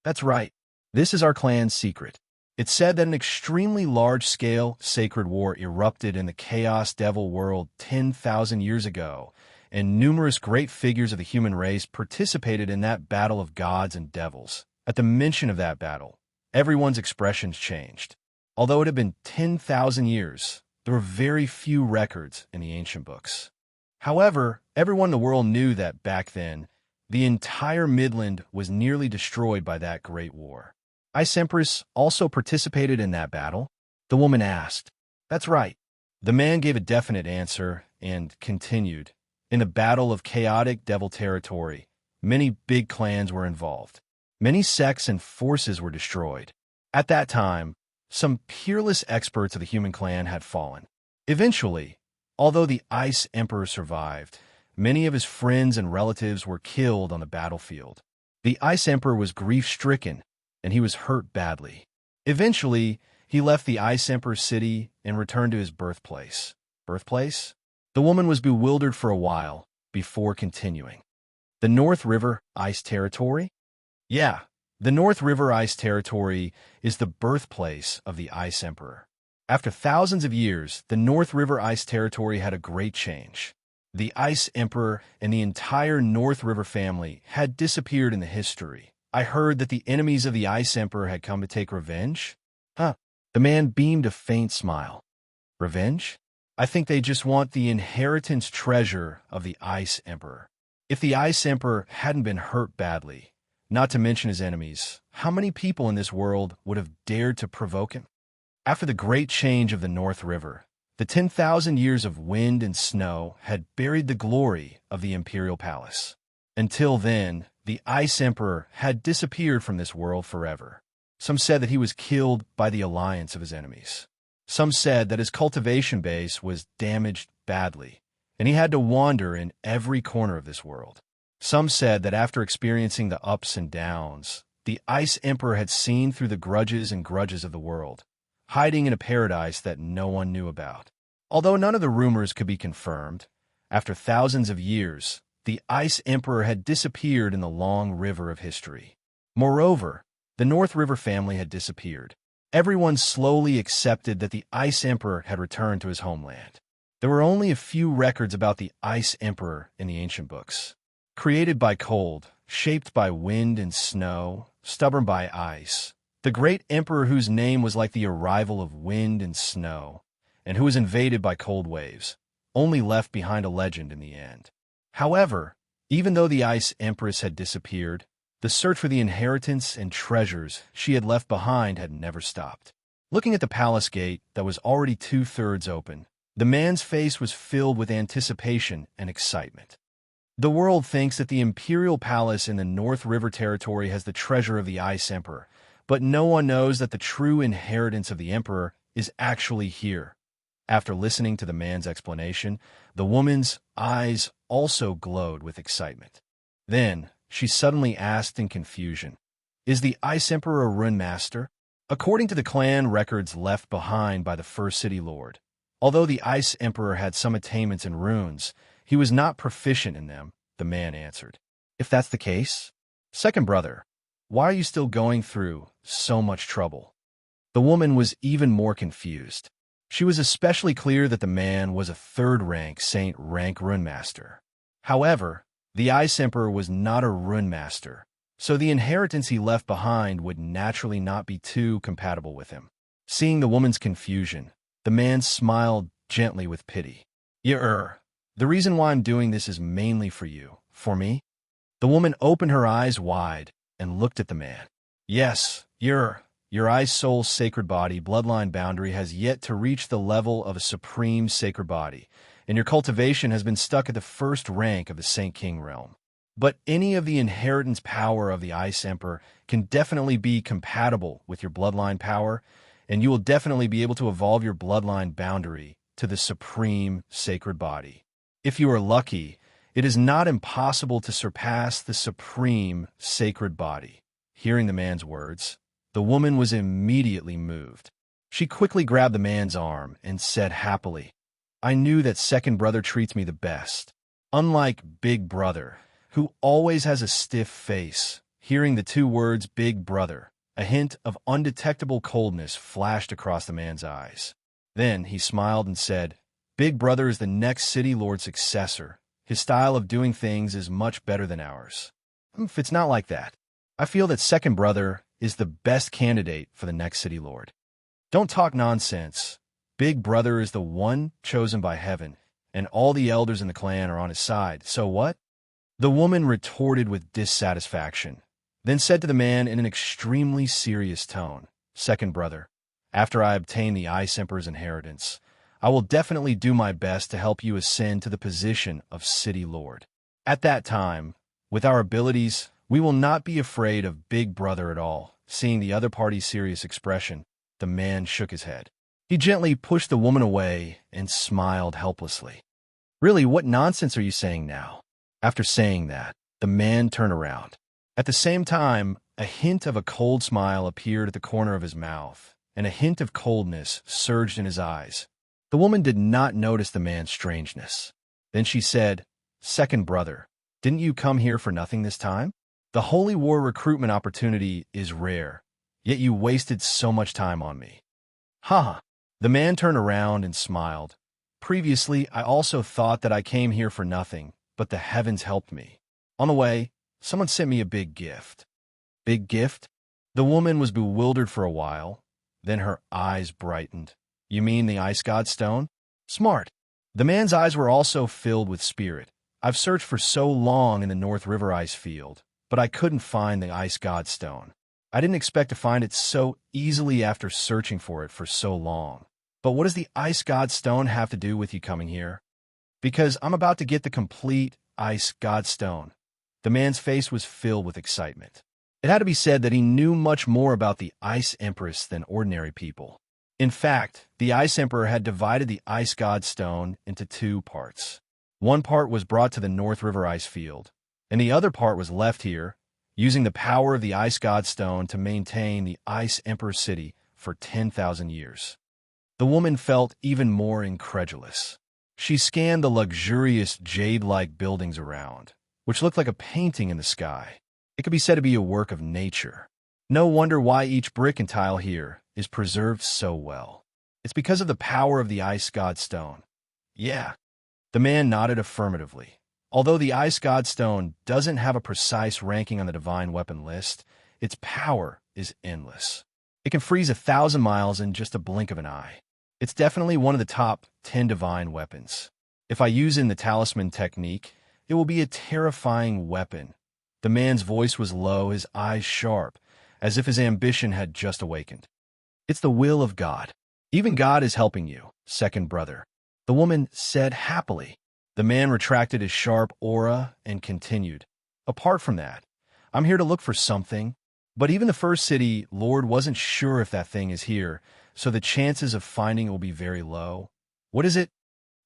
That's right. This is our clan's secret. It's said that an extremely large-scale sacred war erupted in the Chaos Devil world 10,000 years ago, and numerous great figures of the human race participated in that battle of gods and devils. At the mention of that battle, everyone's expressions changed. Although it had been 10,000 years, there were very few records in the ancient books. However, everyone in the world knew that back then, the entire Midland was nearly destroyed by that great war. Ice Empress also participated in that battle? The woman asked. That's right. The man gave a definite answer and continued. In the Battle of Chaotic Devil Territory, many big clans were involved. Many sects and forces were destroyed. At that time, some peerless experts of the human clan had fallen. Eventually, although the Ice Emperor survived, Many of his friends and relatives were killed on the battlefield. The Ice Emperor was grief-stricken, and he was hurt badly. Eventually, he left the Ice Emperor's city and returned to his birthplace. Birthplace? The woman was bewildered for a while before continuing. The North River Ice Territory? Yeah, the North River Ice Territory is the birthplace of the Ice Emperor. After thousands of years, the North River Ice Territory had a great change. The Ice Emperor and the entire North River family had disappeared in the history. I heard that the enemies of the Ice Emperor had come to take revenge? Huh. The man beamed a faint smile. Revenge? I think they just want the inheritance treasure of the Ice Emperor. If the Ice Emperor hadn't been hurt badly, not to mention his enemies, how many people in this world would have dared to provoke him? After the great change of the North River, the 10,000 years of wind and snow had buried the glory of the imperial palace. Until then, the Ice Emperor had disappeared from this world forever. Some said that he was killed by the alliance of his enemies. Some said that his cultivation base was damaged badly, and he had to wander in every corner of this world. Some said that after experiencing the ups and downs, the Ice Emperor had seen through the grudges and grudges of the world, hiding in a paradise that no one knew about. Although none of the rumors could be confirmed, after thousands of years, the Ice Emperor had disappeared in the long river of history. Moreover, the North River family had disappeared. Everyone slowly accepted that the Ice Emperor had returned to his homeland. There were only a few records about the Ice Emperor in the ancient books. Created by cold, shaped by wind and snow, stubborn by ice, the great emperor whose name was like the arrival of wind and snow, and who was invaded by cold waves, only left behind a legend in the end. However, even though the Ice Empress had disappeared, the search for the inheritance and treasures she had left behind had never stopped. Looking at the palace gate that was already 2/3 open, the man's face was filled with anticipation and excitement. The world thinks that the imperial palace in the North River territory has the treasure of the Ice Emperor, but no one knows that the true inheritance of the emperor is actually here. After listening to the man's explanation, the woman's eyes also glowed with excitement. Then, she suddenly asked in confusion, "Is the Ice Emperor a rune master?" According to the clan records left behind by the first city lord, although the Ice Emperor had some attainments in runes, he was not proficient in them, the man answered. If that's the case, second brother, why are you still going through so much trouble? The woman was even more confused. She was especially clear that the man was a third-rank Saint rank rune master. However, the Ice Emperor was not a rune master, so the inheritance he left behind would naturally not be too compatible with him. Seeing the woman's confusion, the man smiled gently with pity. The reason why I'm doing this is mainly for you. For me? The woman opened her eyes wide and looked at the man. Yes, your Ice Soul's sacred body bloodline boundary has yet to reach the level of a supreme sacred body, and your cultivation has been stuck at the first rank of the Saint King realm. But any of the inheritance power of the Ice Emperor can definitely be compatible with your bloodline power, and you will definitely be able to evolve your bloodline boundary to the supreme sacred body. If you are lucky, it is not impossible to surpass the supreme sacred body. Hearing the man's words, the woman was immediately moved. She quickly grabbed the man's arm and said happily, "I knew that second brother treats me the best. Unlike big brother, who always has a stiff face." Hearing the two words big brother, a hint of undetectable coldness flashed across the man's eyes. Then he smiled and said, "Big brother is the next city lord's successor. His style of doing things is much better than ours." If it's not like that, I feel that second brother is the best candidate for the next city lord. Don't talk nonsense. Big brother is the one chosen by heaven, and all the elders in the clan are on his side. So what? The woman retorted with dissatisfaction, then said to the man in an extremely serious tone, "Second brother, after I obtain the Ice Emperor's inheritance, I will definitely do my best to help you ascend to the position of city lord. At that time, with our abilities, we will not be afraid of big brother at all." Seeing the other party's serious expression, the man shook his head. He gently pushed the woman away and smiled helplessly. Really, what nonsense are you saying now? After saying that, the man turned around. At the same time, a hint of a cold smile appeared at the corner of his mouth, and a hint of coldness surged in his eyes. The woman did not notice the man's strangeness. Then she said, "Second brother, didn't you come here for nothing this time? The Holy War recruitment opportunity is rare, yet you wasted so much time on me." Ha ha! The man turned around and smiled. "Previously, I also thought that I came here for nothing, but the heavens helped me. On the way, someone sent me a big gift." Big gift? The woman was bewildered for a while. Then her eyes brightened. "You mean the ice god stone?" "Smart." The man's eyes were also filled with spirit. "I've searched for so long in the North River ice field, but I couldn't find the ice god stone. I didn't expect to find it so easily after searching for it for so long. But what does the ice god stone have to do with you coming here?" "Because I'm about to get the complete ice god stone." The man's face was filled with excitement. It had to be said that he knew much more about the Ice Empress than ordinary people. In fact, the Ice Emperor had divided the Ice God Stone into two parts. One part was brought to the North River ice field, and the other part was left here, using the power of the Ice God Stone to maintain the Ice Emperor city for 10,000 years. The woman felt even more incredulous. She scanned the luxurious jade-like buildings around, which looked like a painting in the sky. It could be said to be a work of nature. No wonder why each brick and tile here is preserved so well. It's because of the power of the Ice God Stone. Yeah. The man nodded affirmatively. Although the Ice God Stone doesn't have a precise ranking on the divine weapon list, its power is endless. It can freeze 1,000 miles in just a blink of an eye. It's definitely one of the top 10 divine weapons. If I use it in the talisman technique, it will be a terrifying weapon. The man's voice was low, his eyes sharp, as if his ambition had just awakened. "It's the will of God. Even God is helping you, second brother," the woman said happily. The man retracted his sharp aura and continued, "Apart from that, I'm here to look for something, but even the first city lord wasn't sure if that thing is here, so the chances of finding it will be very low." "What is it?"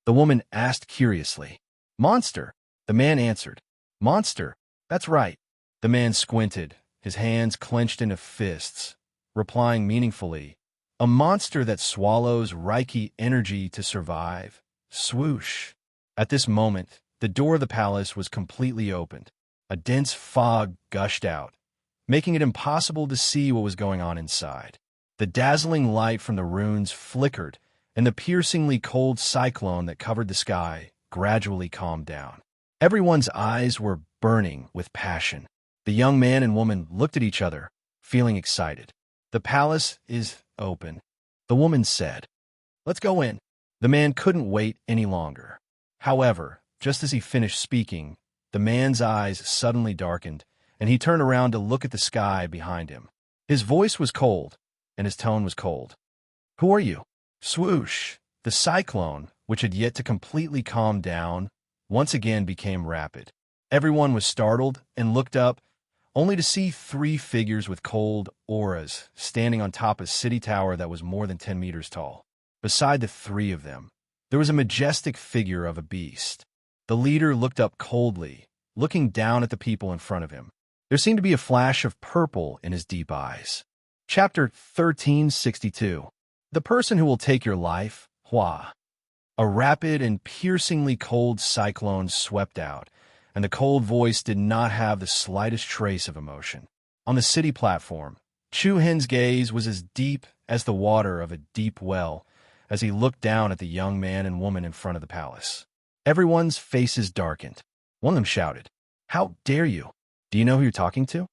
the woman asked curiously. "Monster," the man answered. "Monster? That's right." The man squinted, his hands clenched into fists, replying meaningfully, "A monster that swallows Reiki energy to survive." Swoosh. At this moment, the door of the palace was completely opened. A dense fog gushed out, making it impossible to see what was going on inside. The dazzling light from the runes flickered, and the piercingly cold cyclone that covered the sky gradually calmed down. Everyone's eyes were burning with passion. The young man and woman looked at each other, feeling excited. "The palace is open," the woman said. "Let's go in." The man couldn't wait any longer. However, just as he finished speaking, the man's eyes suddenly darkened, and he turned around to look at the sky behind him. His voice was cold, and his tone was cold. "Who are you?" Swoosh. The cyclone, which had yet to completely calm down, once again became rapid. Everyone was startled and looked up, only to see three figures with cold auras standing on top of a city tower that was more than 10 meters tall. Beside the three of them, there was a majestic figure of a beast. The leader looked up coldly, looking down at the people in front of him. There seemed to be a flash of purple in his deep eyes. Chapter 1362. The person who will take your life, Hua. A rapid and piercingly cold cyclone swept out, and the cold voice did not have the slightest trace of emotion. On the city platform, Chu Hen's gaze was as deep as the water of a deep well as he looked down at the young man and woman in front of the palace. Everyone's faces darkened. One of them shouted, "How dare you? Do you know who you're talking to?"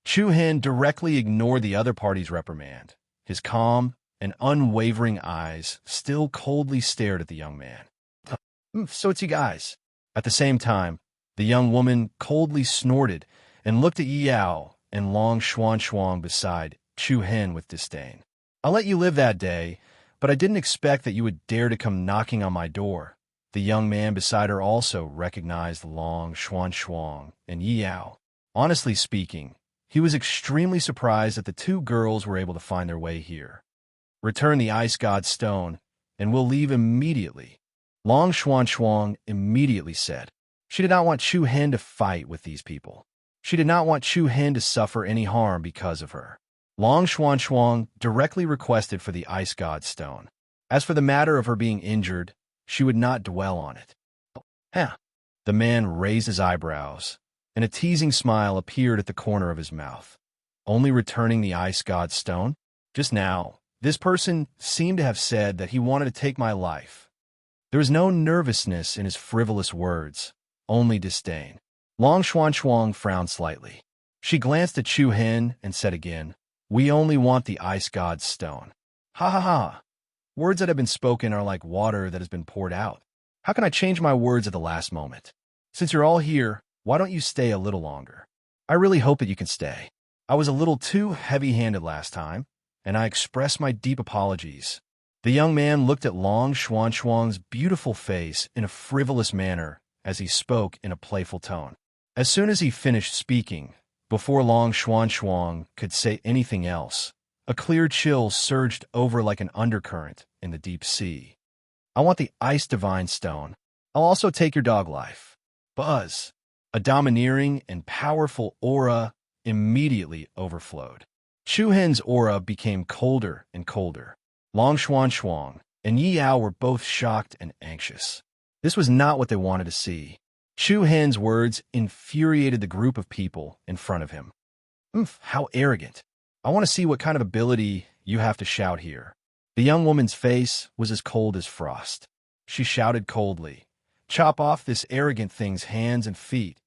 Chu Hen directly ignored the other party's reprimand. His calm and unwavering eyes still coldly stared at the young man. "So it's you guys." At the same time, the young woman coldly snorted and looked at Yao and Long Xuan beside Chu Hen with disdain. "I'll let you live that day, but I didn't expect that you would dare to come knocking on my door." The young man beside her also recognized Long Xuan and Yao. Honestly speaking, he was extremely surprised that the two girls were able to find their way here. "Return the Ice God Stone, and we'll leave immediately." Long Xuanchuang immediately said. She did not want Chu Hen to fight with these people. She did not want Chu Hen to suffer any harm because of her. Long Xuanchuang directly requested for the ice god stone. As for the matter of her being injured, she would not dwell on it. Huh. The man raised his eyebrows, and a teasing smile appeared at the corner of his mouth. Only returning the ice god stone? Just now, this person seemed to have said that he wanted to take my life. There was no nervousness in his frivolous words, only disdain. Long Xuanchuang frowned slightly. She glanced at Chu Hen and said again, "We only want the ice god's stone." Ha ha ha. Words that have been spoken are like water that has been poured out. How can I change my words at the last moment? Since you're all here, why don't you stay a little longer? I really hope that you can stay. I was a little too heavy-handed last time, and I express my deep apologies. The young man looked at Long Xuanchuang's beautiful face in a frivolous manner as he spoke in a playful tone. As soon as he finished speaking, before Long Xuanchuang could say anything else, a clear chill surged over like an undercurrent in the deep sea. I want the ice divine stone. I'll also take your dog life. Buzz. A domineering and powerful aura immediately overflowed. Chu Hen's aura became colder and colder. Long Xuanchuang and Yi Yao were both shocked and anxious. This was not what they wanted to see. Chu Hen's words infuriated the group of people in front of him. How arrogant. I want to see what kind of ability you have to shout here. The young woman's face was as cold as frost. She shouted coldly, "Chop off this arrogant thing's hands and feet."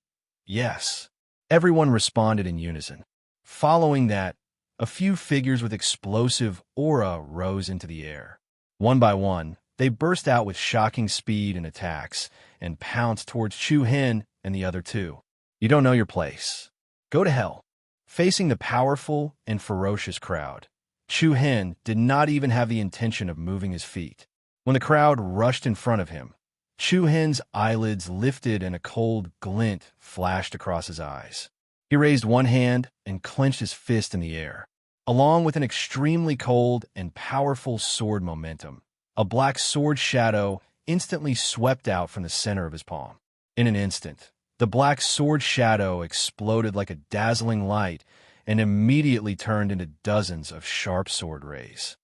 Yes. Everyone responded in unison. Following that, a few figures with explosive aura rose into the air. One by one, they burst out with shocking speed and attacks and pounced towards Chu Hen and the other two. You don't know your place. Go to hell. Facing the powerful and ferocious crowd, Chu Hen did not even have the intention of moving his feet. When the crowd rushed in front of him, Chu Hen's eyelids lifted and a cold glint flashed across his eyes. He raised one hand and clenched his fist in the air. Along with an extremely cold and powerful sword momentum, a black sword shadow instantly swept out from the center of his palm. In an instant, the black sword shadow exploded like a dazzling light and immediately turned into dozens of sharp sword rays.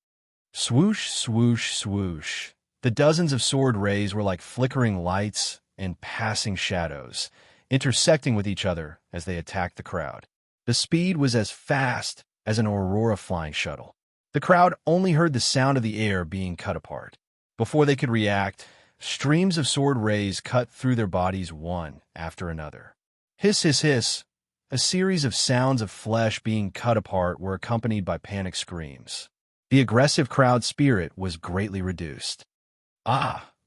Swoosh, swoosh, swoosh. The dozens of sword rays were like flickering lights and passing shadows, intersecting with each other as they attacked the crowd. The speed was as fast as an Aurora flying shuttle. The crowd only heard the sound of the air being cut apart. Before they could react, streams of sword rays cut through their bodies one after another. Hiss, hiss, hiss. A series of sounds of flesh being cut apart were accompanied by panic screams. The aggressive crowd spirit was greatly reduced.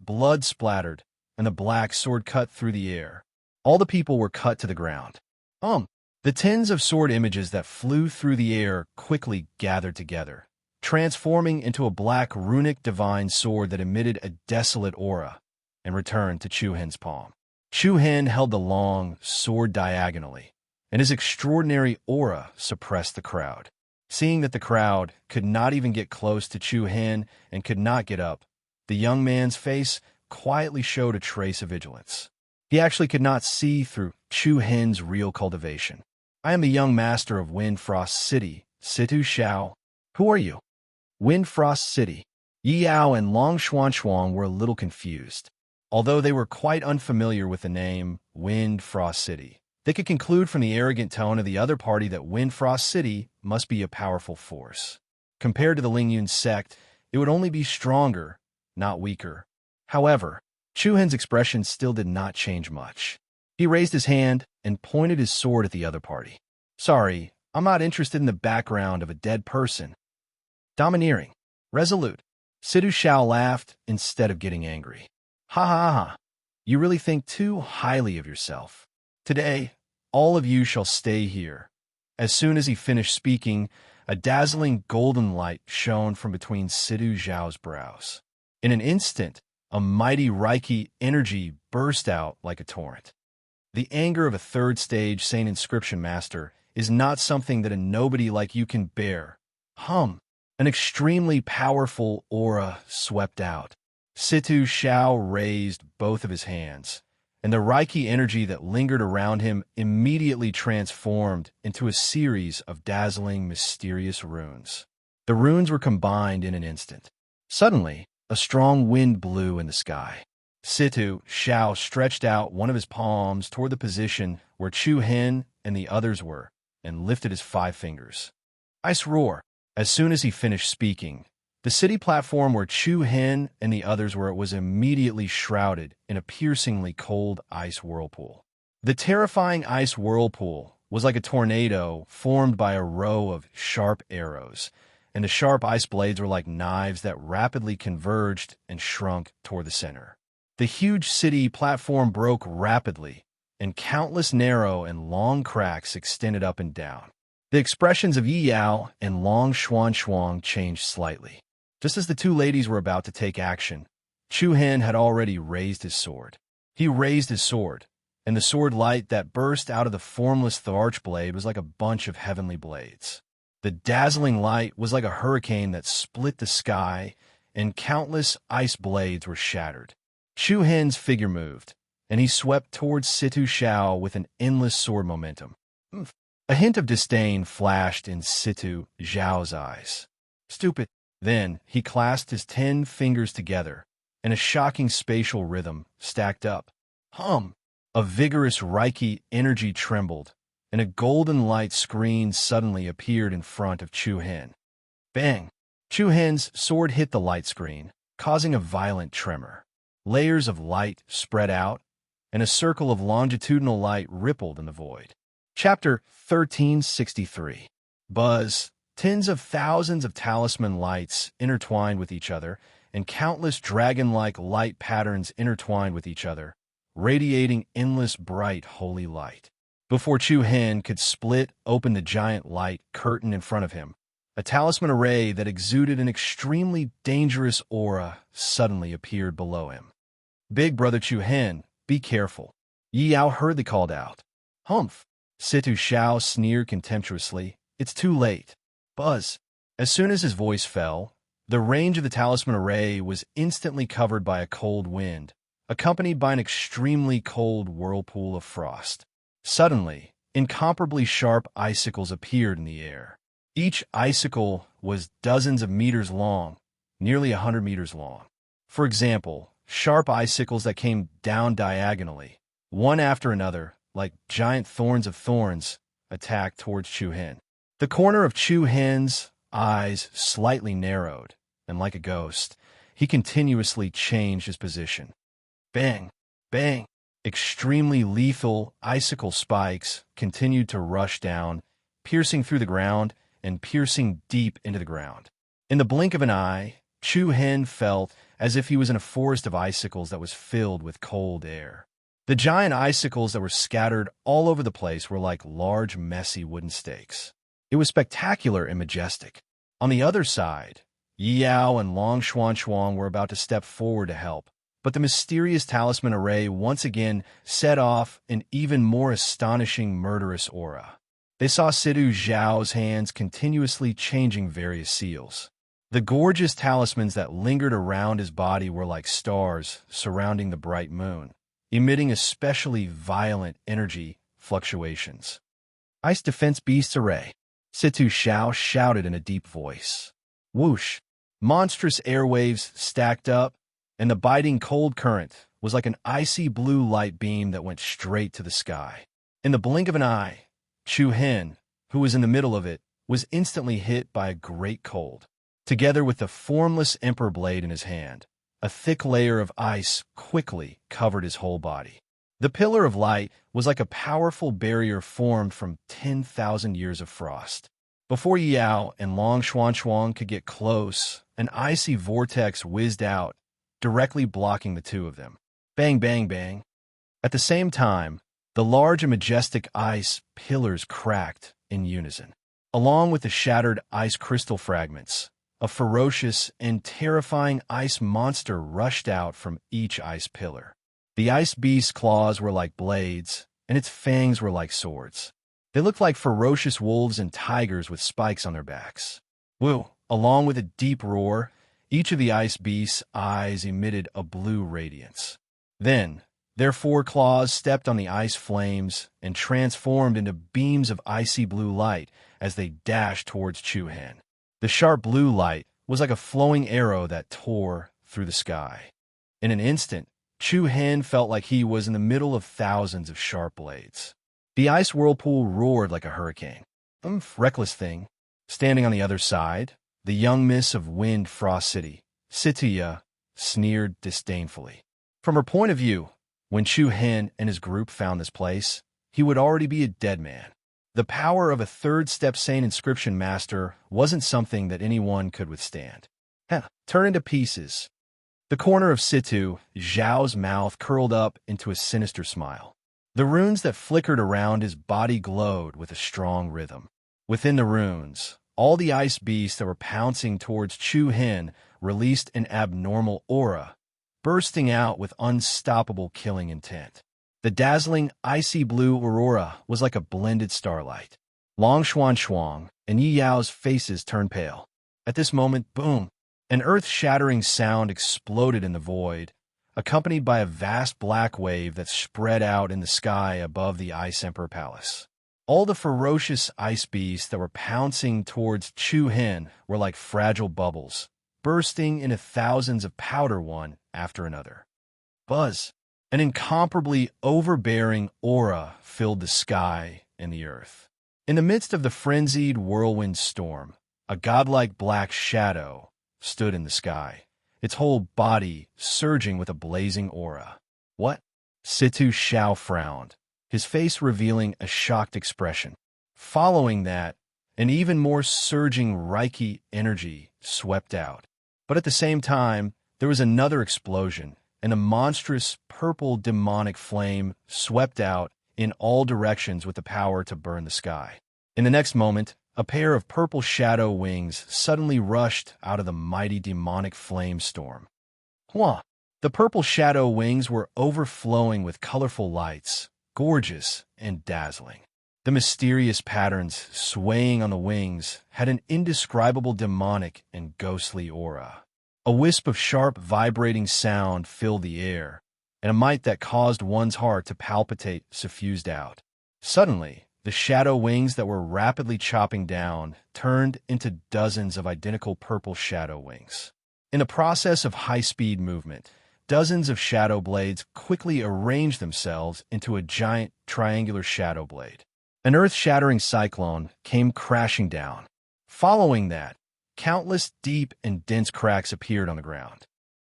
Blood splattered, and the black sword cut through the air. All the people were cut to the ground. The tens of sword images that flew through the air quickly gathered together, transforming into a black runic divine sword that emitted a desolate aura, and returned to Chu Hen's palm. Chu Hen held the long sword diagonally, and his extraordinary aura suppressed the crowd. Seeing that the crowd could not even get close to Chu Hen and could not get up, the young man's face quietly showed a trace of vigilance. He actually could not see through Chu Hen's real cultivation. "I am the young master of Wind Frost City, Situ Xiao. Who are you?" Wind Frost City. Yi Yao and Long Xuanchuang were a little confused. Although they were quite unfamiliar with the name Wind Frost City, they could conclude from the arrogant tone of the other party that Wind Frost City must be a powerful force. Compared to the Lingyun sect, it would only be stronger, not weaker. However, Chu Hen's expression still did not change much. He raised his hand and pointed his sword at the other party. "Sorry, I'm not interested in the background of a dead person." Domineering. Resolute. Situ Xiao laughed instead of getting angry. "Ha ha ha. You really think too highly of yourself. Today, all of you shall stay here." As soon as he finished speaking, a dazzling golden light shone from between Situ Xiao's brows. In an instant, a mighty Reiki energy burst out like a torrent. The anger of a third-stage Saint Inscription Master is not something that a nobody like you can bear. An extremely powerful aura swept out. Situ Xiao raised both of his hands, and the Reiki energy that lingered around him immediately transformed into a series of dazzling, mysterious runes. The runes were combined in an instant. Suddenly, a strong wind blew in the sky. Situ Xiao stretched out one of his palms toward the position where Chu Hen and the others were, and lifted his 5 fingers. Ice roar! As soon as he finished speaking, the city platform where Chu Hen and the others were was immediately shrouded in a piercingly cold ice whirlpool. The terrifying ice whirlpool was like a tornado formed by a row of sharp arrows, and the sharp ice blades were like knives that rapidly converged and shrunk toward the center. The huge city platform broke rapidly, and countless narrow and long cracks extended up and down. The expressions of Yi Yao and Long Xuan changed slightly. Just as the 2 ladies were about to take action, Chu Hen had already raised his sword. He raised his sword, and the sword light that burst out of the formless Tharch blade was like a bunch of heavenly blades. The dazzling light was like a hurricane that split the sky, and countless ice blades were shattered. Chu Hen's figure moved, and he swept towards Situ Xiao with an endless sword momentum. A hint of disdain flashed in Situ Xiao's eyes. Stupid. Then he clasped his 10 fingers together, and a shocking spatial rhythm stacked up. Hum! A vigorous Reiki energy trembled, and a golden light screen suddenly appeared in front of Chu Hen. Bang! Chu Hen's sword hit the light screen, causing a violent tremor. Layers of light spread out, and a circle of longitudinal light rippled in the void. Chapter 1363. Buzz. Tens of thousands of talisman lights intertwined with each other, and countless dragon-like light patterns intertwined with each other, radiating endless bright holy light. Before Chu Hen could split open the giant light curtain in front of him, a talisman array that exuded an extremely dangerous aura suddenly appeared below him. Big Brother Chu Hen, be careful. Yi Yao hurriedly called out. Humph! Situ Xiao sneered contemptuously. It's too late. Buzz. As soon as his voice fell, the range of the talisman array was instantly covered by a cold wind, accompanied by an extremely cold whirlpool of frost. Suddenly, incomparably sharp icicles appeared in the air. Each icicle was dozens of meters long, nearly 100 meters long. For example, sharp icicles that came down diagonally, one after another, like giant thorns of thorns, attacked towards Chu Hen. The corner of Chu Hen's eyes slightly narrowed, and like a ghost, he continuously changed his position. Bang! Bang! Extremely lethal icicle spikes continued to rush down, piercing through the ground and piercing deep into the ground. In the blink of an eye, Chu Hen felt as if he was in a forest of icicles that was filled with cold air. The giant icicles that were scattered all over the place were like large, messy wooden stakes. It was spectacular and majestic. On the other side, Yi Yao and Long Xuan were about to step forward to help, but the mysterious talisman array once again set off an even more astonishing murderous aura. They saw Situ Xiao's hands continuously changing various seals. The gorgeous talismans that lingered around his body were like stars surrounding the bright moon, emitting especially violent energy fluctuations. Ice Defense Beasts Array. Situ Xiao shouted in a deep voice. Whoosh! Monstrous airwaves stacked up, and the biting cold current was like an icy blue light beam that went straight to the sky. In the blink of an eye, Chu Hen, who was in the middle of it, was instantly hit by a great cold. Together with the formless emperor blade in his hand, a thick layer of ice quickly covered his whole body. The pillar of light was like a powerful barrier formed from 10,000 years of frost. Before Yi Yao and Long Xuan could get close, an icy vortex whizzed out, directly blocking the two of them. Bang, bang, bang. At the same time, the large and majestic ice pillars cracked in unison. Along with the shattered ice crystal fragments, a ferocious and terrifying ice monster rushed out from each ice pillar. The ice beast's claws were like blades, and its fangs were like swords. They looked like ferocious wolves and tigers with spikes on their backs. Woo! Along with a deep roar, Each of the ice beast's eyes emitted a blue radiance. Then, their foreclaws stepped on the ice flames and transformed into beams of icy blue light as they dashed towards Chu-Hen. The sharp blue light was like a flowing arrow that tore through the sky. In an instant, Chu-Hen felt like he was in the middle of thousands of sharp blades. The ice whirlpool roared like a hurricane. Reckless thing. Standing on the other side, the young miss of Wind Frost City, Sitya, sneered disdainfully. From her point of view, when Chu-Hen and his group found this place, he would already be a dead man. The power of a third-step Sane inscription master wasn't something that anyone could withstand. Turn into pieces. The corner of Situ, Zhao's mouth curled up into a sinister smile. The runes that flickered around his body glowed with a strong rhythm. Within the runes, all the ice beasts that were pouncing towards Chu-Hen released an abnormal aura, bursting out with unstoppable killing intent. The dazzling, icy blue aurora was like a blended starlight. Long Xuan and Yi Yao's faces turned pale. At this moment, boom, an earth-shattering sound exploded in the void, accompanied by a vast black wave that spread out in the sky above the Ice Emperor Palace. All the ferocious ice beasts that were pouncing towards Chu-Hen were like fragile bubbles, bursting into thousands of powder one after another. Buzz! An incomparably overbearing aura filled the sky and the earth. In the midst of the frenzied whirlwind storm, a godlike black shadow stood in the sky, its whole body surging with a blazing aura. What? Situ Xiao frowned, his face revealing a shocked expression. Following that, an even more surging Reiki energy swept out. But at the same time, there was another explosion, and a monstrous purple demonic flame swept out in all directions with the power to burn the sky. In the next moment, a pair of purple shadow wings suddenly rushed out of the mighty demonic flame storm. Hua! The purple shadow wings were overflowing with colorful lights, gorgeous and dazzling. The mysterious patterns swaying on the wings had an indescribable demonic and ghostly aura. A wisp of sharp, vibrating sound filled the air, and a might that caused one's heart to palpitate suffused out. Suddenly, the shadow wings that were rapidly chopping down turned into dozens of identical purple shadow wings. In a process of high-speed movement, dozens of shadow blades quickly arranged themselves into a giant triangular shadow blade. An earth-shattering cyclone came crashing down. Following that, countless deep and dense cracks appeared on the ground.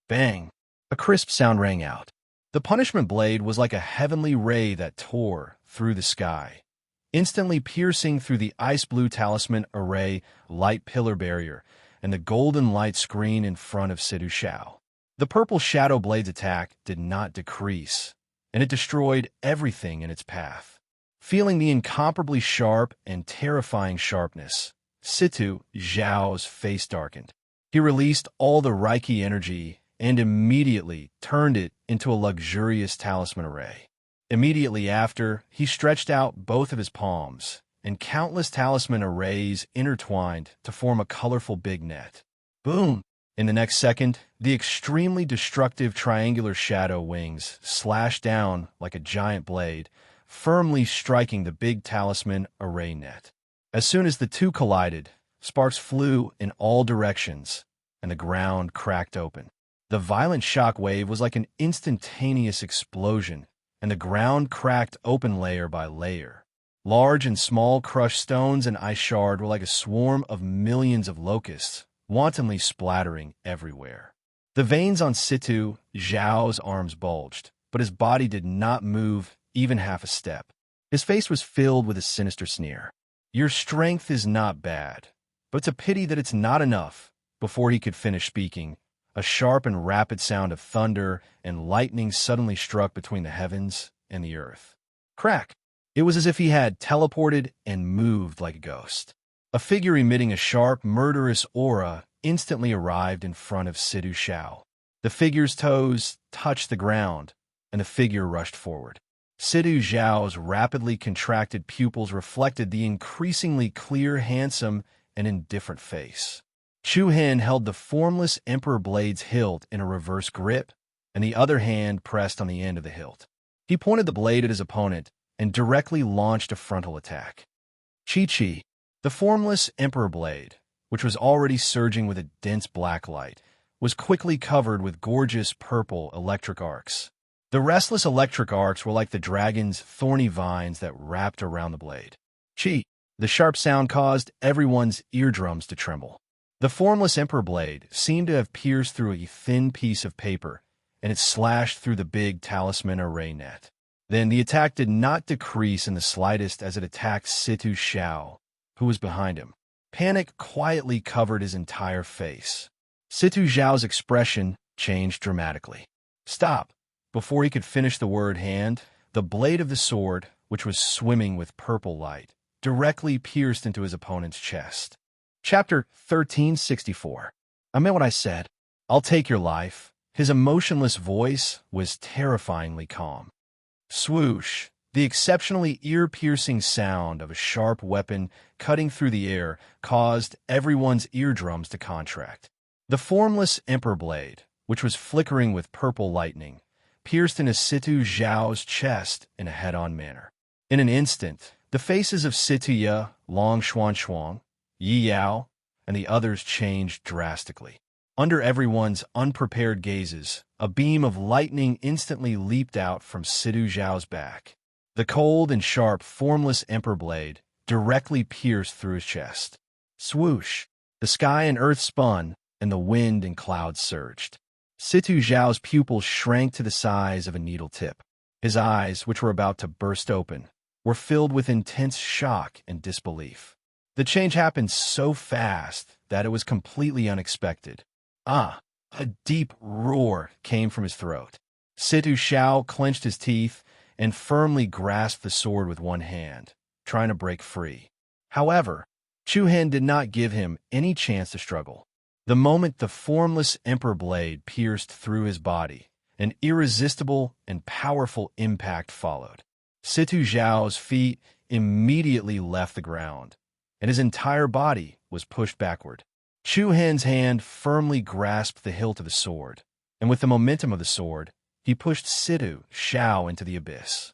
Bang! A crisp sound rang out. The punishment blade was like a heavenly ray that tore through the sky, instantly piercing through the ice-blue talisman array light pillar barrier and the golden light screen in front of Situ Xiao. The purple shadow blade's attack did not decrease, and it destroyed everything in its path. Feeling the incomparably sharp and terrifying sharpness, Situ Zhao's face darkened. He released all the Reiki energy and immediately turned it into a luxurious talisman array. Immediately after, he stretched out both of his palms, and countless talisman arrays intertwined to form a colorful big net. Boom! In the next second, the extremely destructive triangular shadow wings slashed down like a giant blade, firmly striking the big talisman array net. As soon as the two collided, sparks flew in all directions, and the ground cracked open. The violent shock wave was like an instantaneous explosion, and the ground cracked open layer by layer. Large and small crushed stones and ice shard were like a swarm of millions of locusts, wantonly splattering everywhere. The veins on Situ Zhao's arms bulged, but his body did not move even half a step. His face was filled with a sinister sneer. Your strength is not bad, but it's a pity that it's not enough. Before he could finish speaking, a sharp and rapid sound of thunder and lightning suddenly struck between the heavens and the earth. Crack! It was as if he had teleported and moved like a ghost. A figure emitting a sharp, murderous aura instantly arrived in front of Situ Xiao. The figure's toes touched the ground, and the figure rushed forward. Situ Zhao's rapidly contracted pupils reflected the increasingly clear, handsome, and indifferent face. Chu Hen held the formless Emperor Blade's hilt in a reverse grip, and the other hand pressed on the end of the hilt. He pointed the blade at his opponent and directly launched a frontal attack. Chi-Chi, the formless Emperor Blade, which was already surging with a dense black light, was quickly covered with gorgeous purple electric arcs. The restless electric arcs were like the dragon's thorny vines that wrapped around the blade. Chi! The sharp sound caused everyone's eardrums to tremble. The formless Emperor Blade seemed to have pierced through a thin piece of paper, and it slashed through the big talisman array net. Then the attack did not decrease in the slightest as it attacked Situ Xiao, who was behind him. Panic quietly covered his entire face. Situ Xiao's expression changed dramatically. Stop! Before he could finish the word hand, the blade of the sword, which was swimming with purple light, directly pierced into his opponent's chest. Chapter 1364. I meant what I said. I'll take your life. His emotionless voice was terrifyingly calm. Swoosh! The exceptionally ear-piercing sound of a sharp weapon cutting through the air caused everyone's eardrums to contract. The formless Emperor Blade, which was flickering with purple lightning, pierced into Situ Zhao's chest in a head-on manner. In an instant, the faces of Situ, Long Xuan, Yi Yao, and the others changed drastically. Under everyone's unprepared gazes, a beam of lightning instantly leaped out from Situ Zhao's back. The cold and sharp, formless Emperor Blade directly pierced through his chest. Swoosh! The sky and earth spun, and the wind and clouds surged. Situ Zhao's pupils shrank to the size of a needle tip. His eyes, which were about to burst open, were filled with intense shock and disbelief. The change happened so fast that it was completely unexpected. A deep roar came from his throat. Situ Xiao clenched his teeth and firmly grasped the sword with one hand, trying to break free. However, Chu Hen did not give him any chance to struggle. The moment the formless Emperor Blade pierced through his body, an irresistible and powerful impact followed. Situ Zhao's feet immediately left the ground, and his entire body was pushed backward. Chu Hen's hand firmly grasped the hilt of the sword, and with the momentum of the sword, he pushed Situ Xiao into the abyss.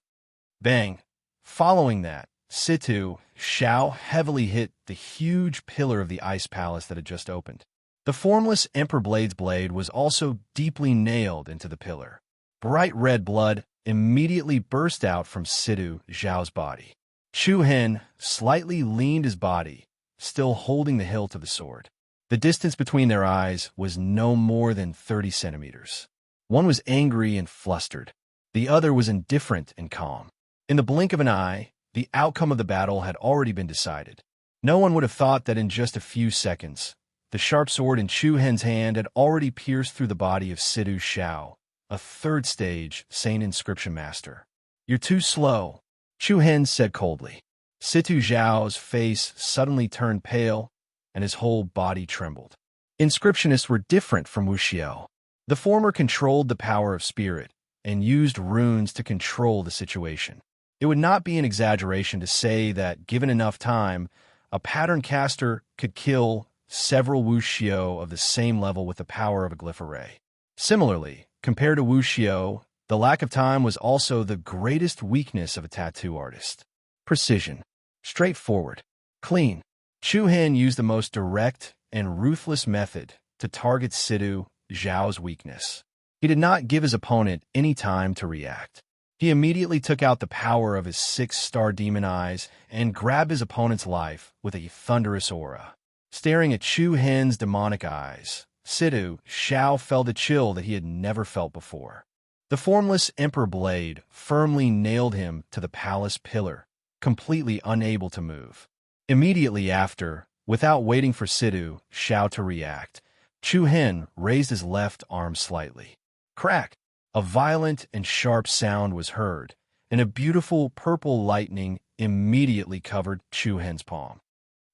Bang! Following that, Situ Xiao heavily hit the huge pillar of the ice palace that had just opened. The formless Emperor Blade's blade was also deeply nailed into the pillar. Bright red blood immediately burst out from Situ Zhao's body. Chu Hen slightly leaned his body, still holding the hilt of the sword. The distance between their eyes was no more than 30 centimeters. One was angry and flustered. The other was indifferent and calm. In the blink of an eye, the outcome of the battle had already been decided. No one would have thought that in just a few seconds, the sharp sword in Chu Hen's hand had already pierced through the body of Situ Xiao, a third-stage Sane Inscription Master. You're too slow, Chu Hen said coldly. Situ Zhao's face suddenly turned pale, and his whole body trembled. Inscriptionists were different from Wuxiao. The former controlled the power of spirit and used runes to control the situation. It would not be an exaggeration to say that, given enough time, a pattern caster could kill several Wuxiao of the same level with the power of a glyph array. Similarly, compared to Wuxiao, the lack of time was also the greatest weakness of a tattoo artist. Precision. Straightforward. Clean. Chu Hen used the most direct and ruthless method to target Situ Zhao's weakness. He did not give his opponent any time to react. He immediately took out the power of his 6-star demon eyes and grabbed his opponent's life with a thunderous aura. Staring at Chu Hen's demonic eyes, Situ Xiao felt a chill that he had never felt before. The formless Emperor Blade firmly nailed him to the palace pillar, completely unable to move. Immediately after, without waiting for Situ Xiao to react, Chu Hen raised his left arm slightly. Crack! A violent and sharp sound was heard, and a beautiful purple lightning immediately covered Chu Hen's palm.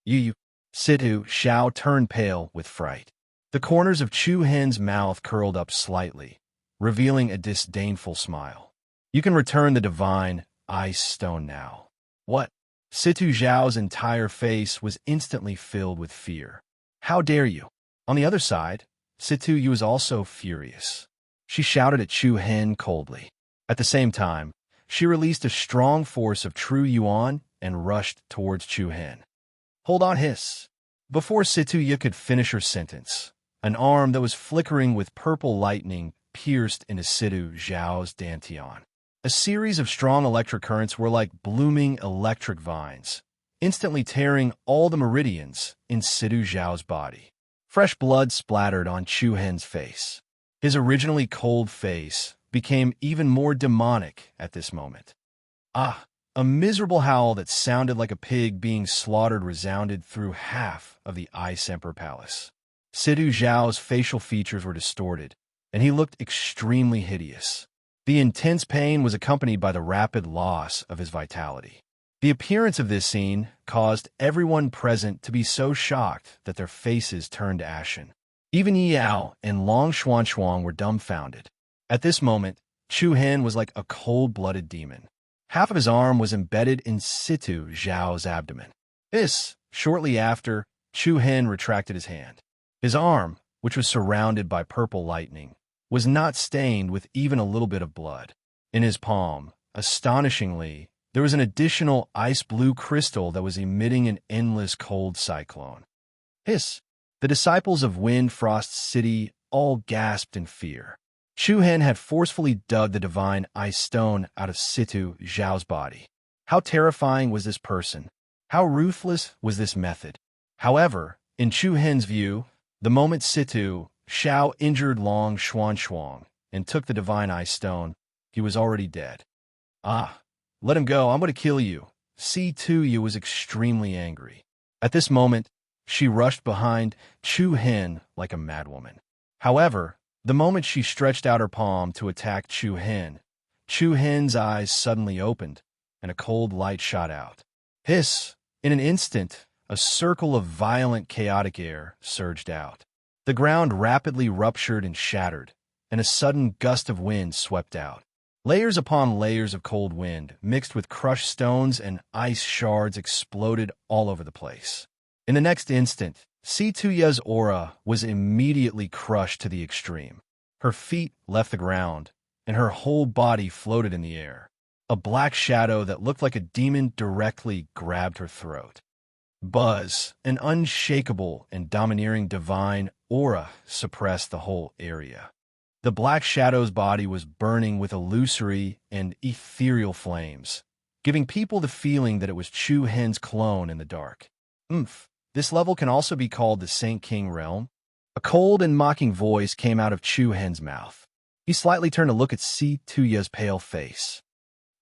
You! Situ Xiao turned pale with fright. The corners of Chu Hen's mouth curled up slightly, revealing a disdainful smile. You can return the divine ice stone now. What? Situ Zhao's entire face was instantly filled with fear. How dare you? On the other side, Situ was also furious. She shouted at Chu Hen coldly. At the same time, she released a strong force of true yuan and rushed towards Chu Hen. Hold on, hiss. Before Situ could finish her sentence, an arm that was flickering with purple lightning pierced into Situ Zhao's dantian. A series of strong electric currents were like blooming electric vines, instantly tearing all the meridians in Situ Zhao's body. Fresh blood splattered on Chu Hen's face. His originally cold face became even more demonic at this moment. Ah! A miserable howl that sounded like a pig being slaughtered resounded through half of the Ice Emperor Palace. Situ Zhao's facial features were distorted, and he looked extremely hideous. The intense pain was accompanied by the rapid loss of his vitality. The appearance of this scene caused everyone present to be so shocked that their faces turned ashen. Even Yao and Long Xuanxuang were dumbfounded. At this moment, Chu Hen was like a cold-blooded demon. Half of his arm was embedded in Situ Zhao's abdomen. Shortly after, Chu Hen retracted his hand. His arm, which was surrounded by purple lightning, was not stained with even a little bit of blood. In his palm, astonishingly, there was an additional ice-blue crystal that was emitting an endless cold cyclone. The disciples of Wind Frost City all gasped in fear. Chu Hen had forcefully dug the divine ice stone out of Situ Zhao's body. How terrifying was this person? How ruthless was this method? However, in Chu Hen's view, the moment Situ Zhao injured Long Xuanxuang and took the divine ice stone, he was already dead. Let him go, I'm going to kill you. Situ was extremely angry. At this moment, she rushed behind Chu Hen like a madwoman. However, the moment she stretched out her palm to attack Chu Hen's eyes suddenly opened, and a cold light shot out. In an instant, a circle of violent, chaotic air surged out. The ground rapidly ruptured and shattered, and a sudden gust of wind swept out. Layers upon layers of cold wind, mixed with crushed stones and ice shards, exploded all over the place. In the next instant, Situya's aura was immediately crushed to the extreme. Her feet left the ground, and her whole body floated in the air. A black shadow that looked like a demon directly grabbed her throat. Buzz, an unshakable and domineering divine aura, suppressed the whole area. The black shadow's body was burning with illusory and ethereal flames, giving people the feeling that it was Chu Hen's clone in the dark. This level can also be called the Saint King realm. A cold and mocking voice came out of Chu Hen's mouth. He slightly turned to look at Situya's pale face.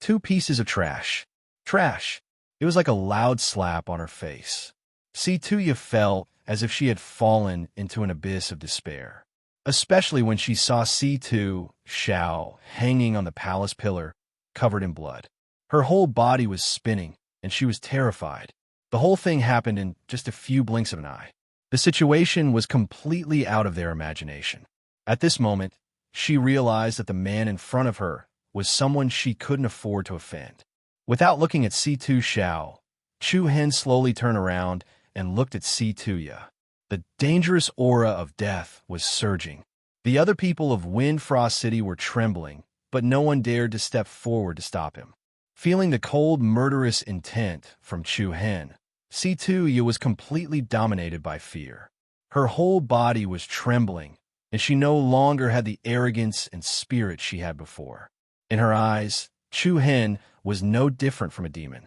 2 pieces of trash. Trash. It was like a loud slap on her face. Situya felt as if she had fallen into an abyss of despair, especially when she saw Situ Zhao hanging on the palace pillar, covered in blood. Her whole body was spinning, and she was terrified. The whole thing happened in just a few blinks of an eye. The situation was completely out of their imagination. At this moment, she realized that the man in front of her was someone she couldn't afford to offend. Without looking at Situ Zhao, Chu Hen slowly turned around and looked at Situya. The dangerous aura of death was surging. The other people of Wind Frost City were trembling, but no one dared to step forward to stop him. Feeling the cold, murderous intent from Chu Hen, Situya was completely dominated by fear. Her whole body was trembling, and she no longer had the arrogance and spirit she had before. In her eyes, Chu Hen was no different from a demon.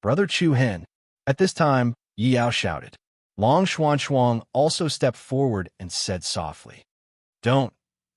Brother Chu Hen. At this time, Yao shouted. Long Xuanxuang also stepped forward and said softly, "Don't."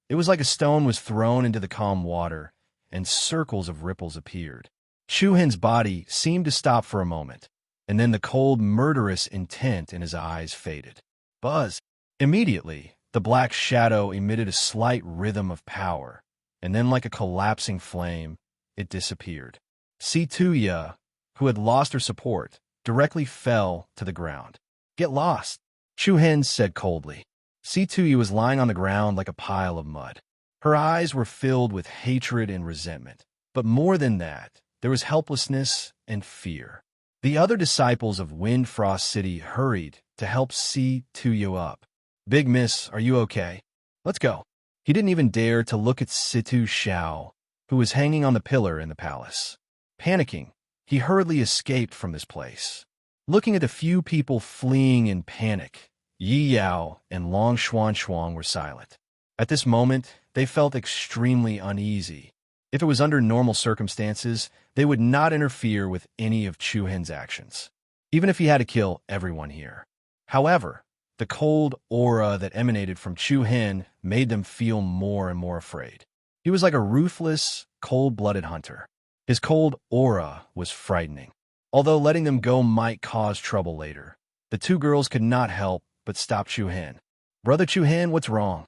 It was like a stone was thrown into the calm water, and circles of ripples appeared. Chu Hen's body seemed to stop for a moment, and then the cold, murderous intent in his eyes faded. Buzz! Immediately, the black shadow emitted a slight rhythm of power, and then like a collapsing flame, it disappeared. Situya, who had lost her support, directly fell to the ground. "Get lost," Chu Hen said coldly. Situya was lying on the ground like a pile of mud. Her eyes were filled with hatred and resentment, but more than that, there was helplessness and fear. The other disciples of Wind Frost City hurried to help Situya up. Big Miss, are you okay? Let's go. He didn't even dare to look at Situ Xiao, who was hanging on the pillar in the palace. Panicking, he hurriedly escaped from this place. Looking at the few people fleeing in panic, Yi Yao and Long Xuan were silent. At this moment, they felt extremely uneasy. If it was under normal circumstances, they would not interfere with any of Chu Hen's actions, even if he had to kill everyone here. However, the cold aura that emanated from Chu Hen made them feel more and more afraid. He was like a ruthless, cold-blooded hunter. His cold aura was frightening. Although letting them go might cause trouble later, the two girls could not help but stop Chu Hen. "Brother Chu Hen, what's wrong?"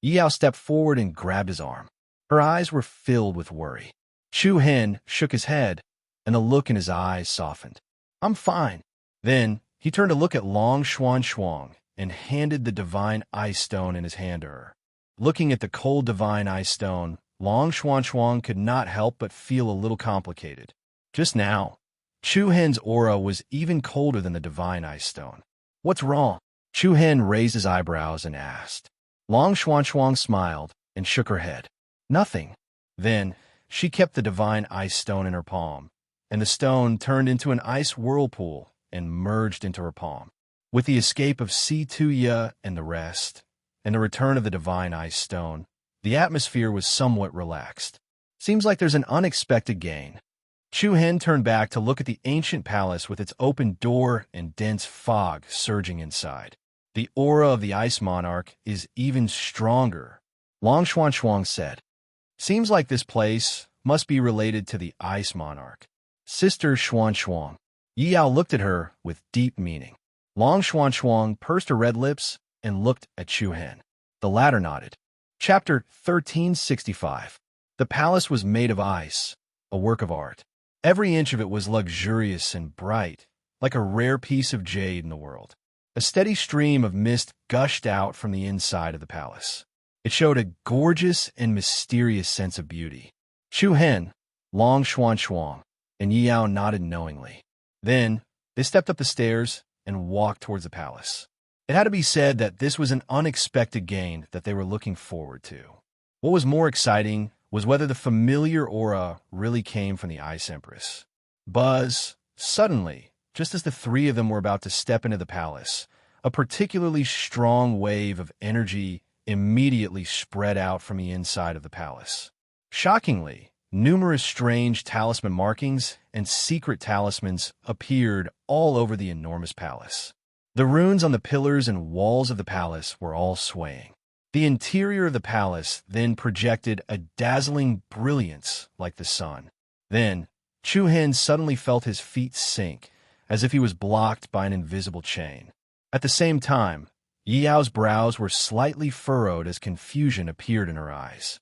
Yi Yao stepped forward and grabbed his arm. Her eyes were filled with worry. Chu Hen shook his head, and the look in his eyes softened. "I'm fine." Then he turned to look at Long Xuan and handed the divine ice stone in his hand to her. Looking at the cold divine ice stone, Long Xuan could not help but feel a little complicated. Just now, Chu Hen's aura was even colder than the divine ice stone. "What's wrong?" Chu Hen raised his eyebrows and asked. Long Xuan smiled and shook her head. "Nothing." Then she kept the divine ice stone in her palm, and the stone turned into an ice whirlpool and merged into her palm. With the escape of Si Tuya and the rest, and the return of the divine ice stone, the atmosphere was somewhat relaxed. "Seems like there's an unexpected gain." Chu Hen turned back to look at the ancient palace with its open door and dense fog surging inside. "The aura of the ice monarch is even stronger," Long Xuan said. "Seems like this place must be related to the ice monarch." "Sister Xuan." Yi Yao looked at her with deep meaning. Long Xuan pursed her red lips and looked at Chu Hen. The latter nodded. Chapter 1365. The palace was made of ice, a work of art. Every inch of it was luxurious and bright, like a rare piece of jade in the world. A steady stream of mist gushed out from the inside of the palace. It showed a gorgeous and mysterious sense of beauty. Chu Hen, Long Xuan, and Yi Yao nodded knowingly. Then they stepped up the stairs and walked towards the palace. It had to be said that this was an unexpected gain that they were looking forward to. What was more exciting was whether the familiar aura really came from the Ice Empress. Buzz, suddenly, just as the three of them were about to step into the palace, a particularly strong wave of energy immediately spread out from the inside of the palace. Shockingly, numerous strange talisman markings and secret talismans appeared all over the enormous palace. The runes on the pillars and walls of the palace were all swaying. The interior of the palace then projected a dazzling brilliance like the sun. Then, Chu Hen suddenly felt his feet sink, as if he was blocked by an invisible chain. At the same time, Yi Yao's brows were slightly furrowed as confusion appeared in her eyes.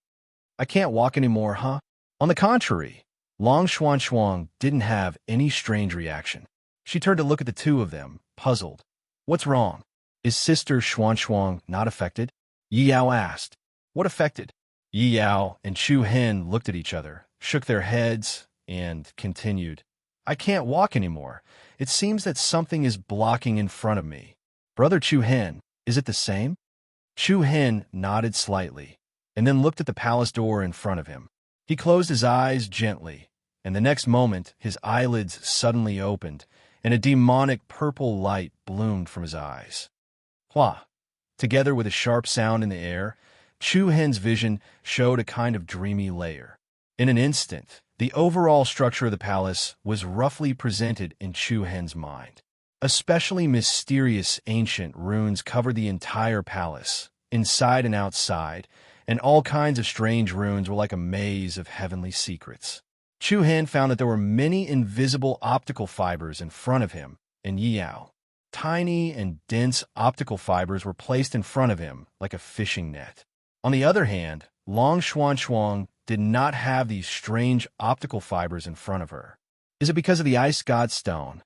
"I can't walk anymore, huh?" On the contrary, Long Xuan didn't have any strange reaction. She turned to look at the two of them, puzzled. "What's wrong? Is Sister Xuan not affected?" Yi Yao asked. "What affected?" Yi Yao and Chu Hen looked at each other, shook their heads, and continued. "I can't walk anymore. It seems that something is blocking in front of me." "Brother Chu Hen, is it the same?" Chu Hen nodded slightly, and then looked at the palace door in front of him. He closed his eyes gently, and the next moment his eyelids suddenly opened, and a demonic purple light bloomed from his eyes. Hua! Together with a sharp sound in the air, Chu Hen's vision showed a kind of dreamy layer. In an instant, the overall structure of the palace was roughly presented in Chu Hen's mind. Especially mysterious ancient runes covered the entire palace, inside and outside, and all kinds of strange runes were like a maze of heavenly secrets. Chu Hen found that there were many invisible optical fibers in front of him and Yi Yao. Tiny and dense optical fibers were placed in front of him like a fishing net. On the other hand, Long Xuan did not have these strange optical fibers in front of her. "Is it because of the ice god stone?"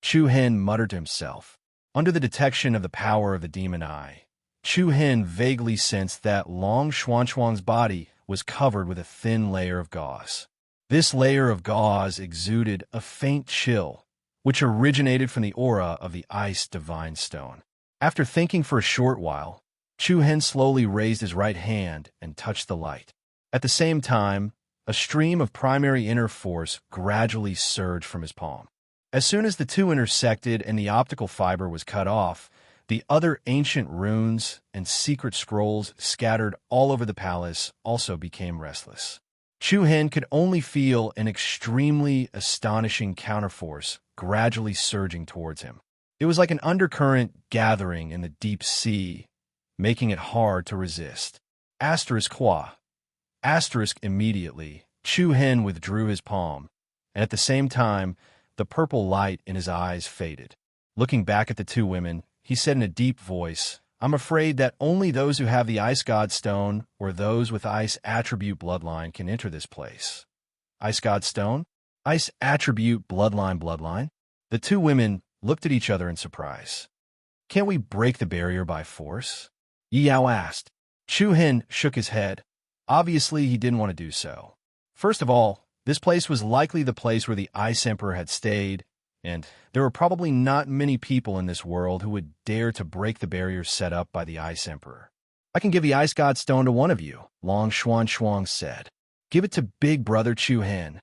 Chu Hen muttered to himself. Under the detection of the power of the demon eye, Chu Hen vaguely sensed that Long Xuan's body was covered with a thin layer of gauze. This layer of gauze exuded a faint chill, which originated from the aura of the ice divine stone. After thinking for a short while, Chu Hen slowly raised his right hand and touched the light. At the same time, a stream of primary inner force gradually surged from his palm. As soon as the two intersected and the optical fiber was cut off, the other ancient runes and secret scrolls scattered all over the palace also became restless. Chu Hen could only feel an extremely astonishing counterforce gradually surging towards him. It was like an undercurrent gathering in the deep sea, making it hard to resist. Qua. Immediately, Chu Hen withdrew his palm, and at the same time, the purple light in his eyes faded. Looking back at the two women, he said in a deep voice, "I'm afraid that only those who have the Ice God Stone or those with Ice Attribute Bloodline can enter this place." Ice God Stone? Ice Attribute Bloodline? The two women looked at each other in surprise. "Can't we break the barrier by force?" Yi Yao asked. Chu Hen shook his head. Obviously, he didn't want to do so. First of all, this place was likely the place where the Ice Emperor had stayed, and there were probably not many people in this world who would dare to break the barriers set up by the Ice Emperor. "I can give the Ice God Stone to one of you," Long Xuan said. "Give it to Big Brother Chu Hen."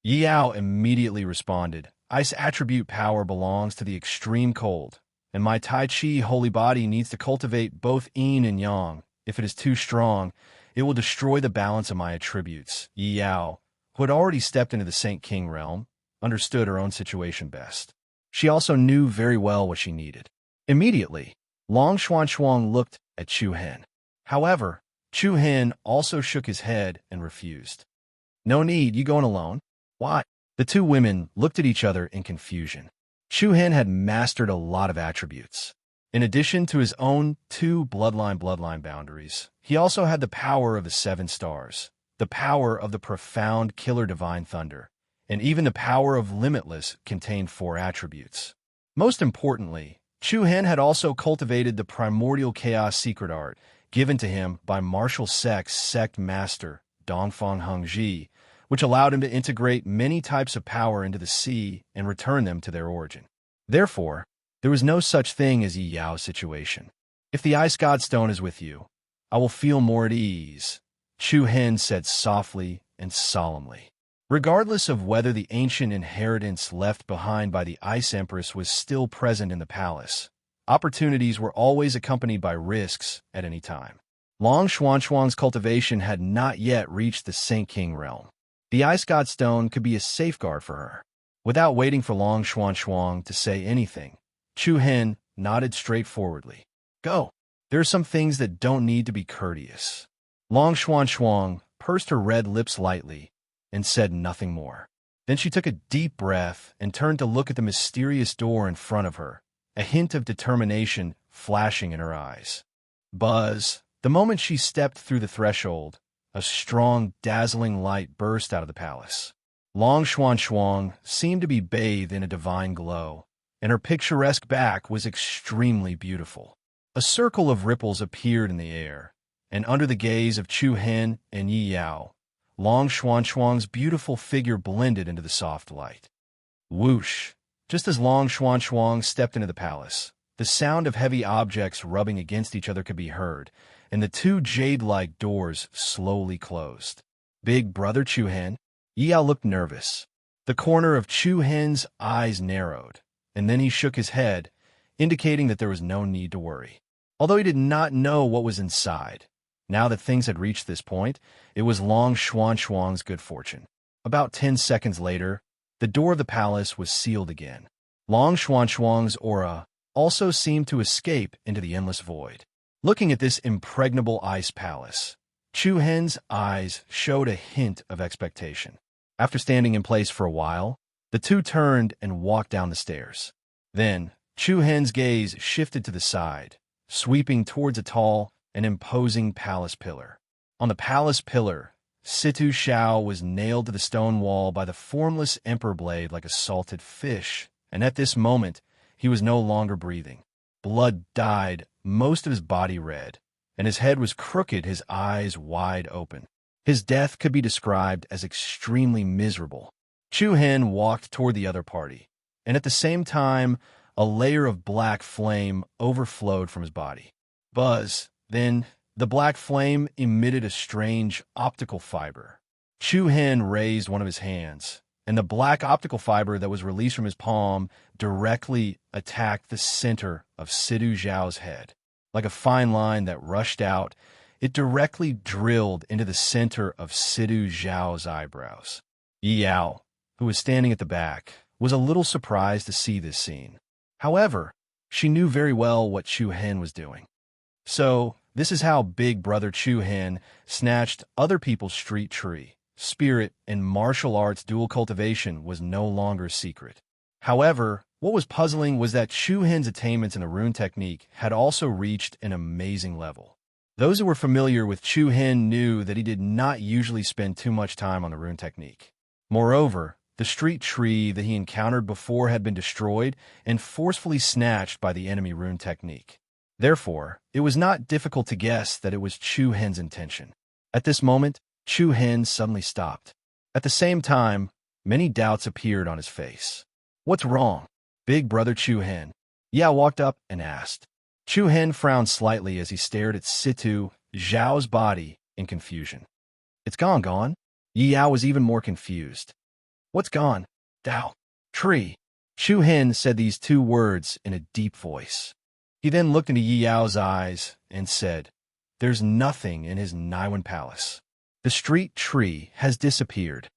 Yi Yao immediately responded, "Ice attribute power belongs to the extreme cold, and my Tai Chi holy body needs to cultivate both yin and yang. If it is too strong, it will destroy the balance of my attributes." Yi Yao, who had already stepped into the Saint King realm, understood her own situation best. She also knew very well what she needed. Immediately, Long Xuan looked at Chu Hen. However, Chu Hen also shook his head and refused. "No need, you going alone." "Why?" The two women looked at each other in confusion. Chu Hen had mastered a lot of attributes. In addition to his own two bloodline boundaries, he also had the power of the 7 stars, the power of the profound killer divine thunder, and even the power of limitless contained 4 attributes. Most importantly, Chu Hen had also cultivated the primordial chaos secret art given to him by martial sect master Dongfang Hengji, which allowed him to integrate many types of power into the sea and return them to their origin. Therefore, there was no such thing as Yi Yao's situation. "If the Ice God Stone is with you, I will feel more at ease," Chu Hen said softly and solemnly. Regardless of whether the ancient inheritance left behind by the Ice Empress was still present in the palace, opportunities were always accompanied by risks at any time. Long Xuan's cultivation had not yet reached the Saint King realm. The Ice God Stone could be a safeguard for her. Without waiting for Long Xuan to say anything, Chu Hen nodded straightforwardly. "Go. There are some things that don't need to be courteous." Long Xuan pursed her red lips lightly and said nothing more. Then she took a deep breath and turned to look at the mysterious door in front of her, a hint of determination flashing in her eyes. Buzz. The moment she stepped through the threshold, a strong, dazzling light burst out of the palace. Long Xuan seemed to be bathed in a divine glow, and her picturesque back was extremely beautiful. A circle of ripples appeared in the air, and under the gaze of Chu Hen and Yi Yao, Long Xuan's beautiful figure blended into the soft light. Whoosh! Just as Long Xuan stepped into the palace, the sound of heavy objects rubbing against each other could be heard, and the 2 jade-like doors slowly closed. "Big Brother Chu Hen?" Yi Yao looked nervous. The corner of Chu Hen's eyes narrowed, and then he shook his head, indicating that there was no need to worry. Although he did not know what was inside, now that things had reached this point, it was Long Xuan's good fortune. About 10 seconds later, the door of the palace was sealed again. Long Xuan's aura also seemed to escape into the endless void. Looking at this impregnable ice palace, Chu Hen's eyes showed a hint of expectation. After standing in place for a while, the two turned and walked down the stairs. Then, Chu Hen's gaze shifted to the side, sweeping towards a tall and imposing palace pillar. On the palace pillar, Situ Shao was nailed to the stone wall by the formless emperor blade like a salted fish, and at this moment, he was no longer breathing. Blood dyed most of his body red, and his head was crooked, his eyes wide open. His death could be described as extremely miserable. Chu Hen walked toward the other party, and at the same time, a layer of black flame overflowed from his body. Buzz, Then, the black flame emitted a strange optical fiber. Chu Hen raised one of his hands, and the black optical fiber that was released from his palm directly attacked the center of Sidu Zhao's head. Like a fine line that rushed out, it directly drilled into the center of Sidu Zhao's eyebrows. Yi Yao, who was standing at the back, was a little surprised to see this scene. However, she knew very well what Chu Hen was doing. So, this is how Big Brother Chu Hen snatched other people's street tree. Spirit and martial arts dual cultivation was no longer a secret. However, what was puzzling was that Chu Hen's attainments in the rune technique had also reached an amazing level. Those who were familiar with Chu Hen knew that he did not usually spend too much time on the rune technique. Moreover, the street tree that he encountered before had been destroyed and forcefully snatched by the enemy rune technique. Therefore, it was not difficult to guess that it was Chu Hen's intention. At this moment, Chu Hen suddenly stopped. At the same time, many doubts appeared on his face. "What's wrong, Big Brother Chu Hen?" Yao walked up and asked. Chu Hen frowned slightly as he stared at Situ Zhao's body in confusion. "It's gone. Yi Yao was even more confused. "What's gone?" "Dao. Tree." Chu Hen said these two words in a deep voice. He then looked into Yi Yao's eyes and said, "There's nothing in his Naiwan palace. The street tree has disappeared."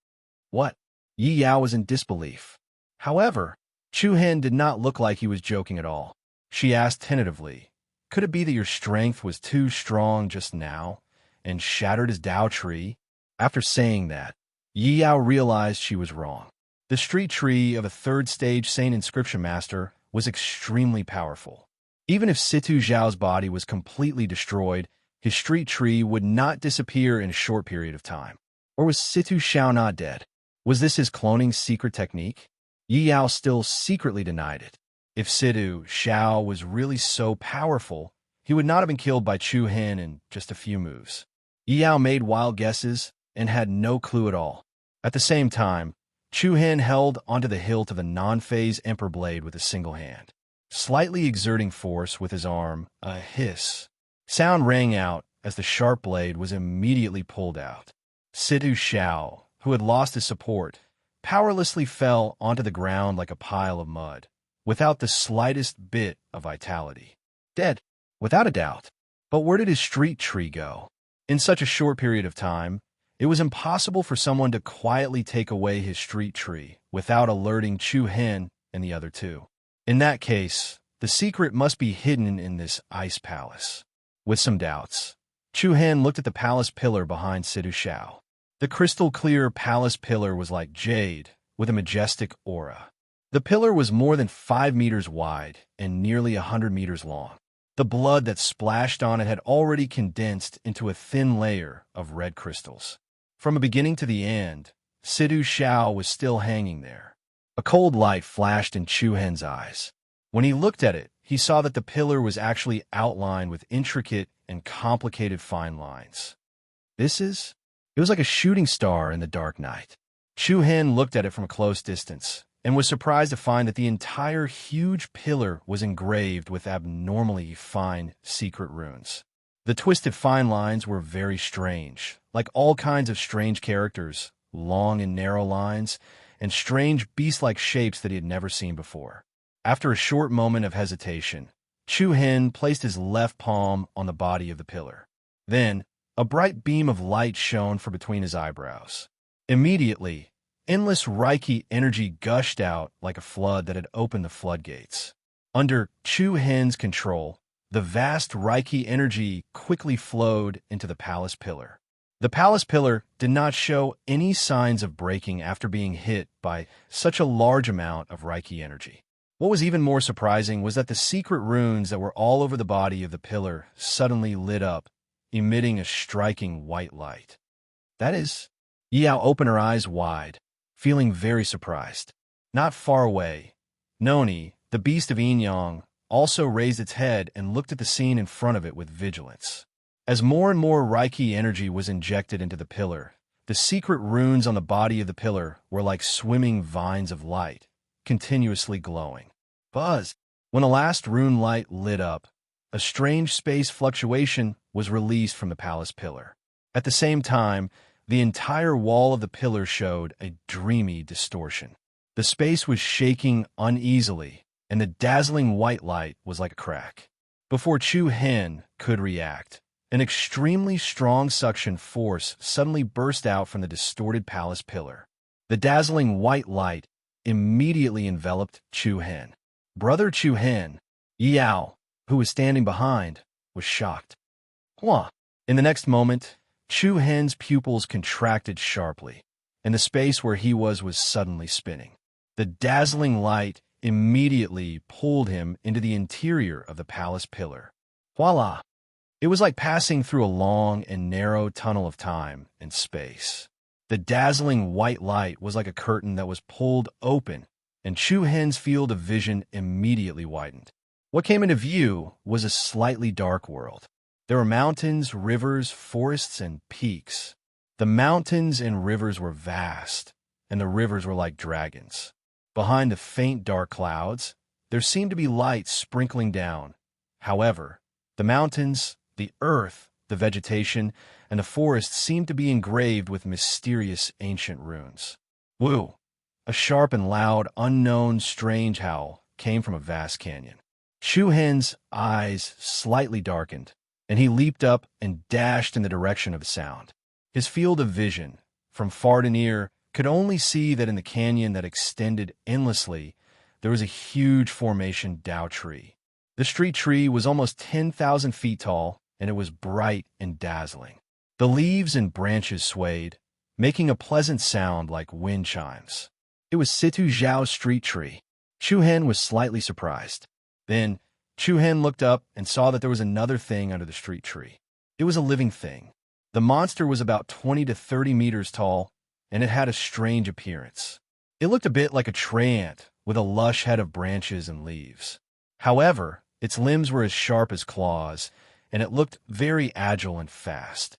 "What?" Yi Yao was in disbelief. However, Chu Hen did not look like he was joking at all. She asked tentatively, "Could it be that your strength was too strong just now and shattered his Dao tree?" After saying that, Yi Yao realized she was wrong. The street tree of a third-stage Saint Inscription Master was extremely powerful. Even if Situ Zhao's body was completely destroyed, his street tree would not disappear in a short period of time. Or was Situ Zhao not dead? Was this his cloning secret technique? Yi Yao still secretly denied it. If Situ Zhao was really so powerful, he would not have been killed by Chu Hen in just a few moves. Yi Yao made wild guesses and had no clue at all. At the same time, Chu Hen held onto the hilt of the non-phase Emperor blade with a single hand. Slightly exerting force with his arm, a hiss sound rang out as the sharp blade was immediately pulled out. Situ Zhao, who had lost his support, powerlessly fell onto the ground like a pile of mud, without the slightest bit of vitality. Dead, without a doubt. But where did his street tree go? In such a short period of time, it was impossible for someone to quietly take away his street tree without alerting Chu Hen and the other two. In that case, the secret must be hidden in this ice palace. With some doubts, Chu Hen looked at the palace pillar behind Situ Zhao. The crystal-clear palace pillar was like jade, with a majestic aura. The pillar was more than 5 meters wide and nearly 100 meters long. The blood that splashed on it had already condensed into a thin layer of red crystals. From the beginning to the end, Situ Zhao was still hanging there. A cold light flashed in Chu Hen's eyes. When he looked at it, he saw that the pillar was actually outlined with intricate and complicated fine lines. It was like a shooting star in the dark night. Chu Hen looked at it from a close distance and was surprised to find that the entire huge pillar was engraved with abnormally fine secret runes. The twisted fine lines were very strange, like all kinds of strange characters, long and narrow lines, and strange beast-like shapes that he had never seen before. After a short moment of hesitation, Chu Hen placed his left palm on the body of the pillar. Then, a bright beam of light shone from between his eyebrows. Immediately, endless Reiki energy gushed out like a flood that had opened the floodgates. Under Chu Hen's control, the vast Reiki energy quickly flowed into the palace pillar. The palace pillar did not show any signs of breaking after being hit by such a large amount of Reiki energy. What was even more surprising was that the secret runes that were all over the body of the pillar suddenly lit up, emitting a striking white light. That is, Yi Yao opened her eyes wide, feeling very surprised. Not far away, Noni, the beast of Yin-Yang, also raised its head and looked at the scene in front of it with vigilance. As more and more Reiki energy was injected into the pillar, the secret runes on the body of the pillar were like swimming vines of light, continuously glowing. Buzz! When the last rune light lit up, a strange space fluctuation was released from the palace pillar. At the same time, the entire wall of the pillar showed a dreamy distortion. The space was shaking uneasily, and the dazzling white light was like a crack. Before Chu Hen could react, an extremely strong suction force suddenly burst out from the distorted palace pillar. The dazzling white light immediately enveloped Chu Hen. Brother Chu Hen, Yao, who was standing behind, was shocked. Hua! In the next moment, Chu Hen's pupils contracted sharply, and the space where he was suddenly spinning. The dazzling light immediately pulled him into the interior of the palace pillar. Voila! It was like passing through a long and narrow tunnel of time and space. The dazzling white light was like a curtain that was pulled open, and Chu Hen's field of vision immediately widened. What came into view was a slightly dark world. There were mountains, rivers, forests, and peaks. The mountains and rivers were vast, and the rivers were like dragons. Behind the faint dark clouds, there seemed to be light sprinkling down. However, the mountains, the earth, the vegetation, and the forest seemed to be engraved with mysterious ancient runes. Woo! A sharp and loud, unknown, strange howl came from a vast canyon. Chu Hen's eyes slightly darkened, and he leaped up and dashed in the direction of the sound. His field of vision, from far to near, could only see that in the canyon that extended endlessly, there was a huge formation Dao tree. The street tree was almost 10,000 feet tall, and it was bright and dazzling. The leaves and branches swayed, making a pleasant sound like wind chimes. It was Situ Zhao's street tree. Chu Hen was slightly surprised. Then, Chu Hen looked up and saw that there was another thing under the street tree. It was a living thing. The monster was about 20 to 30 meters tall, and it had a strange appearance. It looked a bit like a tree ant with a lush head of branches and leaves. However, its limbs were as sharp as claws, and it looked very agile and fast.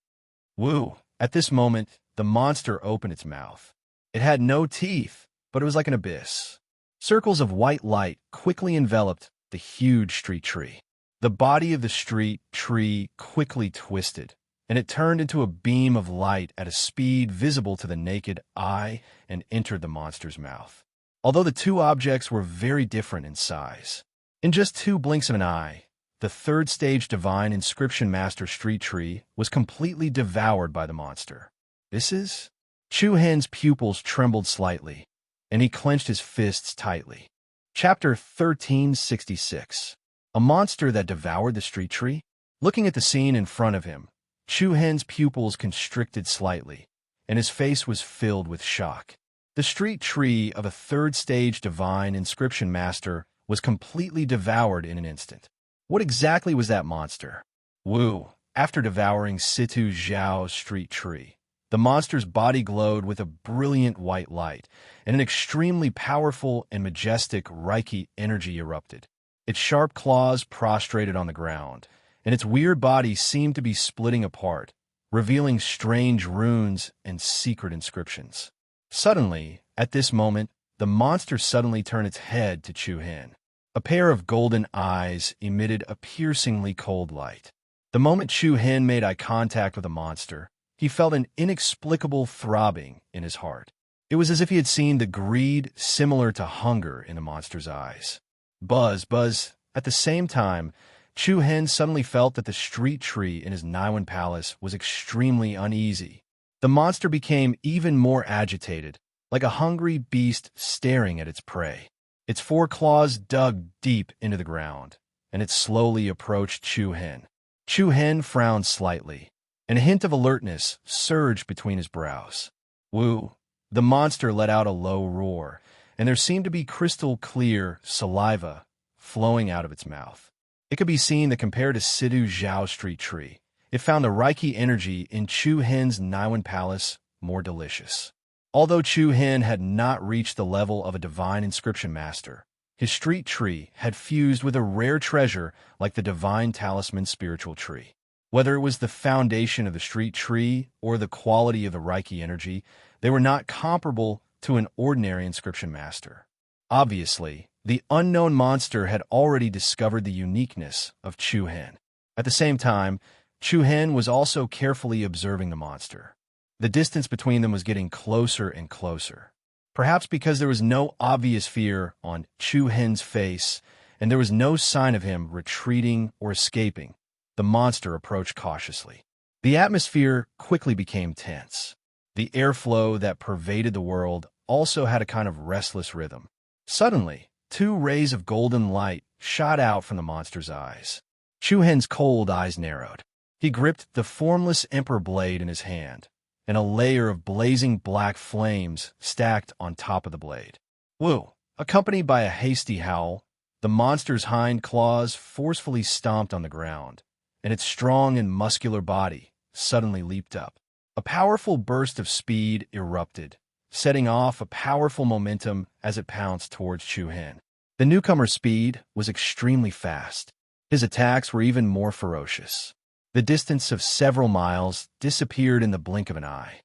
Woo! At this moment, the monster opened its mouth. It had no teeth, but it was like an abyss. Circles of white light quickly enveloped the huge street tree. The body of the street tree quickly twisted, and it turned into a beam of light at a speed visible to the naked eye and entered the monster's mouth. Although the two objects were very different in size, in just 2 blinks of an eye, the third stage divine inscription master street tree was completely devoured by the monster. This is? Chu Hen's pupils trembled slightly, and he clenched his fists tightly. Chapter 1366. A monster that devoured the street tree? Looking at the scene in front of him, Chu Hen's pupils constricted slightly, and his face was filled with shock. The street tree of a third-stage divine inscription master was completely devoured in an instant. What exactly was that monster? Woo! After devouring Situ Zhao's street tree, the monster's body glowed with a brilliant white light, and an extremely powerful and majestic Reiki energy erupted. Its sharp claws prostrated on the ground, and its weird body seemed to be splitting apart, revealing strange runes and secret inscriptions. Suddenly, at this moment, the monster suddenly turned its head to Chu Hen. A pair of golden eyes emitted a piercingly cold light. The moment Chu Hen made eye contact with the monster, he felt an inexplicable throbbing in his heart. It was as if he had seen the greed similar to hunger in the monster's eyes. Buzz, buzz. At the same time, Chu Hen suddenly felt that the street tree in his Naiwan palace was extremely uneasy. The monster became even more agitated, like a hungry beast staring at its prey. Its 4 claws dug deep into the ground, and it slowly approached Chu Hen. Chu Hen frowned slightly, and a hint of alertness surged between his brows. Woo! The monster let out a low roar, and there seemed to be crystal-clear saliva flowing out of its mouth. It could be seen that compared to Situ Zhao's street tree, it found the Reiki energy in Chu Hen's Naiwan palace more delicious. Although Chu Hen had not reached the level of a divine inscription master, his street tree had fused with a rare treasure like the divine talisman spiritual tree. Whether it was the foundation of the street tree or the quality of the Reiki energy, they were not comparable to an ordinary inscription master. Obviously, The unknown monster had already discovered the uniqueness of Chu Hen. At the same time, Chu Hen was also carefully observing the monster. The distance between them was getting closer and closer. Perhaps because there was no obvious fear on Chu Hen's face, and there was no sign of him retreating or escaping, the monster approached cautiously. The atmosphere quickly became tense. The airflow that pervaded the world also had a kind of restless rhythm. Suddenly, two rays of golden light shot out from the monster's eyes. Chu Hen's cold eyes narrowed. He gripped the formless emperor blade in his hand, and a layer of blazing black flames stacked on top of the blade. Woo! Accompanied by a hasty howl, the monster's hind claws forcefully stomped on the ground, and its strong and muscular body suddenly leaped up. A powerful burst of speed erupted, setting off a powerful momentum as it pounced towards Chu Hen. The newcomer's speed was extremely fast. His attacks were even more ferocious. The distance of several miles disappeared in the blink of an eye.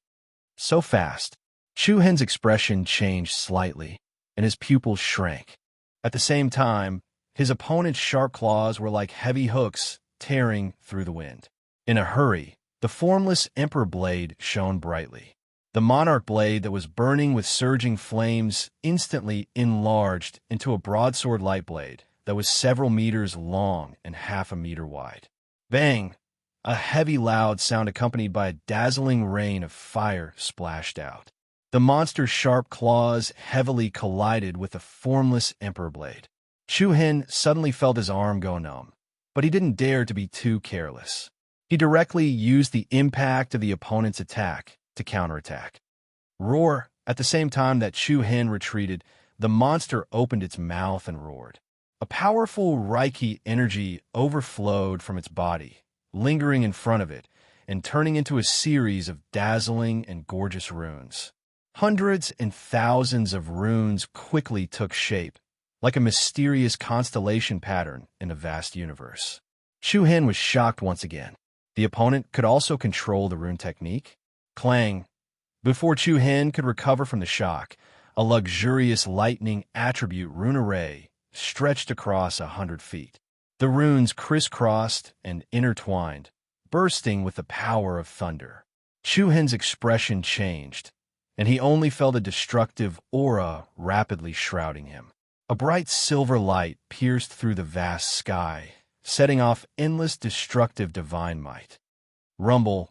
So fast, Chu Hen's expression changed slightly, and his pupils shrank. At the same time, his opponent's sharp claws were like heavy hooks tearing through the wind. In a hurry, the formless emperor blade shone brightly. The monarch blade that was burning with surging flames instantly enlarged into a broadsword light blade that was several meters long and half a meter wide. Bang! A heavy loud sound accompanied by a dazzling rain of fire splashed out. The monster's sharp claws heavily collided with the formless emperor blade. Chu Hen suddenly felt his arm go numb, but he didn't dare to be too careless. He directly used the impact of the opponent's attack to counterattack. Roar! At the same time that Chu Hen retreated, the monster opened its mouth and roared. A powerful Reiki energy overflowed from its body, lingering in front of it and turning into a series of dazzling and gorgeous runes. Hundreds and thousands of runes quickly took shape, like a mysterious constellation pattern in a vast universe. Chu Hen was shocked once again. The opponent could also control the rune technique. Clang! Before Chu Hen could recover from the shock, a luxurious lightning attribute rune array stretched across 100 feet. The runes crisscrossed and intertwined, bursting with the power of thunder. Chu Hen's expression changed, and he only felt a destructive aura rapidly shrouding him. A bright silver light pierced through the vast sky, setting off endless destructive divine might. Rumble!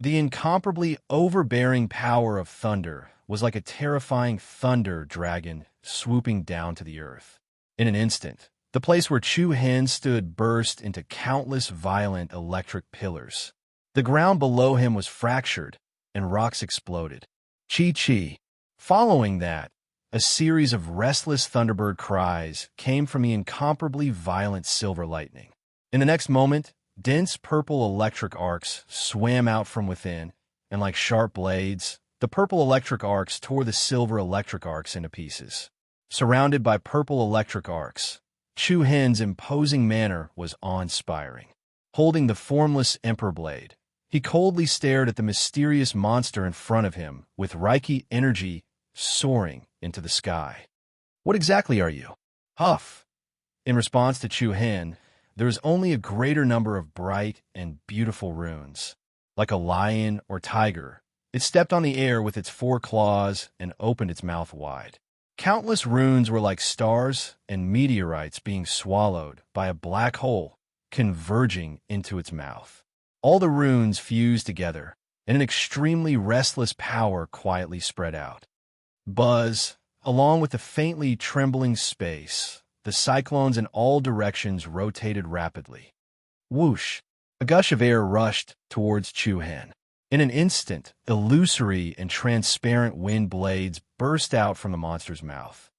The incomparably overbearing power of thunder was like a terrifying thunder dragon swooping down to the earth. In an instant, the place where Chu Hen stood burst into countless violent electric pillars. The ground below him was fractured, and rocks exploded. Chi-chi! Following that, a series of restless thunderbird cries came from the incomparably violent silver lightning. In the next moment, dense purple electric arcs swam out from within, and like sharp blades, the purple electric arcs tore the silver electric arcs into pieces. Surrounded by purple electric arcs, Chu Hen's imposing manner was awe-inspiring. Holding the formless emperor blade, he coldly stared at the mysterious monster in front of him with Reiki energy soaring into the sky. What exactly are you? Huff! In response to Chu Hen, there is only a greater number of bright and beautiful runes. Like a lion or tiger, it stepped on the air with its 4 claws and opened its mouth wide. Countless runes were like stars and meteorites being swallowed by a black hole converging into its mouth. All the runes fused together, and an extremely restless power quietly spread out. Buzz! Along with the faintly trembling space, the cyclones in all directions rotated rapidly. Whoosh! A gush of air rushed towards Chu Hen. In an instant, illusory and transparent wind blades burst out from the monster's mouth.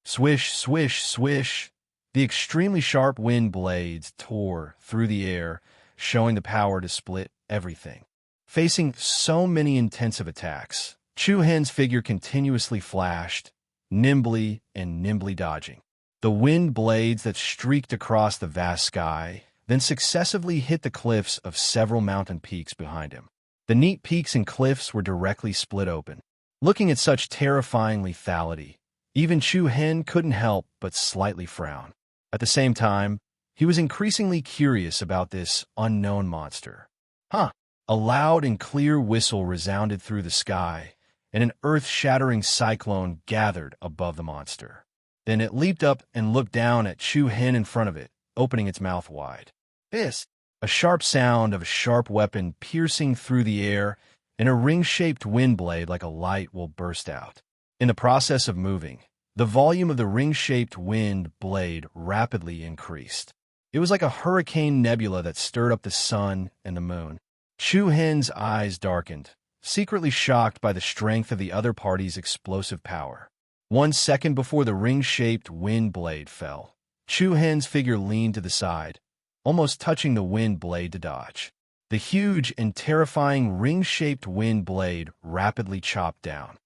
Swish, swish, swish! The extremely sharp wind blades tore through the air, showing the power to split everything. Facing so many intensive attacks, Chu Hen's figure continuously flashed, nimbly dodging. The wind blades that streaked across the vast sky then successively hit the cliffs of several mountain peaks behind him. The neat peaks and cliffs were directly split open. Looking at such terrifying lethality, Even Chu Hen couldn't help but slightly frown. At the same time, he was increasingly curious about this unknown monster. Huh! A loud and clear whistle resounded through the sky, and an earth-shattering cyclone gathered above the monster. Then it leaped up and looked down at Chu Hen in front of it, opening its mouth wide. Hiss! A sharp sound of a sharp weapon piercing through the air, and a ring-shaped wind blade like a light will burst out. In the process of moving, the volume of the ring-shaped wind blade rapidly increased. It was like a hurricane nebula that stirred up the sun and the moon. Chu Hen's eyes darkened, secretly shocked by the strength of the other party's explosive power. 1 second before the ring-shaped wind blade fell, Chu Hen's figure leaned to the side, almost touching the wind blade to dodge. The huge and terrifying ring-shaped wind blade rapidly chopped down.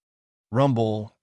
Rumble,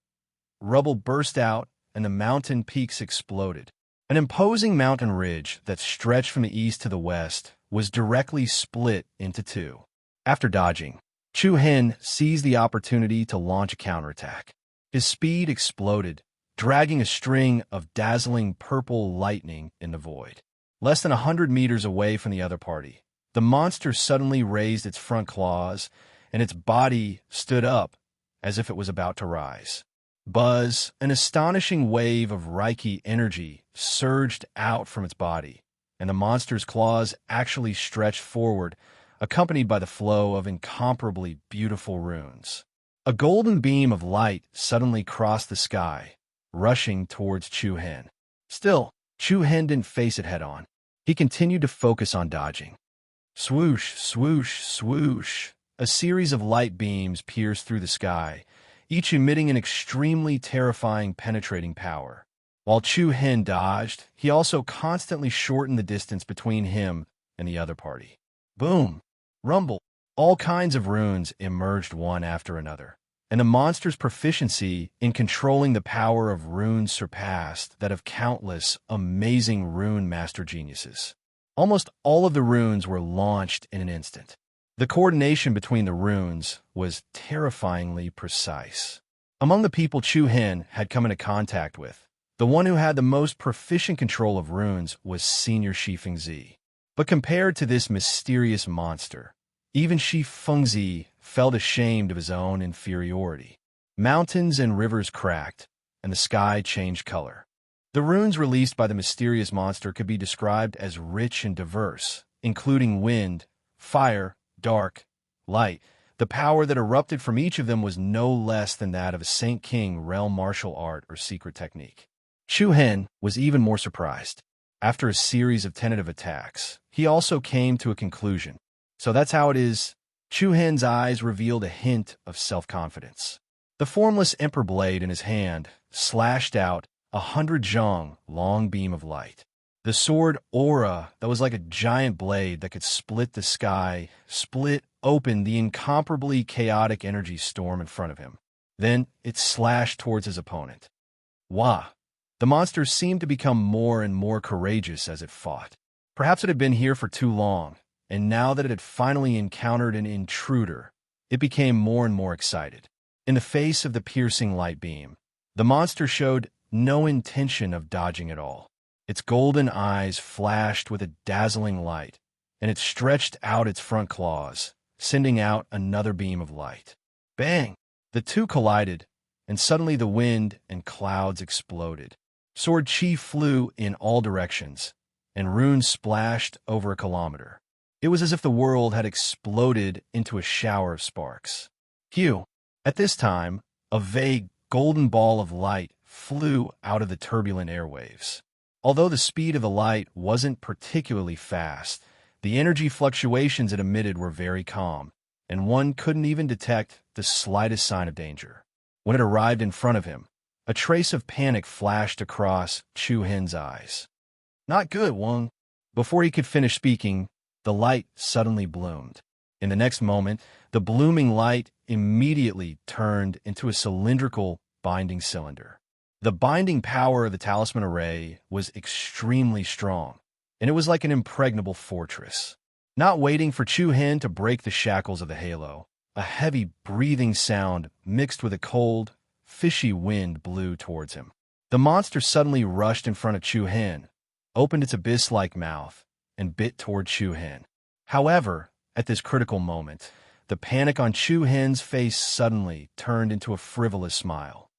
rubble burst out, and the mountain peaks exploded. An imposing mountain ridge that stretched from the east to the west was directly split into two. After dodging, Chu Hen seized the opportunity to launch a counterattack. His speed exploded, dragging a string of dazzling purple lightning in the void. Less than 100 meters away from the other party, the monster suddenly raised its front claws, and its body stood up as if it was about to rise. Buzz, an astonishing wave of Reiki energy surged out from its body, and the monster's claws actually stretched forward, accompanied by the flow of incomparably beautiful runes. A golden beam of light suddenly crossed the sky, rushing towards Chu Hen. Still, Chu Hen didn't face it head-on. He continued to focus on dodging. Swoosh, swoosh, swoosh. A series of light beams pierced through the sky, each emitting an extremely terrifying penetrating power. While Chu Hen dodged, he also constantly shortened the distance between him and the other party. Boom! Rumble! All kinds of runes emerged one after another, and the monster's proficiency in controlling the power of runes surpassed that of countless amazing rune master geniuses. Almost all of the runes were launched in an instant. The coordination between the runes was terrifyingly precise. Among the people Chu Hen had come into contact with, the one who had the most proficient control of runes was Senior Shi Fengzi. But compared to this mysterious monster, even Shi Fengzi felt ashamed of his own inferiority. Mountains and rivers cracked, and the sky changed color. The runes released by the mysterious monster could be described as rich and diverse, including wind, fire, dark, light. The power that erupted from each of them was no less than that of a Saint King realm martial art or secret technique. Chu Hen was even more surprised. After a series of tentative attacks, he also came to a conclusion. So that's how it is. Chu Hen's eyes revealed a hint of self-confidence. The formless emperor blade in his hand slashed out 100 zhong long beam of light. The sword aura that was like a giant blade that could split the sky, split open the incomparably chaotic energy storm in front of him. Then it slashed towards his opponent. Wah! The monster seemed to become more and more courageous as it fought. Perhaps it had been here for too long, and now that it had finally encountered an intruder, it became more and more excited. In the face of the piercing light beam, the monster showed no intention of dodging at all. Its golden eyes flashed with a dazzling light, and it stretched out its front claws, sending out another beam of light. Bang! The two collided, and suddenly the wind and clouds exploded. Sword Chi flew in all directions, and runes splashed over a kilometer. It was as if the world had exploded into a shower of sparks. Phew! At this time, a vague, golden ball of light flew out of the turbulent airwaves. Although the speed of the light wasn't particularly fast, the energy fluctuations it emitted were very calm, and one couldn't even detect the slightest sign of danger. When it arrived in front of him, a trace of panic flashed across Chu Hen's eyes. Not good, Wang. Before he could finish speaking, the light suddenly bloomed. In the next moment, the blooming light immediately turned into a cylindrical binding cylinder. The binding power of the talisman array was extremely strong, and it was like an impregnable fortress. Not waiting for Chu Hen to break the shackles of the halo, a heavy breathing sound mixed with a cold, fishy wind blew towards him. The monster suddenly rushed in front of Chu Hen, opened its abyss-like mouth, and bit toward Chu Hen. However, at this critical moment, the panic on Chu Hen's face suddenly turned into a frivolous smile.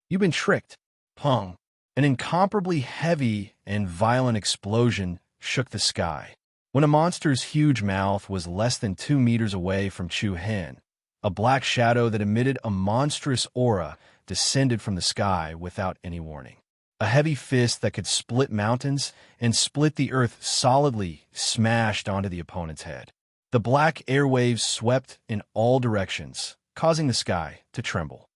"You've been tricked, Peng." An incomparably heavy and violent explosion shook the sky. When a monster's huge mouth was less than 2 meters away from Chu Hen, a black shadow that emitted a monstrous aura descended from the sky without any warning. A heavy fist that could split mountains and split the earth solidly smashed onto the opponent's head. The black airwaves swept in all directions, causing the sky to tremble.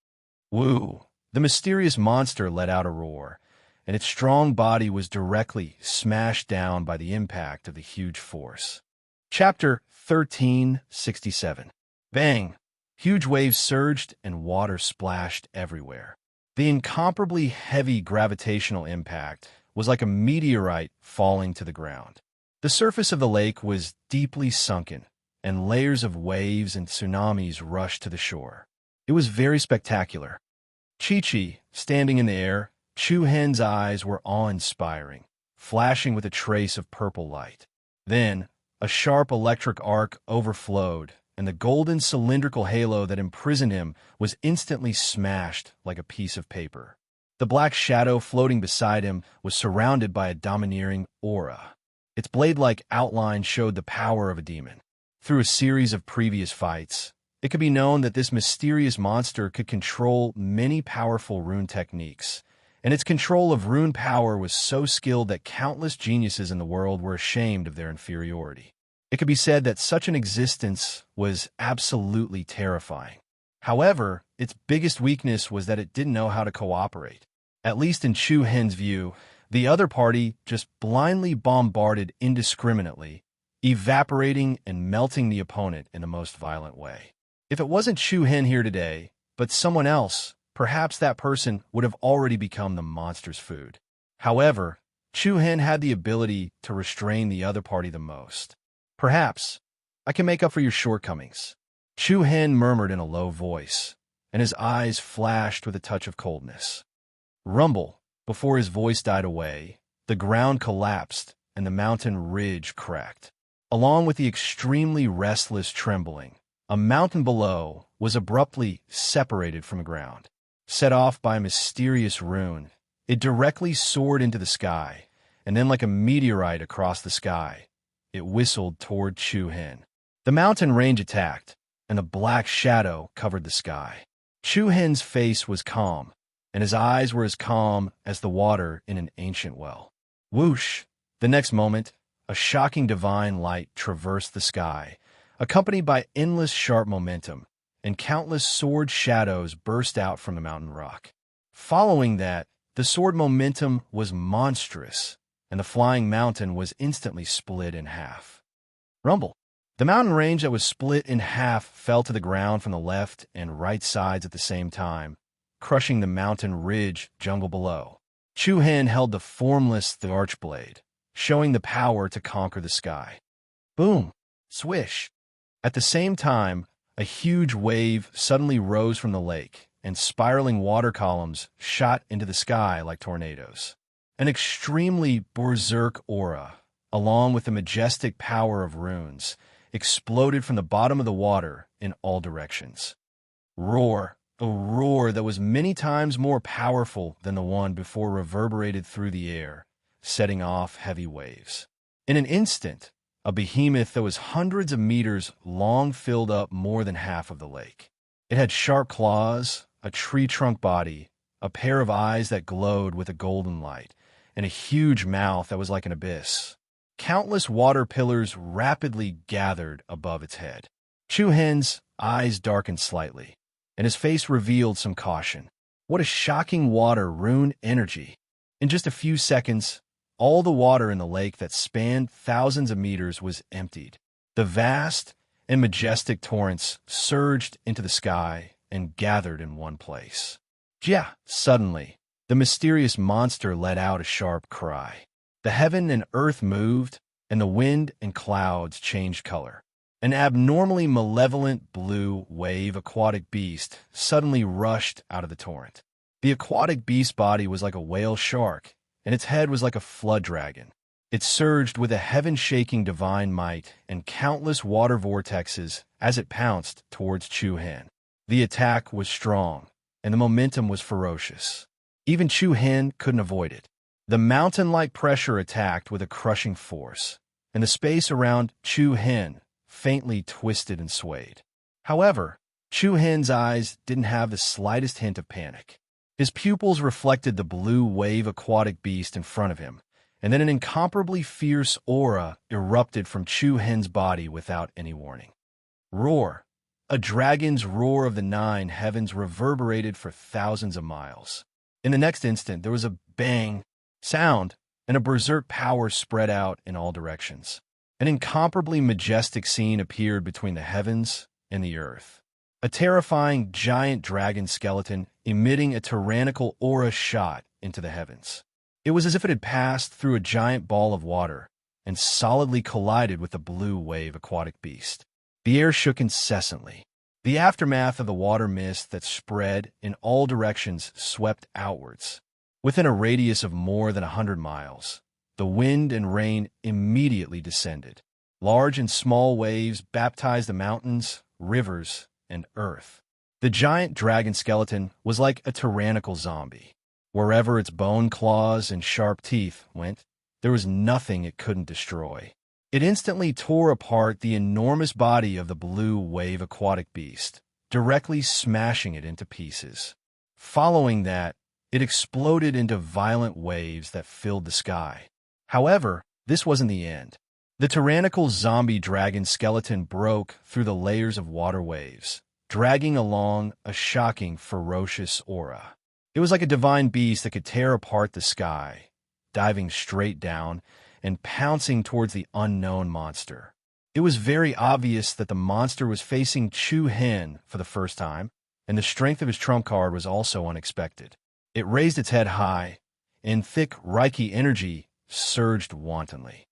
Woo! The mysterious monster let out a roar, and its strong body was directly smashed down by the impact of the huge force. Chapter 1367. Bang! Huge waves surged and water splashed everywhere. The incomparably heavy gravitational impact was like a meteorite falling to the ground. The surface of the lake was deeply sunken, and layers of waves and tsunamis rushed to the shore. It was very spectacular. Chi-Chi, standing in the air, Chu Hen's eyes were awe-inspiring, flashing with a trace of purple light. Then, a sharp electric arc overflowed, and the golden cylindrical halo that imprisoned him was instantly smashed like a piece of paper. The black shadow floating beside him was surrounded by a domineering aura. Its blade-like outline showed the power of a demon. Through a series of previous fights, it could be known that this mysterious monster could control many powerful rune techniques, and its control of rune power was so skilled that countless geniuses in the world were ashamed of their inferiority. It could be said that such an existence was absolutely terrifying. However, its biggest weakness was that it didn't know how to cooperate. At least in Chu Hen's view, the other party just blindly bombarded indiscriminately, evaporating and melting the opponent in the most violent way. If it wasn't Chu Hen here today, but someone else, perhaps that person would have already become the monster's food. However, Chu Hen had the ability to restrain the other party the most. "Perhaps I can make up for your shortcomings," Chu Hen murmured in a low voice, and his eyes flashed with a touch of coldness. Rumble! Before his voice died away, the ground collapsed and the mountain ridge cracked. Along with the extremely restless trembling, a mountain below was abruptly separated from the ground. Set off by a mysterious rune, it directly soared into the sky, and then like a meteorite across the sky, it whistled toward Chu Hen. The mountain range attacked, and a black shadow covered the sky. Chu Hen's face was calm, and his eyes were as calm as the water in an ancient well. Whoosh! The next moment, a shocking divine light traversed the sky, accompanied by endless sharp momentum, and countless sword shadows burst out from the mountain rock. Following that, the sword momentum was monstrous, and the flying mountain was instantly split in half. Rumble! The mountain range that was split in half fell to the ground from the left and right sides at the same time, crushing the mountain ridge jungle below. Chu Hen held the formless archblade, showing the power to conquer the sky. Boom! Swish! At the same time, a huge wave suddenly rose from the lake, and spiraling water columns shot into the sky like tornadoes. An extremely berserk aura, along with the majestic power of runes, exploded from the bottom of the water in all directions. Roar! A roar that was many times more powerful than the one before reverberated through the air, setting off heavy waves. In an instant, a behemoth that was hundreds of meters long filled up more than half of the lake. It had sharp claws, a tree-trunk body, a pair of eyes that glowed with a golden light, and a huge mouth that was like an abyss. Countless water pillars rapidly gathered above its head. Chu Hen's eyes darkened slightly, and his face revealed some caution. What a shocking water rune energy! In just a few seconds, all the water in the lake that spanned thousands of meters was emptied. The vast and majestic torrents surged into the sky and gathered in one place. Yeah! Suddenly, the mysterious monster let out a sharp cry. The heaven and earth moved, and the wind and clouds changed color. An abnormally malevolent blue wave aquatic beast suddenly rushed out of the torrent. The aquatic beast's body was like a whale shark, and its head was like a flood dragon. It surged with a heaven-shaking divine might and countless water vortexes as it pounced towards Chu Hen. The attack was strong, and the momentum was ferocious. Even Chu Hen couldn't avoid it. The mountain-like pressure attacked with a crushing force, and the space around Chu Hen faintly twisted and swayed. However, Chu Hen's eyes didn't have the slightest hint of panic. His pupils reflected the blue wave aquatic beast in front of him, and then an incomparably fierce aura erupted from Chu Hen's body without any warning. Roar! A dragon's roar of the nine heavens reverberated for thousands of miles. In the next instant, there was a bang sound, and a berserk power spread out in all directions. An incomparably majestic scene appeared between the heavens and the earth. A terrifying giant dragon skeleton emitting a tyrannical aura shot into the heavens. It was as if it had passed through a giant ball of water and solidly collided with the blue wave aquatic beast. The air shook incessantly. The aftermath of the water mist that spread in all directions swept outwards. Within a radius of more than 100 miles, the wind and rain immediately descended. Large and small waves baptized the mountains, rivers, and earth. The giant dragon skeleton was like a tyrannical zombie. Wherever its bone claws and sharp teeth went, there was nothing it couldn't destroy. It instantly tore apart the enormous body of the blue wave aquatic beast, directly smashing it into pieces. Following that, it exploded into violent waves that filled the sky. However, this wasn't the end. The tyrannical zombie dragon skeleton broke through the layers of water waves, dragging along a shocking, ferocious aura. It was like a divine beast that could tear apart the sky, diving straight down and pouncing towards the unknown monster. It was very obvious that the monster was facing Chu Hen for the first time, and the strength of his trump card was also unexpected. It raised its head high, and thick Reiki energy surged wantonly.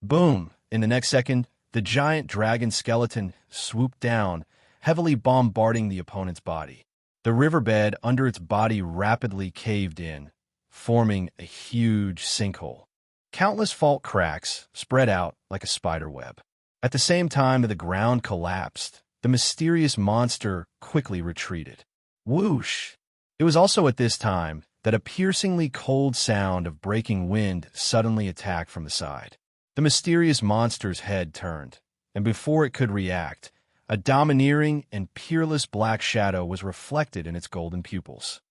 Boom! In the next second, the giant dragon skeleton swooped down, heavily bombarding the opponent's body. The riverbed under its body rapidly caved in, forming a huge sinkhole. Countless fault cracks spread out like a spider web. At the same time that the ground collapsed, the mysterious monster quickly retreated. Whoosh! It was also at this time that a piercingly cold sound of breaking wind suddenly attacked from the side. The mysterious monster's head turned, and before it could react, a domineering and peerless black shadow was reflected in its golden pupils.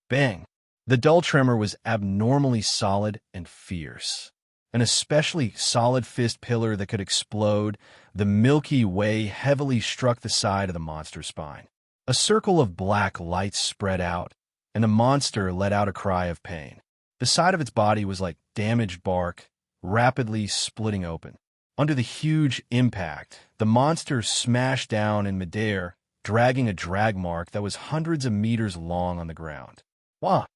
Bang! The dull tremor was abnormally solid and fierce. An especially solid fist pillar that could explode, the Milky Way heavily struck the side of the monster's spine. A circle of black light spread out, and the monster let out a cry of pain. The side of its body was like damaged bark, rapidly splitting open. Under the huge impact, the monster smashed down in midair, dragging a drag mark that was hundreds of meters long on the ground. Wow!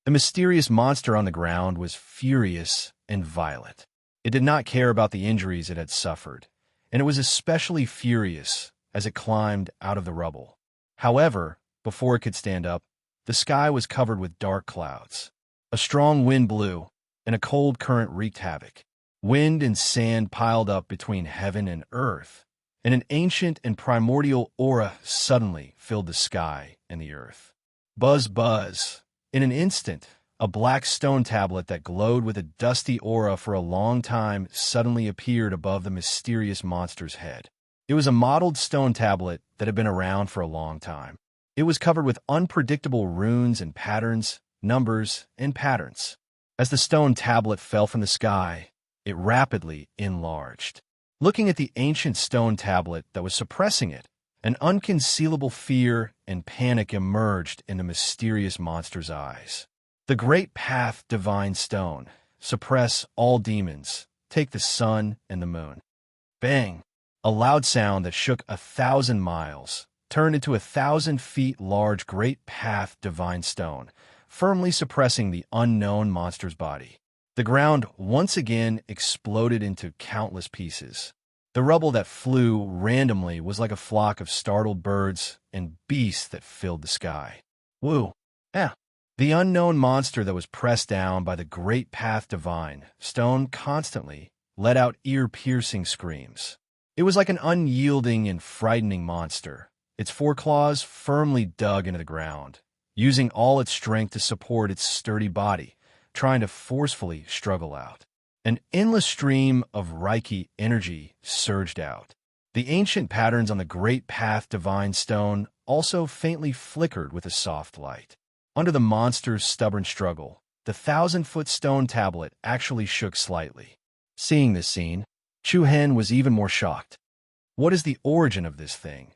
The mysterious monster on the ground was furious and violent. It did not care about the injuries it had suffered, and it was especially furious as it climbed out of the rubble. However, before it could stand up, the sky was covered with dark clouds. A strong wind blew, and a cold current wreaked havoc. Wind and sand piled up between heaven and earth, and an ancient and primordial aura suddenly filled the sky and the earth. Buzz, buzz. In an instant, a black stone tablet that glowed with a dusty aura for a long time suddenly appeared above the mysterious monster's head. It was a mottled stone tablet that had been around for a long time. It was covered with unpredictable runes and patterns, numbers, and patterns. As the stone tablet fell from the sky, it rapidly enlarged. Looking at the ancient stone tablet that was suppressing it, an unconcealable fear and panic emerged in the mysterious monster's eyes. The great path, divine stone, suppress all demons, take the sun and the moon. Bang! A loud sound that shook 1,000 miles, turned into 1,000 feet large great path, divine stone, firmly suppressing the unknown monster's body. The ground once again exploded into countless pieces. The rubble that flew randomly was like a flock of startled birds and beasts that filled the sky. Woo! Yeah. The unknown monster that was pressed down by the great path divine stone constantly let out ear-piercing screams. It was like an unyielding and frightening monster, its foreclaws firmly dug into the ground, using all its strength to support its sturdy body, trying to forcefully struggle out. An endless stream of Reiki energy surged out. The ancient patterns on the great path divine stone also faintly flickered with a soft light. Under the monster's stubborn struggle, the 1,000-foot stone tablet actually shook slightly. Seeing this scene, Chu Hen was even more shocked. What is the origin of this thing?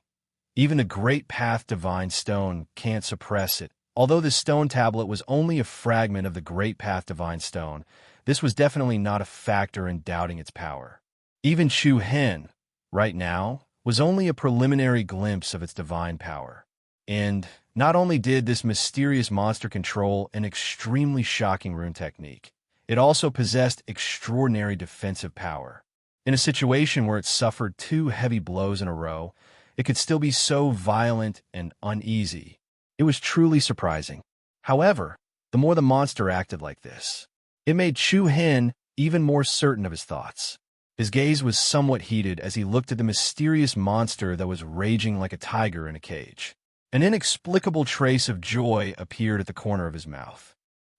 Even the great path divine stone can't suppress it. Although this stone tablet was only a fragment of the great path divine stone, this was definitely not a factor in doubting its power. Even Chu Hen, right now, was only a preliminary glimpse of its divine power. And not only did this mysterious monster control an extremely shocking rune technique, it also possessed extraordinary defensive power. In a situation where it suffered 2 heavy blows in a row, it could still be so violent and uneasy. It was truly surprising. However, the more the monster acted like this, it made Chu Hen even more certain of his thoughts. His gaze was somewhat heated as he looked at the mysterious monster that was raging like a tiger in a cage. An inexplicable trace of joy appeared at the corner of his mouth.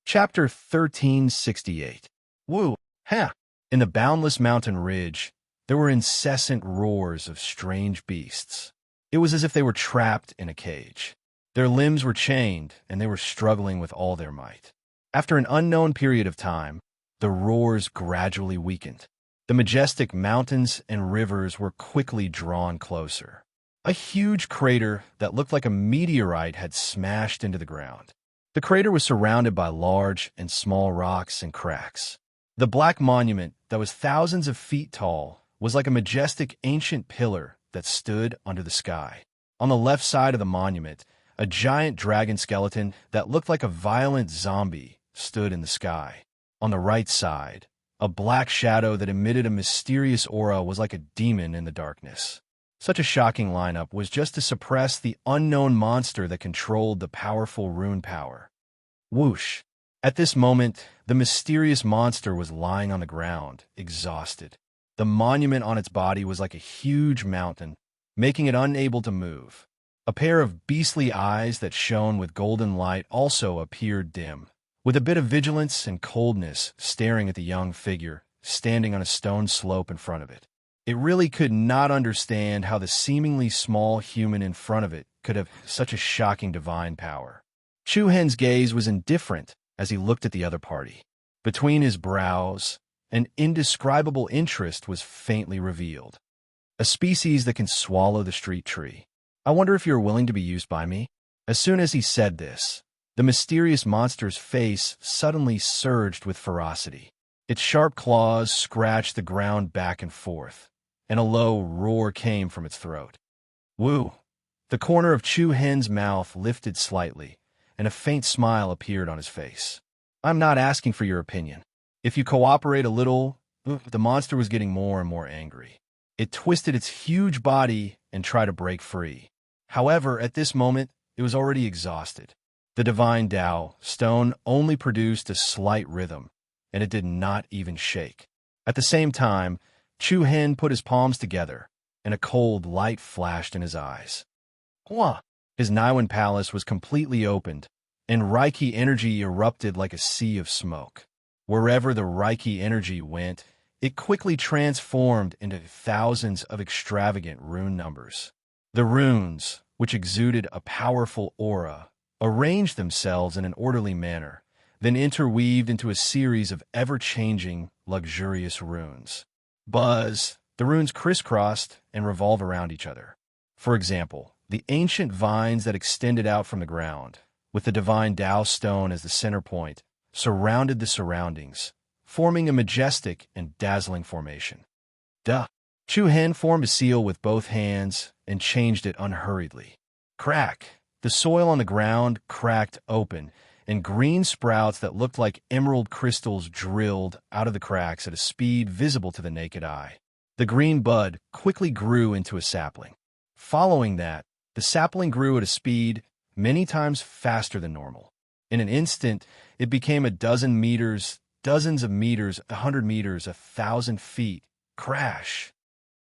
Chapter 1368. Woo! Ha! In the boundless mountain ridge, there were incessant roars of strange beasts. It was as if they were trapped in a cage. Their limbs were chained, and they were struggling with all their might. After an unknown period of time, the roars gradually weakened. The majestic mountains and rivers were quickly drawn closer. A huge crater that looked like a meteorite had smashed into the ground. The crater was surrounded by large and small rocks and cracks. The black monument that was thousands of feet tall was like a majestic ancient pillar that stood under the sky. On the left side of the monument, a giant dragon skeleton that looked like a violent zombie stood in the sky. On the right side, a black shadow that emitted a mysterious aura was like a demon in the darkness. Such a shocking lineup was just to suppress the unknown monster that controlled the powerful rune power. Whoosh! At this moment, the mysterious monster was lying on the ground, exhausted. The monument on its body was like a huge mountain, making it unable to move. A pair of beastly eyes that shone with golden light also appeared dim, with a bit of vigilance and coldness staring at the young figure standing on a stone slope in front of it. It really could not understand how the seemingly small human in front of it could have such a shocking divine power. Chu Hen's gaze was indifferent as he looked at the other party. Between his brows, an indescribable interest was faintly revealed. A species that can swallow the street tree. I wonder if you're willing to be used by me? As soon as he said this, the mysterious monster's face suddenly surged with ferocity. Its sharp claws scratched the ground back and forth, and a low roar came from its throat. Woo! The corner of Chu Hen's mouth lifted slightly, and a faint smile appeared on his face. I'm not asking for your opinion. If you cooperate a little, the monster was getting more and more angry. It twisted its huge body and tried to break free. However, at this moment, it was already exhausted. The divine Tao stone only produced a slight rhythm, and it did not even shake. At the same time, Chu Hen put his palms together, and a cold light flashed in his eyes. Hua! His Niwen palace was completely opened, and Reiki energy erupted like a sea of smoke. Wherever the Reiki energy went, it quickly transformed into thousands of extravagant rune numbers. The runes, which exuded a powerful aura, arranged themselves in an orderly manner, then interweaved into a series of ever-changing, luxurious runes. Buzz, the runes crisscrossed and revolve around each other. For example, the ancient vines that extended out from the ground, with the divine Tao stone as the center point, surrounded the surroundings, forming a majestic and dazzling formation. Duh! Chu Hen formed a seal with both hands and changed it unhurriedly. Crack! The soil on the ground cracked open, and green sprouts that looked like emerald crystals drilled out of the cracks at a speed visible to the naked eye. The green bud quickly grew into a sapling. Following that, the sapling grew at a speed many times faster than normal. In an instant, it became a dozen meters, dozens of meters, 100 meters, 1,000 feet. Crash!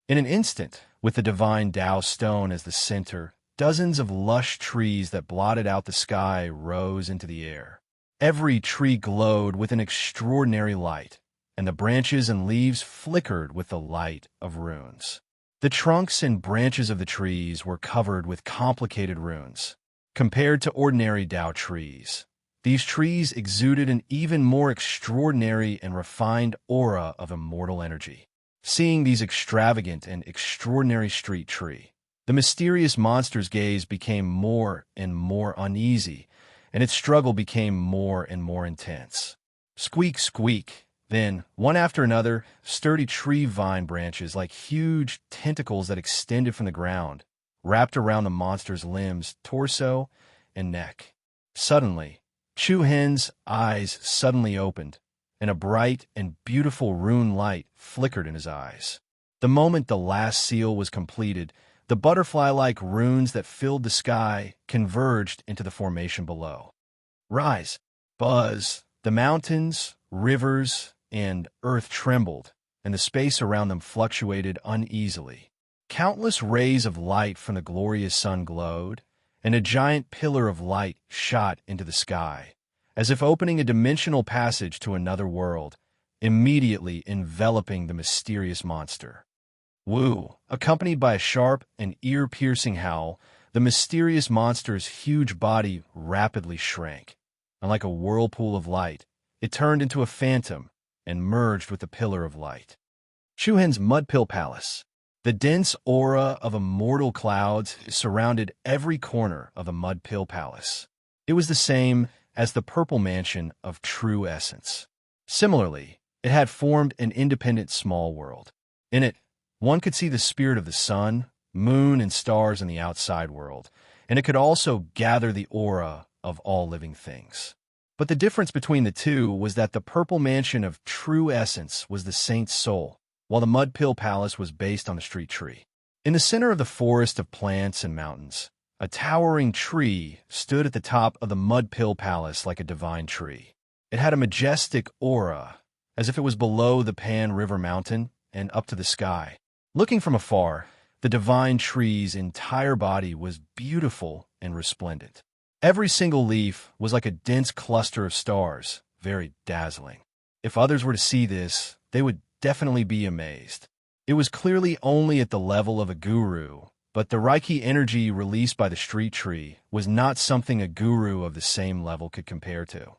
In an instant, with the divine Tao stone as the center, dozens of lush trees that blotted out the sky rose into the air. Every tree glowed with an extraordinary light, and the branches and leaves flickered with the light of runes. The trunks and branches of the trees were covered with complicated runes. Compared to ordinary Tao trees, these trees exuded an even more extraordinary and refined aura of immortal energy. Seeing these extravagant and extraordinary street tree, the mysterious monster's gaze became more and more uneasy, and its struggle became more and more intense. Squeak, squeak. Then, one after another, sturdy tree vine branches like huge tentacles that extended from the ground, wrapped around the monster's limbs, torso, and neck. Suddenly, Chu Hen's eyes suddenly opened, and a bright and beautiful rune light flickered in his eyes. The moment the last seal was completed, the butterfly-like runes that filled the sky converged into the formation below. Rise, buzz, the mountains, rivers, and earth trembled, and the space around them fluctuated uneasily. Countless rays of light from the glorious sun glowed, and a giant pillar of light shot into the sky, as if opening a dimensional passage to another world, immediately enveloping the mysterious monster. Woo! Accompanied by a sharp and ear-piercing howl, the mysterious monster's huge body rapidly shrank, and like a whirlpool of light, it turned into a phantom and merged with the pillar of light. Chu Hen's Mudpill Palace. The dense aura of immortal clouds surrounded every corner of the Mudpill Palace. It was the same as the purple mansion of true essence. Similarly, it had formed an independent small world. In it, one could see the spirit of the sun, moon, and stars in the outside world, and it could also gather the aura of all living things. But the difference between the two was that the purple mansion of true essence was the saint's soul, while the Mudpill Palace was based on the street tree. In the center of the forest of plants and mountains, a towering tree stood at the top of the Mudpill Palace like a divine tree. It had a majestic aura, as if it was below the Pan River Mountain and up to the sky. Looking from afar, the divine tree's entire body was beautiful and resplendent. Every single leaf was like a dense cluster of stars, very dazzling. If others were to see this, they would definitely be amazed. It was clearly only at the level of a guru, but the Reiki energy released by the street tree was not something a guru of the same level could compare to.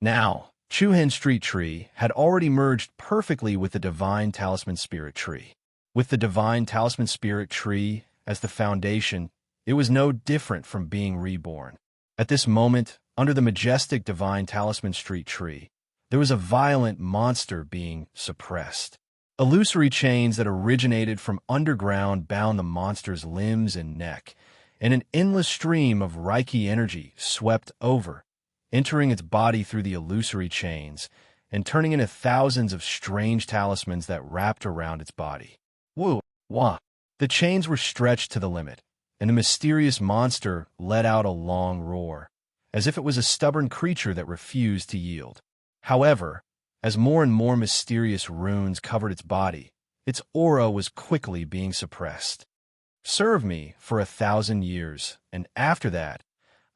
Now, Chu Hen Street Tree had already merged perfectly with the Divine Talisman Spirit Tree. With the Divine Talisman Spirit Tree as the foundation, it was no different from being reborn. At this moment, under the majestic Divine Talisman Street Tree, there was a violent monster being suppressed. Illusory chains that originated from underground bound the monster's limbs and neck, and an endless stream of Reiki energy swept over, entering its body through the illusory chains and turning into thousands of strange talismans that wrapped around its body. Woo! Wah! The chains were stretched to the limit, and the mysterious monster let out a long roar, as if it was a stubborn creature that refused to yield. However, as more and more mysterious runes covered its body, its aura was quickly being suppressed. Serve me for 1,000 years, and after that,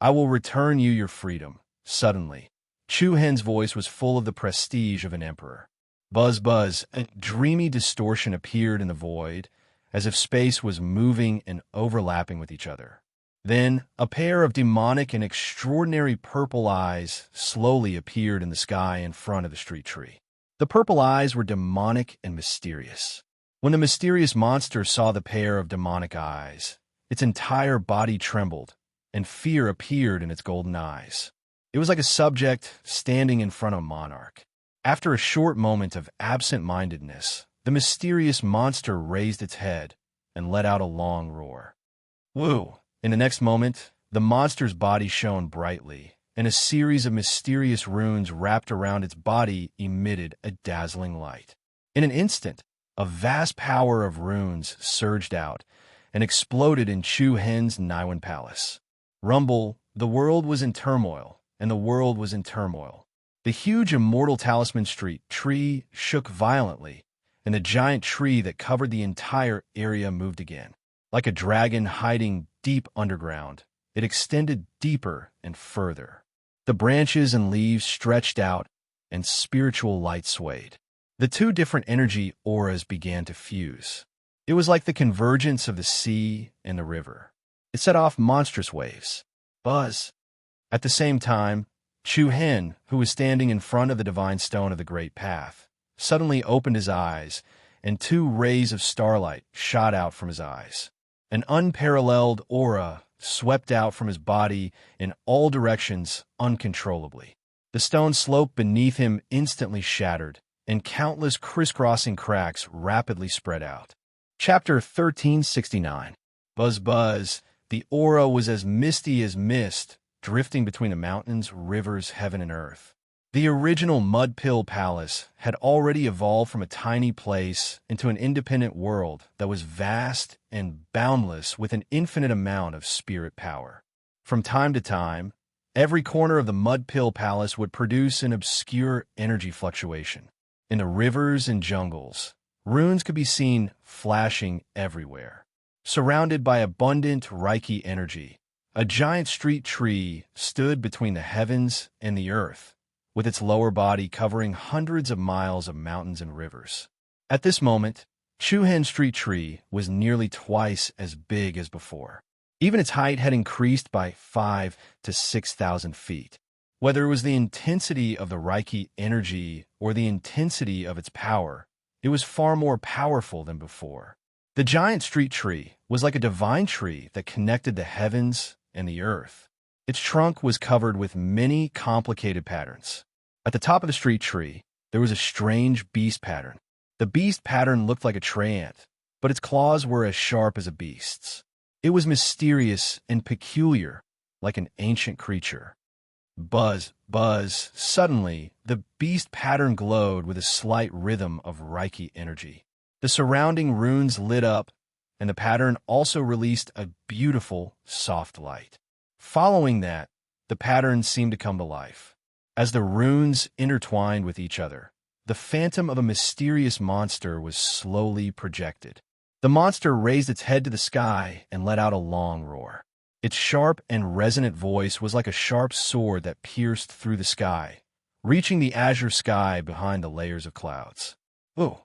I will return you your freedom. Suddenly, Chu Hen's voice was full of the prestige of an emperor. Buzz, buzz, a dreamy distortion appeared in the void, as if space was moving and overlapping with each other. Then, a pair of demonic and extraordinary purple eyes slowly appeared in the sky in front of the street tree. The purple eyes were demonic and mysterious. When the mysterious monster saw the pair of demonic eyes, its entire body trembled, and fear appeared in its golden eyes. It was like a subject standing in front of a monarch. After a short moment of absent-mindedness, the mysterious monster raised its head and let out a long roar. Woo! In the next moment, the monster's body shone brightly, and a series of mysterious runes wrapped around its body emitted a dazzling light. In an instant, a vast power of runes surged out and exploded in Chu Hen's Niwen Palace. Rumble, the world was in turmoil, and the world was in turmoil. The huge immortal talisman street tree shook violently, and the giant tree that covered the entire area moved again. Like a dragon hiding deep underground, it extended deeper and further. The branches and leaves stretched out, and spiritual light swayed. The two different energy auras began to fuse. It was like the convergence of the sea and the river. It set off monstrous waves. Buzz. At the same time, Chu Hen, who was standing in front of the divine stone of the Great Path, suddenly opened his eyes, and two rays of starlight shot out from his eyes. An unparalleled aura swept out from his body in all directions uncontrollably. The stone slope beneath him instantly shattered, and countless crisscrossing cracks rapidly spread out. Chapter 1369. Buzz Buzz. The aura was as misty as mist, drifting between the mountains, rivers, heaven, and earth. The original Mud Pill Palace had already evolved from a tiny place into an independent world that was vast and boundless with an infinite amount of spirit power. From time to time, every corner of the Mud Pill Palace would produce an obscure energy fluctuation. In the rivers and jungles, runes could be seen flashing everywhere. Surrounded by abundant Reiki energy, a giant street tree stood between the heavens and the earth, with its lower body covering hundreds of miles of mountains and rivers. At this moment, Chuhen Street Tree was nearly twice as big as before. Even its height had increased by 5,000 to 6,000 feet. Whether it was the intensity of the Reiki energy or the intensity of its power, it was far more powerful than before. The giant street tree was like a divine tree that connected the heavens and the earth. Its trunk was covered with many complicated patterns. At the top of the street tree, there was a strange beast pattern. The beast pattern looked like a tree ant, but its claws were as sharp as a beast's. It was mysterious and peculiar, like an ancient creature. Buzz, buzz. Suddenly, the beast pattern glowed with a slight rhythm of Reiki energy. The surrounding runes lit up, and the pattern also released a beautiful, soft light. Following that, the pattern seemed to come to life. As the runes intertwined with each other, the phantom of a mysterious monster was slowly projected. The monster raised its head to the sky and let out a long roar. Its sharp and resonant voice was like a sharp sword that pierced through the sky, reaching the azure sky behind the layers of clouds. Ooh!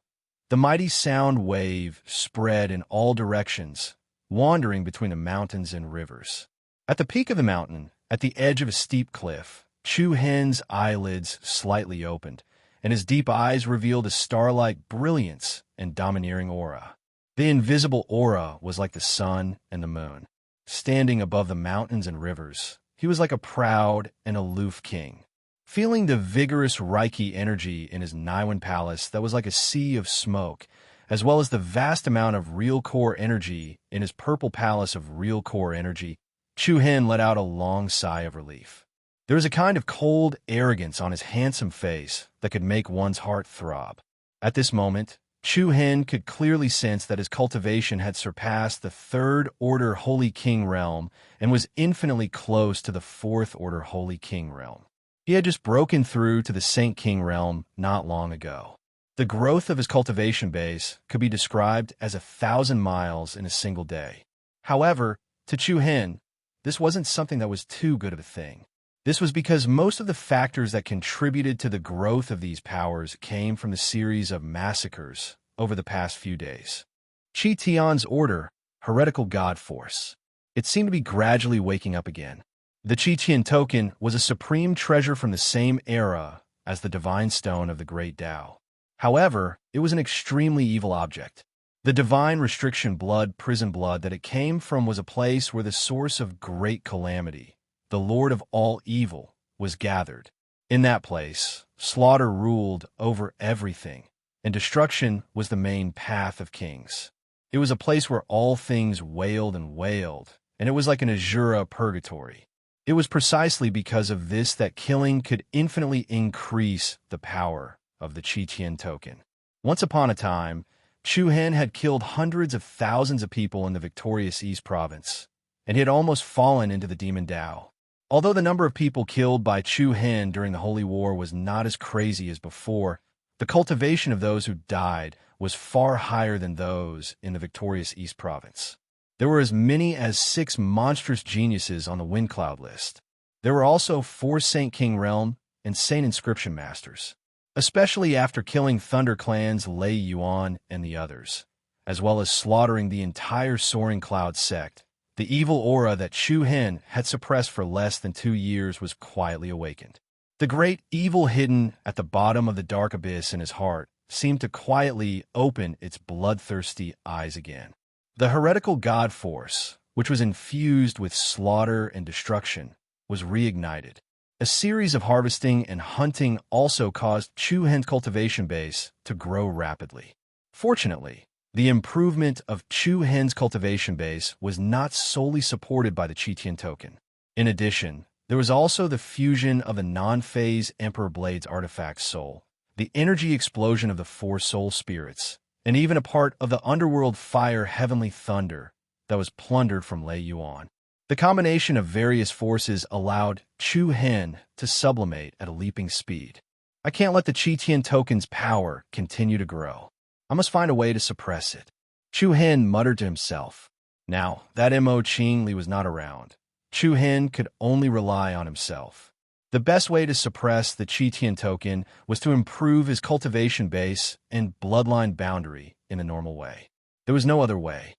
The mighty sound wave spread in all directions, wandering between the mountains and rivers. At the peak of the mountain, at the edge of a steep cliff, Chu Hen's eyelids slightly opened, and his deep eyes revealed a star-like brilliance and domineering aura. The invisible aura was like the sun and the moon. Standing above the mountains and rivers, he was like a proud and aloof king. Feeling the vigorous Reiki energy in his Niwen palace that was like a sea of smoke, as well as the vast amount of real core energy in his purple palace of real core energy, Chu Hen let out a long sigh of relief. There was a kind of cold arrogance on his handsome face that could make one's heart throb. At this moment, Chu Hen could clearly sense that his cultivation had surpassed the Third Order Holy King realm and was infinitely close to the Fourth Order Holy King realm. He had just broken through to the Saint King realm not long ago. The growth of his cultivation base could be described as 1,000 miles in a single day. However, to Chu Hen, this wasn't something that was too good of a thing. This was because most of the factors that contributed to the growth of these powers came from the series of massacres over the past few days. Chi Tian's order, heretical god force. It seemed to be gradually waking up again. The Chi Tian token was a supreme treasure from the same era as the divine stone of the Great Tao. However, it was an extremely evil object. The divine restriction blood, prison blood that it came from was a place where the source of great calamity, the Lord of all evil, was gathered. In that place, slaughter ruled over everything, and destruction was the main path of kings. It was a place where all things wailed, and it was like an Azura purgatory. It was precisely because of this that killing could infinitely increase the power of the Chi Tian token. Once upon a time, Chu Hen had killed hundreds of thousands of people in the victorious East Province, and he had almost fallen into the demon Tao. Although the number of people killed by Chu Hen during the Holy War was not as crazy as before, the cultivation of those who died was far higher than those in the victorious East Province. There were as many as 6 monstrous geniuses on the Wind Cloud list. There were also 4 Saint King Realm and Saint Inscription Masters, especially after killing Thunder Clan's Lei Yuan and the others, as well as slaughtering the entire Soaring Cloud sect. The evil aura that Chu Hen had suppressed for less than 2 years was quietly awakened. The great evil hidden at the bottom of the dark abyss in his heart seemed to quietly open its bloodthirsty eyes again. The heretical god force, which was infused with slaughter and destruction, was reignited. A series of harvesting and hunting also caused Chu Hen's cultivation base to grow rapidly. Fortunately, the improvement of Chu Hen's cultivation base was not solely supported by the Qitian token. In addition, there was also the fusion of the non-phase Emperor Blade's artifact soul, the energy explosion of the 4 soul spirits, and even a part of the underworld fire heavenly thunder that was plundered from Lei Yuan. The combination of various forces allowed Chu Hen to sublimate at a leaping speed. I can't let the Qitian token's power continue to grow. I must find a way to suppress it. Chu Hen muttered to himself. Now that Mo Qingli was not around, Chu Hen could only rely on himself. The best way to suppress the Qitian token was to improve his cultivation base and bloodline boundary in a normal way. There was no other way.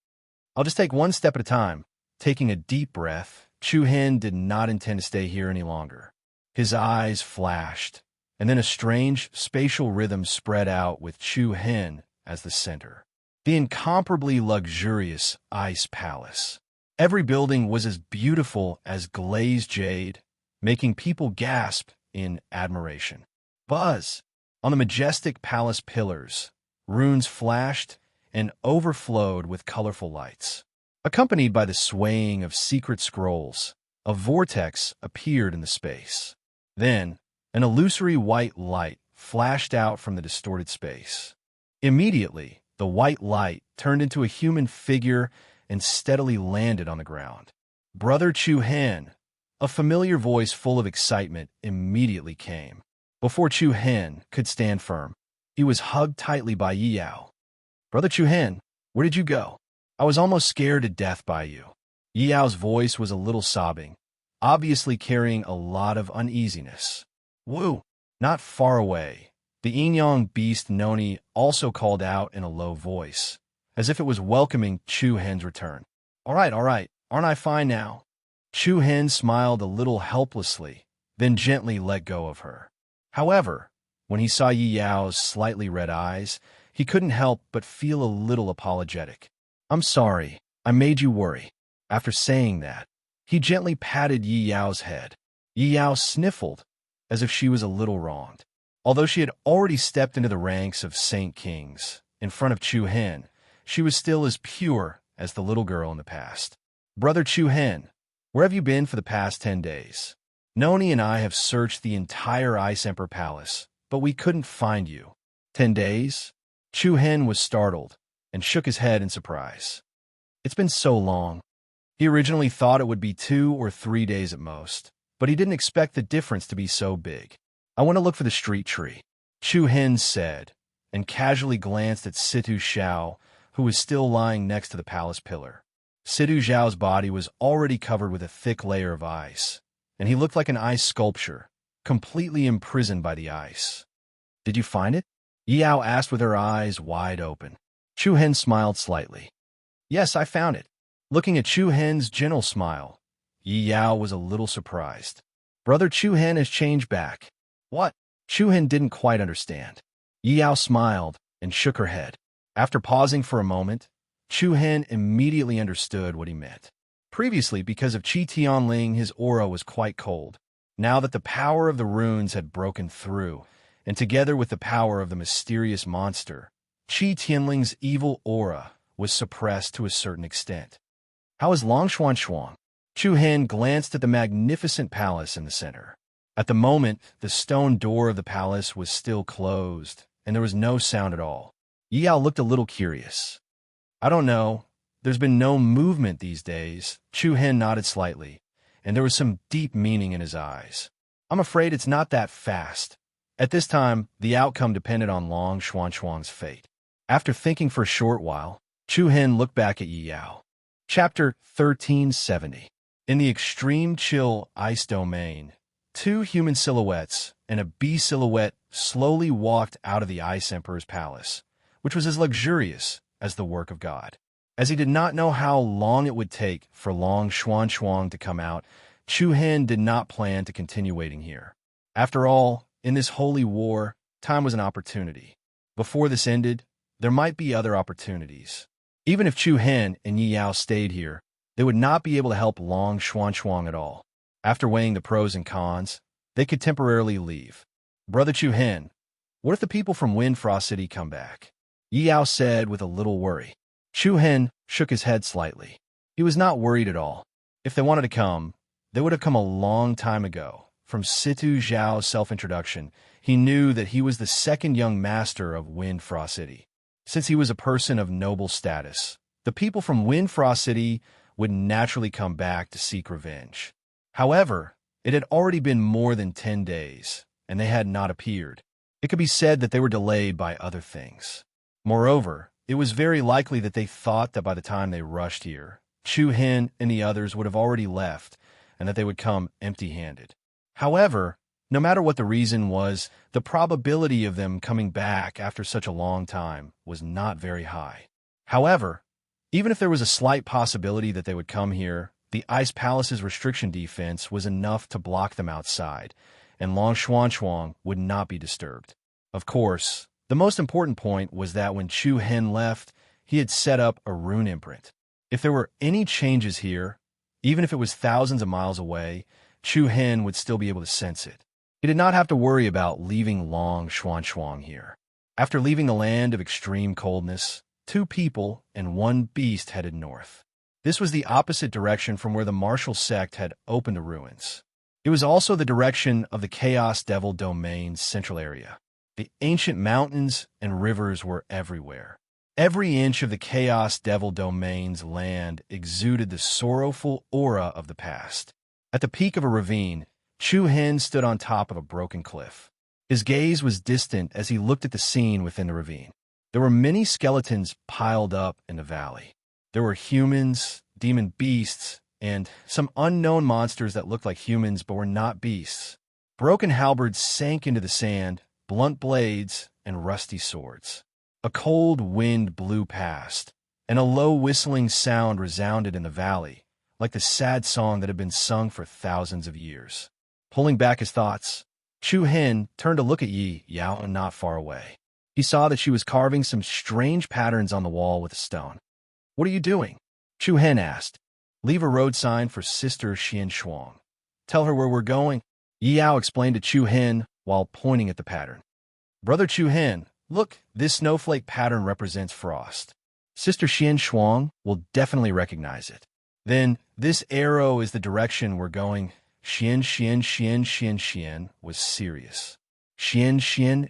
I'll just take one step at a time. Taking a deep breath, Chu Hen did not intend to stay here any longer. His eyes flashed, and then a strange spatial rhythm spread out with Chu Hen as the center. The incomparably luxurious ice palace. Every building was as beautiful as glazed jade, making people gasp in admiration. Buzz! On the majestic palace pillars, runes flashed and overflowed with colorful lights. Accompanied by the swaying of secret scrolls, a vortex appeared in the space. Then, an illusory white light flashed out from the distorted space. Immediately, the white light turned into a human figure and steadily landed on the ground. Brother Chu Hen, a familiar voice full of excitement, immediately came. Before Chu Hen could stand firm, he was hugged tightly by Yi Yao. Brother Chu Hen, where did you go? I was almost scared to death by you. Yi Yao's voice was a little sobbing, obviously carrying a lot of uneasiness. Woo! Not far away, the Yin-Yang beast Noni also called out in a low voice, as if it was welcoming Chu Hen's return. All right, aren't I fine now? Chu Hen smiled a little helplessly, then gently let go of her. However, when he saw Yi Yao's slightly red eyes, he couldn't help but feel a little apologetic. I'm sorry, I made you worry. After saying that, he gently patted Yi Yao's head. Yi Yao sniffled, as if she was a little wronged. Although she had already stepped into the ranks of Saint Kings in front of Chu Hen, she was still as pure as the little girl in the past. Brother Chu Hen, where have you been for the past 10 days? Noni and I have searched the entire Ice Emperor Palace, but we couldn't find you. 10 days? Chu Hen was startled and shook his head in surprise. It's been so long. He originally thought it would be 2 or 3 days at most, but he didn't expect the difference to be so big. I want to look for the street tree, Chu Hen said, and casually glanced at Situ Xiao, who was still lying next to the palace pillar. Situ Xiao's body was already covered with a thick layer of ice, and he looked like an ice sculpture, completely imprisoned by the ice. Did you find it? Yi Yao asked with her eyes wide open. Chu Hen smiled slightly. Yes, I found it. Looking at Chu Hen's gentle smile, Yi Yao was a little surprised. Brother Chu Hen has changed back. What? Chu Hen didn't quite understand. Yi Yao smiled and shook her head. After pausing for a moment, Chu Hen immediately understood what he meant. Previously, because of Qi Tianling, his aura was quite cold. Now that the power of the runes had broken through, and together with the power of the mysterious monster, Qi Tianling's evil aura was suppressed to a certain extent. How is Long Xuan Xuan? Chu Hen glanced at the magnificent palace in the center. At the moment, the stone door of the palace was still closed, and there was no sound at all. Yi Yao looked a little curious. I don't know. There's been no movement these days. Chu Hen nodded slightly, and there was some deep meaning in his eyes. I'm afraid it's not that fast. At this time, the outcome depended on Long Xuanchuang's fate. After thinking for a short while, Chu Hen looked back at Yi Yao. Chapter 1370. In the extreme chill ice domain, two human silhouettes and a bee silhouette slowly walked out of the Ice Emperor's palace, which was as luxurious as the work of God. As he did not know how long it would take for Long Xuanchuang to come out, Chu Hen did not plan to continue waiting here. After all, in this holy war, time was an opportunity. Before this ended, there might be other opportunities. Even if Chu Hen and Yi Yao stayed here, they would not be able to help Long Xuanchuang at all. After weighing the pros and cons, they could temporarily leave. Brother Chu Hen, what if the people from Windfrost City come back? Yi Yao said with a little worry. Chu Hen shook his head slightly. He was not worried at all. If they wanted to come, they would have come a long time ago. From Situ Zhao's self-introduction, he knew that he was the second young master of Windfrost City. Since he was a person of noble status, the people from Windfrost City would naturally come back to seek revenge. However, it had already been more than 10 days, and they had not appeared. It could be said that they were delayed by other things. Moreover, it was very likely that they thought that by the time they rushed here, Chu Hen and the others would have already left, and that they would come empty-handed. However, no matter what the reason was, the probability of them coming back after such a long time was not very high. However, even if there was a slight possibility that they would come here, the Ice Palace's restriction defense was enough to block them outside, and Long Xuanchuang would not be disturbed. Of course, the most important point was that when Chu Hen left, he had set up a rune imprint. If there were any changes here, even if it was thousands of miles away, Chu Hen would still be able to sense it. He did not have to worry about leaving Long Xuanchuang here. After leaving the land of extreme coldness, 2 people and 1 beast headed north. This was the opposite direction from where the martial sect had opened the ruins. It was also the direction of the Chaos Devil Domain's central area. The ancient mountains and rivers were everywhere. Every inch of the Chaos Devil Domain's land exuded the sorrowful aura of the past. At the peak of a ravine, Chu Hen stood on top of a broken cliff. His gaze was distant as he looked at the scene within the ravine. There were many skeletons piled up in the valley. There were humans, demon beasts, and some unknown monsters that looked like humans but were not beasts. Broken halberds sank into the sand, blunt blades, and rusty swords. A cold wind blew past, and a low whistling sound resounded in the valley, like the sad song that had been sung for thousands of years. Pulling back his thoughts, Chu Hen turned to look at Yi Yao not far away. He saw that she was carving some strange patterns on the wall with a stone. "What are you doing?" Chu Hen asked. "Leave a road sign for Sister Xian Shuang. Tell her where we're going." Yi Yao explained to Chu Hen while pointing at the pattern. "Brother Chu Hen, look, this snowflake pattern represents frost. Sister Xian Shuang will definitely recognize it. Then, this arrow is the direction we're going." Xian was serious. Xian,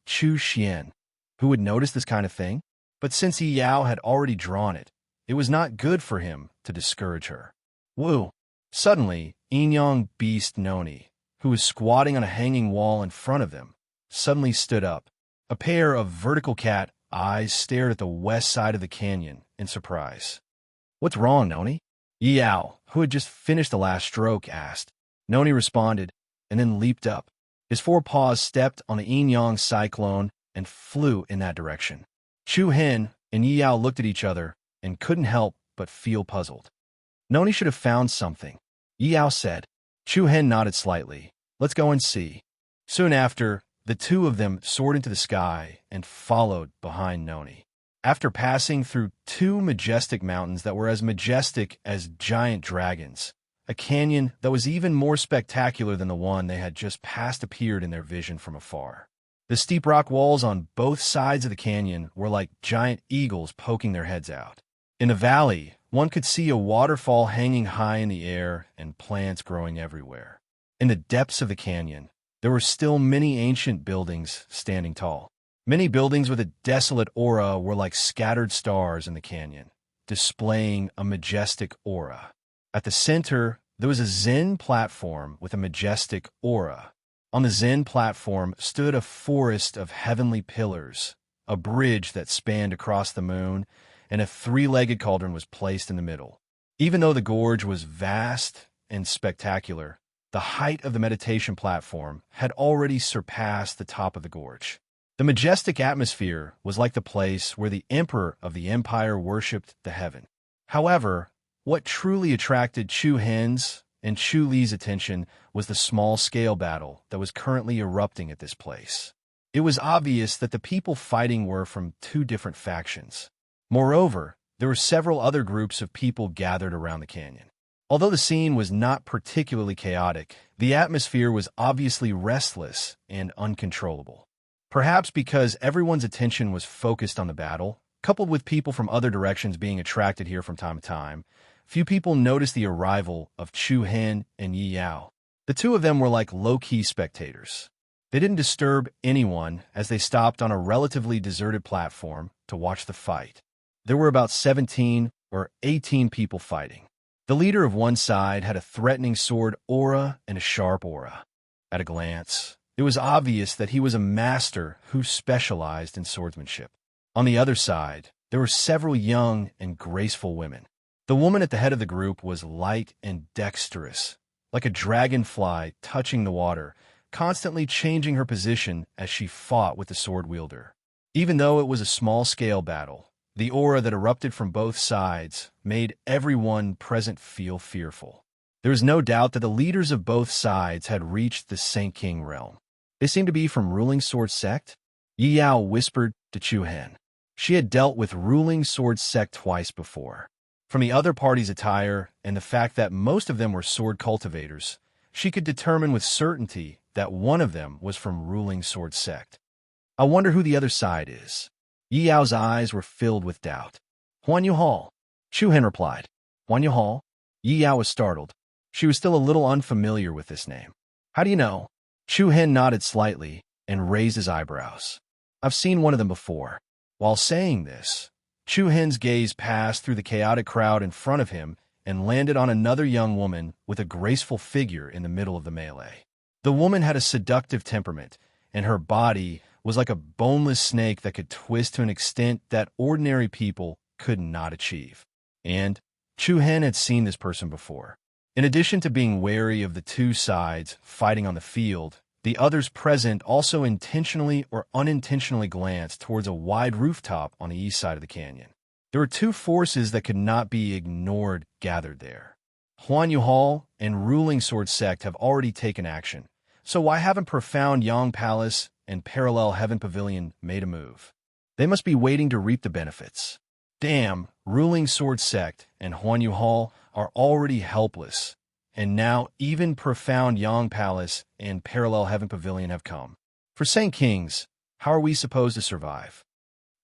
Chu Xian. Who would notice this kind of thing? But since Yi Yao had already drawn it, it was not good for him to discourage her. Woo! Suddenly, Enyang Beast Noni, who was squatting on a hanging wall in front of them, suddenly stood up. A pair of vertical cat eyes stared at the west side of the canyon in surprise. "What's wrong, Noni?" Yi Yao, who had just finished the last stroke, asked. Noni responded, and then leaped up. His 4 paws stepped on the Enyang cyclone and flew in that direction. Chu Hen and Yi Yao looked at each other and couldn't help but feel puzzled. "Noni should have found something," Yi Yao said. Chu Hen nodded slightly. "Let's go and see." Soon after, the 2 of them soared into the sky and followed behind Noni. After passing through 2 majestic mountains that were as majestic as giant dragons, a canyon that was even more spectacular than the one they had just passed appeared in their vision from afar. The steep rock walls on both sides of the canyon were like giant eagles poking their heads out. In the valley, one could see a waterfall hanging high in the air and plants growing everywhere. In the depths of the canyon, there were still many ancient buildings standing tall. Many buildings with a desolate aura were like scattered stars in the canyon, displaying a majestic aura. At the center, There was a Zen platform with a majestic aura. On the Zen platform stood a forest of heavenly pillars, a bridge that spanned across the moon, and a three-legged cauldron was placed in the middle. Even though the gorge was vast and spectacular, the height of the meditation platform had already surpassed the top of the gorge. The majestic atmosphere was like the place where the emperor of the empire worshipped the heaven. However, what truly attracted Chu Hen's and Chu Li's attention was the small-scale battle that was currently erupting at this place. It was obvious that the people fighting were from two different factions. Moreover, there were several other groups of people gathered around the canyon. Although the scene was not particularly chaotic, the atmosphere was obviously restless and uncontrollable. Perhaps because everyone's attention was focused on the battle, coupled with people from other directions being attracted here from time to time, few people noticed the arrival of Chu Hen and Yi Yao. The two of them were like low-key spectators. They didn't disturb anyone as they stopped on a relatively deserted platform to watch the fight. There were about 17 or 18 people fighting. The leader of one side had a threatening sword aura and a sharp aura. At a glance, it was obvious that he was a master who specialized in swordsmanship. On the other side, there were several young and graceful women. The woman at the head of the group was light and dexterous, like a dragonfly touching the water, constantly changing her position as she fought with the sword wielder. Even though it was a small-scale battle, the aura that erupted from both sides made everyone present feel fearful. There was no doubt that the leaders of both sides had reached the Saint King realm. They seemed to be from ruling sword sect. Yi Yao whispered to Chu Hen. She had dealt with ruling sword sect twice before. From the other party's attire and the fact that most of them were sword cultivators, she could determine with certainty that one of them was from ruling sword sect. I wonder who the other side is. Yi Yao's eyes were filled with doubt. Huan Yu Hall. Chu Hen replied. Huan Yu Hall? Yi Yao was startled. She was still a little unfamiliar with this name. How do you know? Chu Hen nodded slightly and raised his eyebrows. I've seen one of them before. While saying this, Chu Hen's gaze passed through the chaotic crowd in front of him and landed on another young woman with a graceful figure in the middle of the melee. The woman had a seductive temperament, and her body was like a boneless snake that could twist to an extent that ordinary people could not achieve. And Chu Hen had seen this person before. In addition to being wary of the two sides fighting on the field, the others present also intentionally or unintentionally glanced towards a wide rooftop on the east side of the canyon. There were two forces that could not be ignored gathered there. Huan Yu Hall and ruling sword sect have already taken action, so why haven't Profound Yang Palace and Parallel Heaven Pavilion made a move? They must be waiting to reap the benefits. Damn, ruling sword sect and Huan Yu Hall are already helpless. And now even Profound Yang Palace and Parallel Heaven Pavilion have come. For Saint Kings, how are we supposed to survive?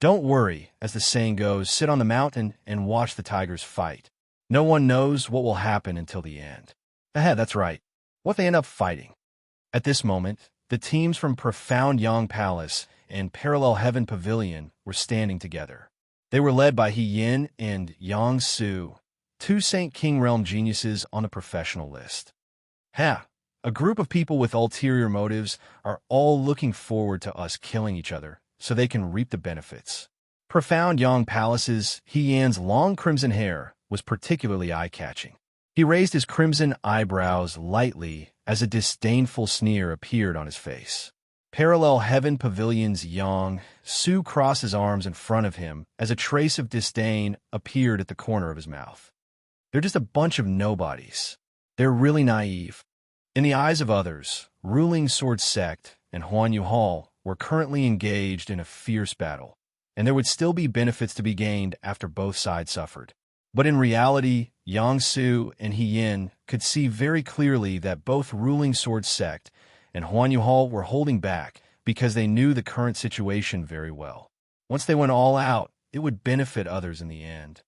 Don't worry, as the saying goes, sit on the mountain and watch the tigers fight. No one knows what will happen until the end. That's right. What if they end up fighting? At this moment, the teams from Profound Yang Palace and Parallel Heaven Pavilion were standing together. They were led by He Yin and Yang Su, two Saint King Realm geniuses on the professional list. A group of people with ulterior motives are all looking forward to us killing each other so they can reap the benefits. Profound Yang Palace's He Yan's long crimson hair was particularly eye-catching. He raised his crimson eyebrows lightly as a disdainful sneer appeared on his face. Parallel Heaven Pavilion's Yang Su crossed his arms in front of him as a trace of disdain appeared at the corner of his mouth. They're just a bunch of nobodies. They're really naive. In the eyes of others, ruling sword sect and Huan Yu Hall were currently engaged in a fierce battle, and there would still be benefits to be gained after both sides suffered. But in reality, Yang Su and He Yin could see very clearly that both ruling sword sect and Huan Yu Hall were holding back because they knew the current situation very well. Once they went all out, it would benefit others in the end.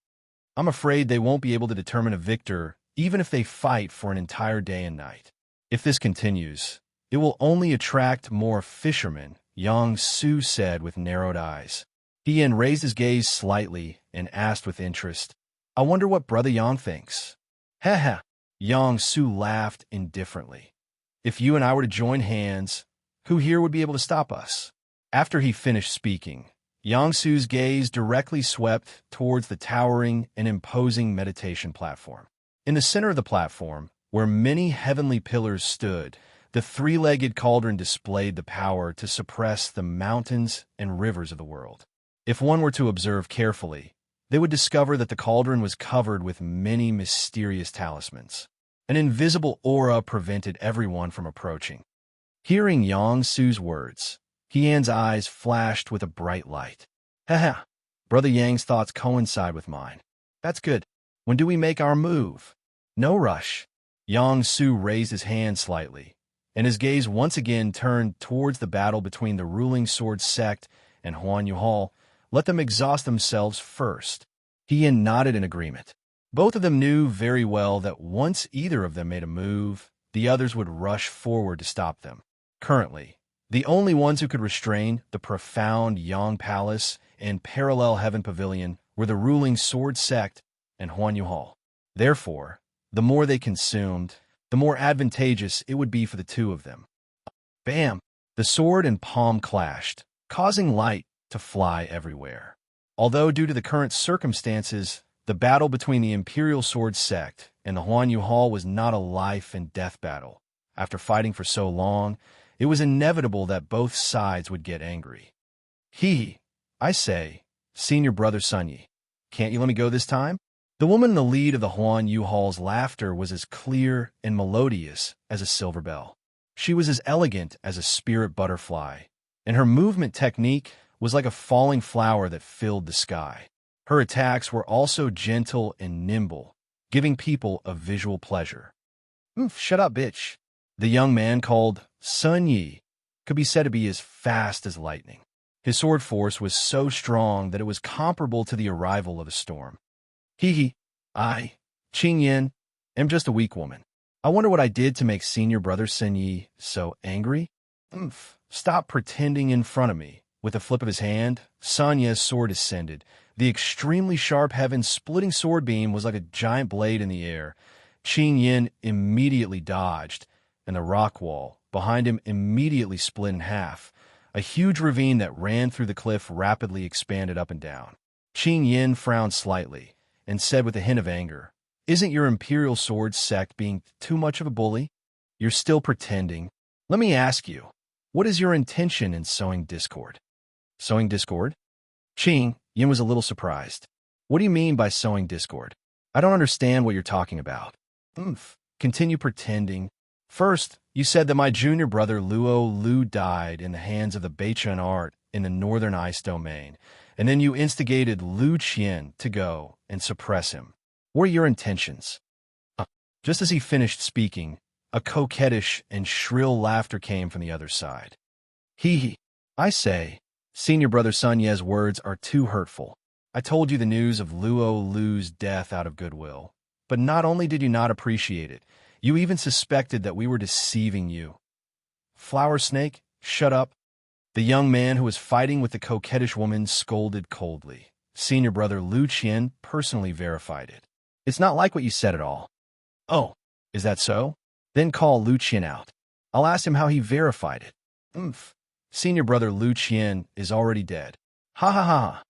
I'm afraid they won't be able to determine a victor even if they fight for an entire day and night. If this continues, it will only attract more fishermen, Yang Su said with narrowed eyes. He Yin raised his gaze slightly and asked with interest, I wonder what Brother Yang thinks. Yang Su laughed indifferently. If you and I were to join hands, who here would be able to stop us? After he finished speaking, Yang Su's gaze directly swept towards the towering and imposing meditation platform. In the center of the platform, where many heavenly pillars stood, the three-legged cauldron displayed the power to suppress the mountains and rivers of the world. If one were to observe carefully, they would discover that the cauldron was covered with many mysterious talismans. An invisible aura prevented everyone from approaching. Hearing Yang Su's words, Hian's eyes flashed with a bright light. Haha, Brother Yang's thoughts coincide with mine. That's good. When do we make our move? No rush. Yang Su raised his hand slightly, and his gaze once again turned towards the battle between the ruling sword sect and Huan Yuhal. Let them exhaust themselves first. Hian nodded in agreement. Both of them knew very well that once either of them made a move, the others would rush forward to stop them. Currently, the only ones who could restrain the profound Yang Palace and Parallel Heaven Pavilion were the ruling sword sect and Huan Yuhal. Therefore, the more they consumed, the more advantageous it would be for the two of them. Bam! The sword and palm clashed, causing light to fly everywhere. Although due to the current circumstances, the battle between the Imperial Sword Sect and the Huan Yuhal was not a life-and-death battle. After fighting for so long, it was inevitable that both sides would get angry. I say, senior brother Sunyi, can't you let me go this time? The woman in the lead of the Huan Yuhal's laughter was as clear and melodious as a silver bell. She was as elegant as a spirit butterfly, and her movement technique was like a falling flower that filled the sky. Her attacks were also gentle and nimble, giving people a visual pleasure. Shut up, bitch. The young man called Sun Yi could be said to be as fast as lightning. His sword force was so strong that it was comparable to the arrival of a storm. I, Qing Yin, am just a weak woman. I wonder what I did to make senior brother Sun Yi so angry? Stop pretending in front of me. With a flip of his hand, Sun Yi's sword ascended. The extremely sharp heaven-splitting sword beam was like a giant blade in the air. Qing Yin immediately dodged, and the rock wall behind him immediately split in half. A huge ravine that ran through the cliff rapidly expanded up and down. Qing Yin frowned slightly and said with a hint of anger, "Isn't your Imperial Sword sect being too much of a bully? You're still pretending. Let me ask you, what is your intention in sowing discord?" Sowing discord? Qing Yin was a little surprised. What do you mean by sowing discord? I don't understand what you're talking about. Continue pretending. First, you said that my junior brother Luo Lu died in the hands of the Beichun art in the Northern Ice Domain, and then you instigated Lu Qian to go and suppress him. What are your intentions? Just as he finished speaking, a coquettish and shrill laughter came from the other side. I say, senior brother Sun Ye's words are too hurtful. I told you the news of Luo Lu's death out of goodwill, but not only did you not appreciate it, you even suspected that we were deceiving you. Flower Snake, shut up. The young man who was fighting with the coquettish woman scolded coldly. Senior brother Lu Qian personally verified it. It's not like what you said at all. Oh, is that so? Then call Lu Qian out. I'll ask him how he verified it. Senior brother Lu Qian is already dead. Ha ha ha.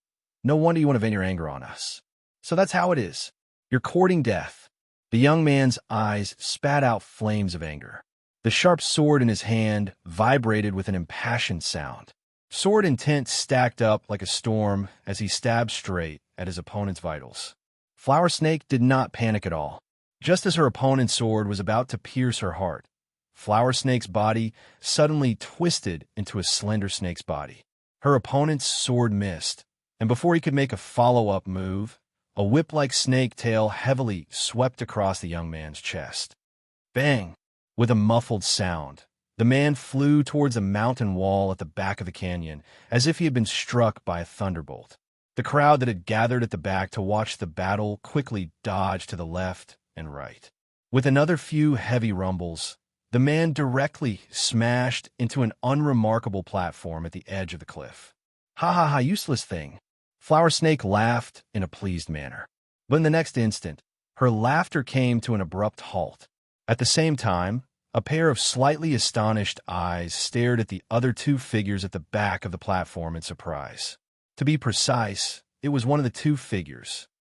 No wonder you want to vent your anger on us. So that's how it is. You're courting death. The young man's eyes spat out flames of anger. The sharp sword in his hand vibrated with an impassioned sound. Sword intent stacked up like a storm as he stabbed straight at his opponent's vitals. Flower Snake did not panic at all. Just as her opponent's sword was about to pierce her heart, Flower Snake's body suddenly twisted into a slender snake's body. Her opponent's sword missed, and before he could make a follow-up move, a whip-like snake tail heavily swept across the young man's chest. Bang! With a muffled sound, the man flew towards a mountain wall at the back of the canyon, as if he had been struck by a thunderbolt. The crowd that had gathered at the back to watch the battle quickly dodged to the left and right. With another few heavy rumbles, the man directly smashed into an unremarkable platform at the edge of the cliff. Ha ha ha, useless thing. Flower Snake laughed in a pleased manner. But in the next instant, Her laughter came to an abrupt halt. At the same time, a pair of slightly astonished eyes stared at the other two figures at the back of the platform in surprise. To be precise, it was one of the two figures,